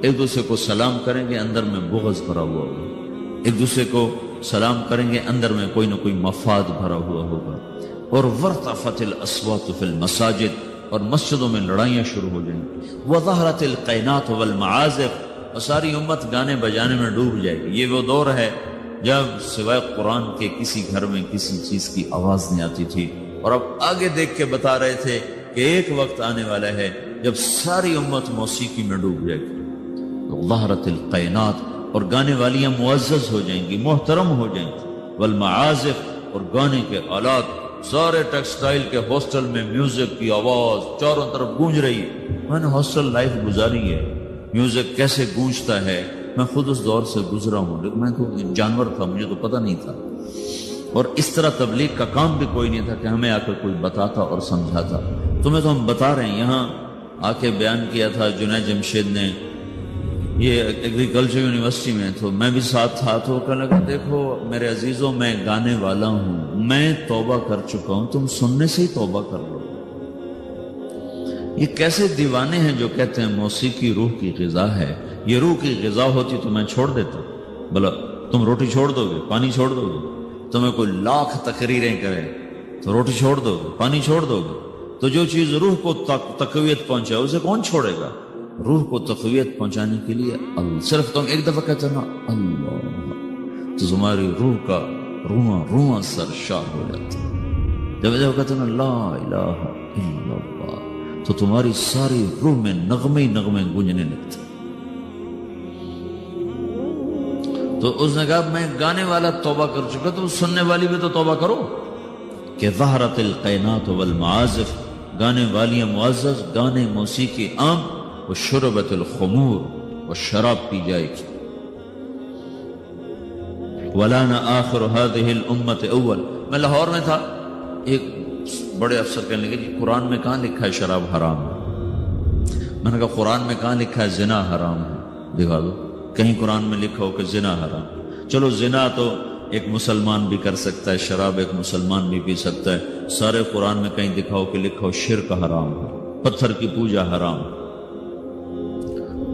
ایک دوسرے کو سلام کریں گے اندر میں بغض بھرا ہوا ہوگا، ایک دوسرے کو سلام کریں گے اندر میں کوئی نہ کوئی مفاد بھرا ہوا ہوگا، اور وَارْتَفَتِ الْأَصْوَاتُ فِي الْمَسَاجِدِ، اور مسجدوں میں لڑائیاں شروع ہو جائیں گی، وَظَهَرَتِ الْقَيْنَاتُ وَالْمَعَازِفُ، اور ساری امت گانے بجانے میں ڈوب جائے گی۔ یہ وہ دور ہے جب سوائے قرآن کے کسی گھر میں کسی چیز کی آواز نہیں آتی تھی، اور اب آگے دیکھ کے بتا رہے تھے کہ ایک وقت آنے والا ہے جب ساری امت موسیقی میں ڈوب جائے گی۔ تو ظہرت القینات، اور گانے والیاں معزز ہو جائیں گی، محترم ہو جائیں گی، والمعازف، اور گانے کے آلات، سارے ٹیکسٹائل کے ہاسٹل میں میوزک کی آواز چاروں طرف گونج رہی ہے۔ میں نے ہاسٹل لائف گزاری ہے، میوزک کیسے گونجتا ہے میں خود اس دور سے گزرا ہوں، لیکن میں تو جانور تھا، مجھے تو پتہ نہیں تھا، اور اس طرح تبلیغ کا کام بھی کوئی نہیں تھا کہ ہمیں آ کر کوئی بتاتا اور سمجھاتا۔ تمہیں تو ہم بتا رہے ہیں، یہاں آ کے بیان کیا تھا جنید جمشید نے، یہ ایگریکلچر یونیورسٹی میں، تو میں بھی ساتھ تھا، تو کہنے لگا دیکھو میرے عزیزوں میں گانے والا ہوں، میں توبہ کر چکا ہوں، تم سننے سے ہی توبہ کر لو۔ یہ کیسے دیوانے ہیں جو کہتے ہیں موسیقی روح کی غذا ہے، یہ روح کی غذا ہوتی تو میں چھوڑ دیتا، بلا تم روٹی چھوڑ دو گے، پانی چھوڑ دو گے، تمہیں کوئی لاکھ تقریریں کرے تو روٹی چھوڑ دو گے, پانی چھوڑ دو گے. تو جو چیز روح کو تقویت پہنچائے اسے کون چھوڑے گا؟ روح کو تقویت پہنچانے کے لیے صرف تم ایک دفعہ کہتے نا اللہ, تو تمہاری روح کا رواں رواں سرشار ہو جاتا. جب کہتے نا لا الہ الا اللہ, تو تمہاری ساری روح میں نغمے ہی نغمے گونجنے لگتے. تو اس نے کہا میں گانے والا توبہ کر چکا, تو سننے والی بھی تو توبہ کرو. کہ ظہرت القینات والمعازف, گانے والیاں معزز, گانے موسیقی عام, وشربت الخمور, و شراب پی جائے گی. ولانا آخر هذه الامت اول. میں لاہور میں تھا, ایک بڑے افسر کہنے لگے جی قرآن میں کہاں لکھا ہے شراب حرام ہے؟ میں نے کہا قرآن میں کہاں لکھا ہے زنا حرام ہے؟ دکھا دو کہیں قرآن میں لکھا ہو کہ زنا حرام. چلو زنا تو ایک مسلمان بھی کر سکتا ہے, شراب ایک مسلمان بھی پی سکتا ہے. سارے قرآن میں کہیں دکھاؤ کہ لکھا ہو شرک حرام ہے, پتھر کی پوجا حرام.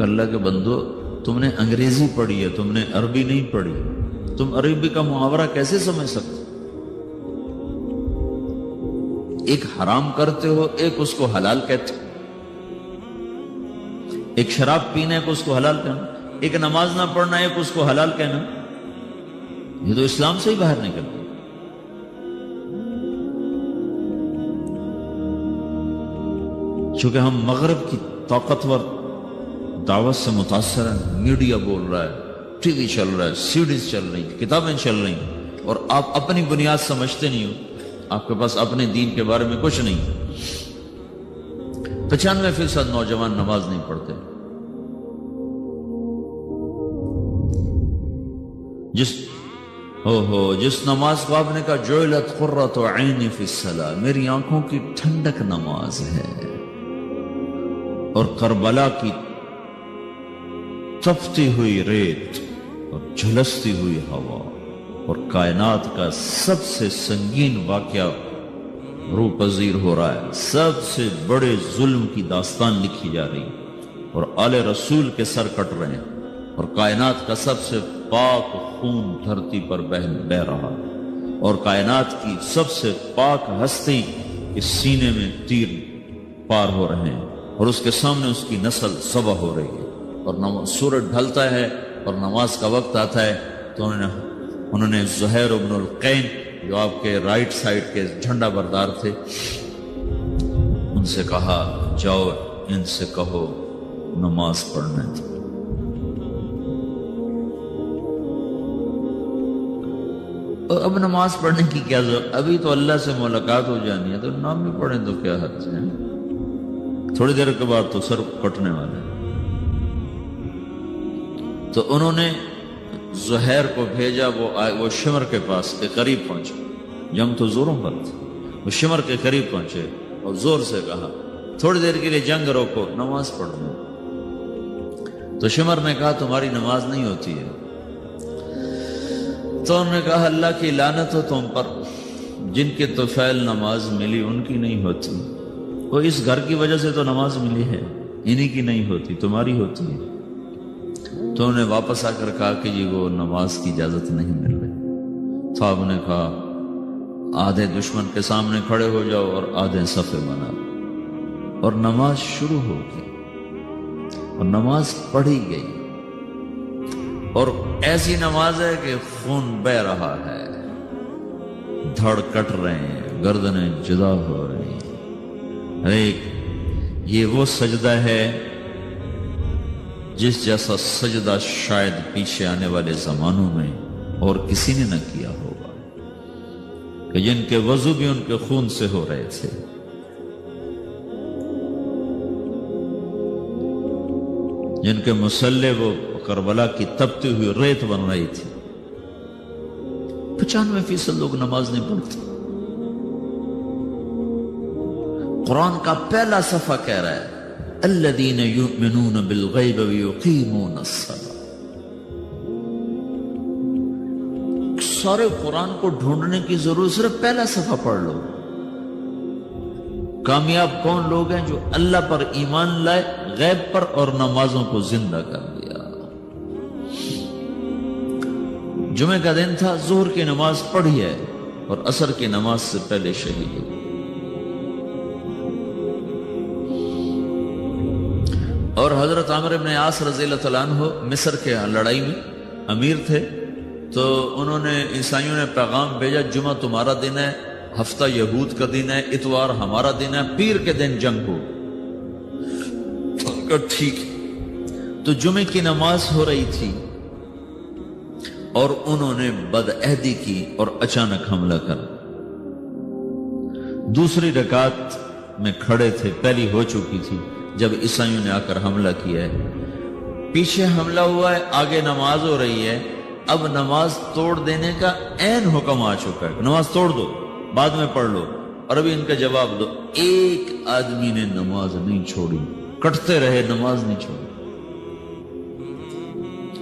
اللہ کے بندو, تم نے انگریزی پڑھی ہے, تم نے عربی نہیں پڑھی. تم عربی کا محاورہ کیسے سمجھ سکتے؟ ایک حرام کرتے ہو, ایک اس کو حلال کہتے ہو. ایک شراب پینے کو اس کو حلال کہنا, ایک نماز نہ پڑھنا ایک اس کو حلال کہنا. یہ تو اسلام سے ہی باہر نکلتا. چونکہ ہم مغرب کی طاقتور دعوت سے متاثر ہیں. میڈیا بول رہا ہے, ٹی وی چل رہا ہے, سیڈیز چل رہی, کتابیں چل رہی, اور آپ اپنی بنیاد سمجھتے نہیں ہو. آپ کے پاس اپنے دین کے بارے میں کچھ نہیں. 95% نوجوان نماز نہیں پڑھتے. جس نماز کو آپ نے کہا جعلت قرۃ عینی فی الصلاۃ, میری آنکھوں کی ٹھنڈک نماز ہے, اور کربلا کی تپتی ہوئی ریت اور جھلستی ہوئی ہوا اور کائنات کا سب سے سنگین واقعہ روح پذیر ہو رہا ہے. سب سے بڑے ظلم کی داستان لکھی جا رہی, اور آل رسول کے سر کٹ رہے ہیں, اور کائنات کا سب سے پاک خون دھرتی پر بہ رہا, اور کائنات کی سب سے پاک ہستی کے سینے میں تیر پار ہو رہے ہیں, اور اس کے سامنے اس کی نسل ذبح ہو رہی ہے. اور سورج ڈھلتا ہے اور نماز کا وقت آتا ہے, تو انہوں نے زہیر بن القین جو آپ کے رائٹ سائڈ کے جھنڈا بردار تھے, ان سے کہا جاؤ ان سے کہو نماز پڑھنے دو. اب نماز پڑھنے کی کیا ضرورت؟ ابھی تو اللہ سے ملاقات ہو جانی ہے, تو نام بھی پڑھیں تو کیا حد ہے. تھوڑی دیر کے بعد تو سر کٹنے والا ہے. تو انہوں نے زہیر کو بھیجا, وہ شمر کے پاس کے قریب پہنچے. جنگ تو زوروں پر تھی. وہ شمر کے قریب پہنچے اور زور سے کہا تھوڑی دیر کے لیے جنگ روکو, نماز پڑھنا. تو شمر نے کہا تمہاری نماز نہیں ہوتی ہے. تو انہوں نے کہا اللہ کی لعنت ہو تم پر, جن کے طفیل نماز ملی ان کی نہیں ہوتی. وہ اس گھر کی وجہ سے تو نماز ملی ہے, انہی کی نہیں ہوتی, تمہاری ہوتی ہے. تو انہوں نے واپس آ کر کہا کہ جی وہ نماز کی اجازت نہیں مل رہی. تو آپ نے کہا آدھے دشمن کے سامنے کھڑے ہو جاؤ اور آدھے صفے بنا لو. اور نماز شروع ہو گئی, اور نماز پڑھی گئی, اور ایسی نماز ہے کہ خون بہ رہا ہے, دھڑ کٹ رہے ہیں, گردنیں جدا ہو رہی ہیں. یہ وہ سجدہ ہے جس جیسا سجدہ شاید پیچھے آنے والے زمانوں میں اور کسی نے نہ کیا ہوگا, کہ جن کے وضو بھی ان کے خون سے ہو رہے تھے. جن کے مسلح وہ کربلا کی تپتی ہوئی ریت بن رہی تھی. 95% لوگ نماز نہیں پڑھتے. قرآن کا پہلا صفحہ کہہ رہا ہے الذین یؤمنون بالغیب ویقیمون الصلاۃ. سارے قرآن کو ڈھونڈنے کی ضرورت, صرف پہلا صفحہ پڑھ لو. کامیاب کون لوگ ہیں؟ جو اللہ پر ایمان لائے, غیب پر, اور نمازوں کو زندہ کر دیا. جمعہ کا دن تھا، ظہر کی نماز پڑھی ہے اور عصر کی نماز سے پہلے شہید ہوئی۔ اور حضرت عمرو بن عاص رضی اللہ تعالیٰ عنہ مصر کے لڑائی میں امیر تھے، تو انہوں نے عیسائیوں نے پیغام بھیجا جمعہ تمہارا دن ہے، ہفتہ یہود کا دن ہے، اتوار ہمارا دن ہے، پیر کے دن جنگ ہو۔ ٹھیک، تو جمعے کی نماز ہو رہی تھی اور انہوں نے بدعہدی کی اور اچانک حملہ کر۔ دوسری رکعت میں کھڑے تھے، پہلی ہو چکی تھی جب عیسائیوں نے آ کر حملہ کیا ہے۔ پیچھے حملہ ہوا ہے، آگے نماز ہو رہی ہے، اب نماز توڑ دینے کا عین حکم آ چکا ہے، نماز توڑ دو، بعد میں پڑھ لو، اور ابھی ان کا جواب دو۔ ایک آدمی نے نماز نہیں چھوڑی، کٹتے رہے، نماز نہیں چھوڑی۔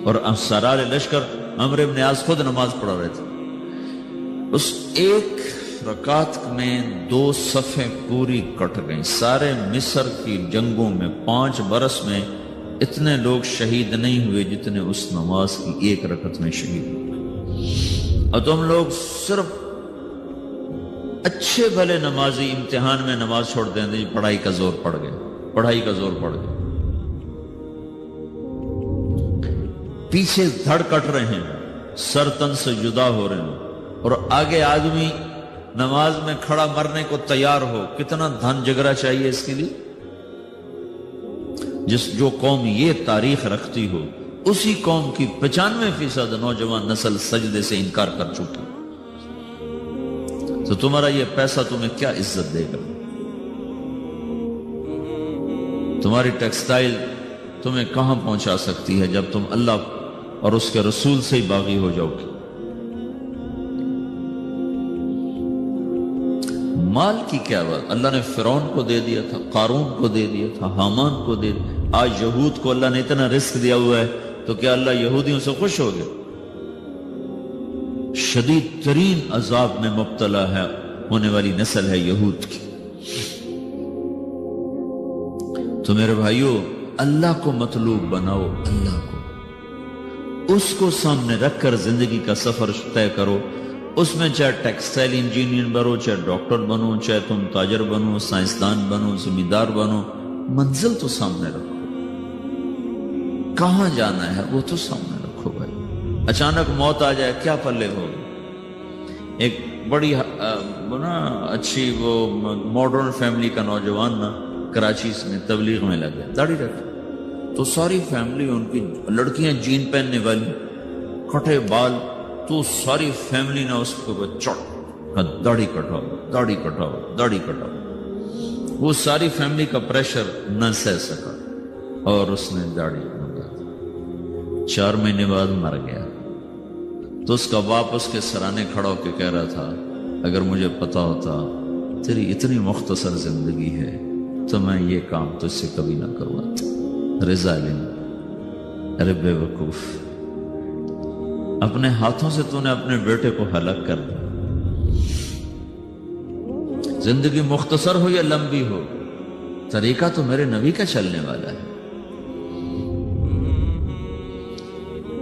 اور سرار لشکر عمرو بن عاص خود نماز پڑھا رہے تھے۔ اس ایک رکعت میں 2 صفیں پوری کٹ گئیں۔ سارے مصر کی جنگوں میں 5 برس میں اتنے لوگ شہید نہیں ہوئے جتنے اس نماز کی ایک رکعت میں شہید ہوئے۔ اور تم لوگ صرف اچھے بھلے نمازی امتحان میں نماز چھوڑ دیں گے، پڑھائی کا زور پڑ گیا، پڑھائی کا زور پڑ گیا، پیچھے دھڑ کٹ رہے ہیں، سر تن سے جدا ہو رہے ہیں، اور آگے آدمی نماز میں کھڑا مرنے کو تیار ہو۔ کتنا دھن جگرا چاہیے اس کے لیے؟ جو قوم یہ تاریخ رکھتی ہو، اسی قوم کی 95% نوجوان نسل سجدے سے انکار کر چکی، تو تمہارا یہ پیسہ تمہیں کیا عزت دے گا؟ تمہاری ٹیکسٹائل تمہیں کہاں پہنچا سکتی ہے جب تم اللہ اور اس کے رسول سے ہی باغی ہو جاؤ گے؟ مال کی کیا بات، اللہ نے فرعون کو دے دیا تھا، قارون کو دے دیا تھا، حامان کو دے دیا۔ آج یہود کو اللہ نے اتنا رزق دیا ہوا ہے، تو کیا اللہ یہودیوں سے خوش ہو گیا؟ شدید ترین عذاب میں مبتلا ہے ہونے والی نسل ہے یہود کی۔ تو میرے بھائیو، اللہ کو مطلوب بناؤ، اللہ کو، اس کو سامنے رکھ کر زندگی کا سفر طے کرو۔ اس میں چاہے ٹیکسٹائل انجینئر بنو، چاہے ڈاکٹر بنو، چاہے تم تاجر بنو، سائنسدان بنو، زمیندار بنو، منزل تو سامنے رکھو، کہاں جانا ہے وہ تو سامنے رکھو بھائی۔ اچانک موت آ جائے کیا پلے ہوگی؟ ایک بڑی اچھی وہ ماڈرن فیملی کا نوجوان نا کراچی میں تبلیغ میں لگا، داڑھی رکھے، تو ساری فیملی ان کی لڑکیاں جین پہننے والی، کٹے بال، تو ساری فیملی نے اس کو چڑھ داڑھی کٹاؤ، داڑھی کٹاؤ، داڑھی کٹاؤ۔ وہ ساری فیملی کا پریشر نہ سہ سکا اور اس نے داڑھی منڈا دی۔ 4 مہینے بعد مر گیا۔ تو اس کا باپ اس کے سرانے کھڑا ہو کے کہہ رہا تھا، اگر مجھے پتا ہوتا تیری اتنی مختصر زندگی ہے تو میں یہ کام تجھ سے کبھی نہ کرواتا۔ رضا عالم، ارے بے وقوف، اپنے ہاتھوں سے تو نے اپنے بیٹے کو ہلاک کر دیا۔ زندگی مختصر ہو یا لمبی ہو، طریقہ تو میرے نبی کا چلنے والا ہے۔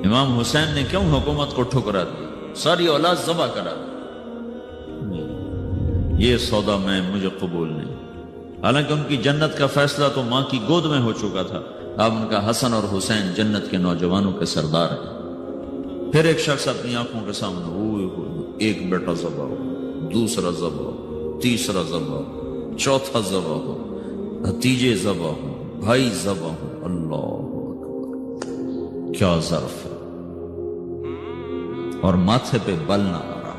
امام حسین نے کیوں حکومت کو ٹھکرا دی؟ ساری اولاد ذبح کرا دی۔ یہ سودا مجھے قبول نہیں۔ حالانکہ ان کی جنت کا فیصلہ تو ماں کی گود میں ہو چکا تھا۔ اب ان کا حسن اور حسین جنت کے نوجوانوں کے سردار ہیں۔ پھر ایک شخص اپنی آنکھوں کے سامنے، ایک بیٹا ذبح ہو، دوسرا ذبح ہو، تیسرا ذبح ہو، چوتھا ذبح ہو، بھتیجے ذبح ہو، بھائی ذبح ہو۔ اللہ اکبر، کیا ظرف ہے! اور ماتھے پہ بل نہ آ رہا۔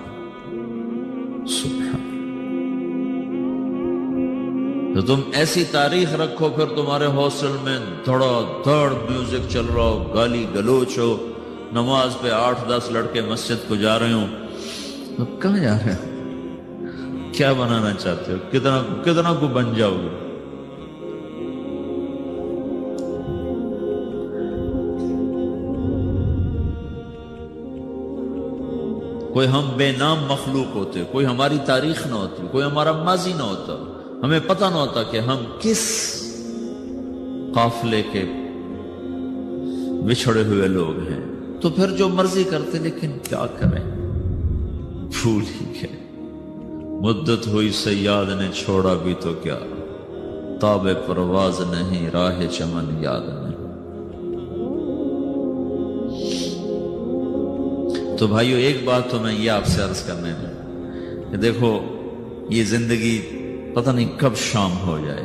سبحان، تو تم ایسی تاریخ رکھو، پھر تمہارے ہاسٹل میں دھڑا دھڑ میوزک چل رہا ہو، گالی گلوچ ہو، نماز پہ 8-10 لڑکے مسجد کو جا رہے ہوں، تو کہاں جا رہے ہو؟ کیا بنانا چاہتے ہو؟ کتنا کو بن جاؤ گے؟ کوئی ہم بے نام مخلوق ہوتے، کوئی ہماری تاریخ نہ ہوتی، کوئی ہمارا ماضی نہ ہوتا، ہمیں پتہ نہ ہوتا کہ ہم کس قافلے کے بچھڑے ہوئے لوگ ہیں، تو تو پھر جو مرضی کرتے، لیکن کیا کریں، بھول ہی گئے۔ مدت ہوئی صیاد نے چھوڑا بھی تو کیا، تاب پرواز نہیں راہ چمن یاد نہیں۔ تو بھائیو ایک بات تو میں یہ آپ سے عرض کرنے میں کہ دیکھو یہ زندگی پتہ نہیں کب شام ہو جائے۔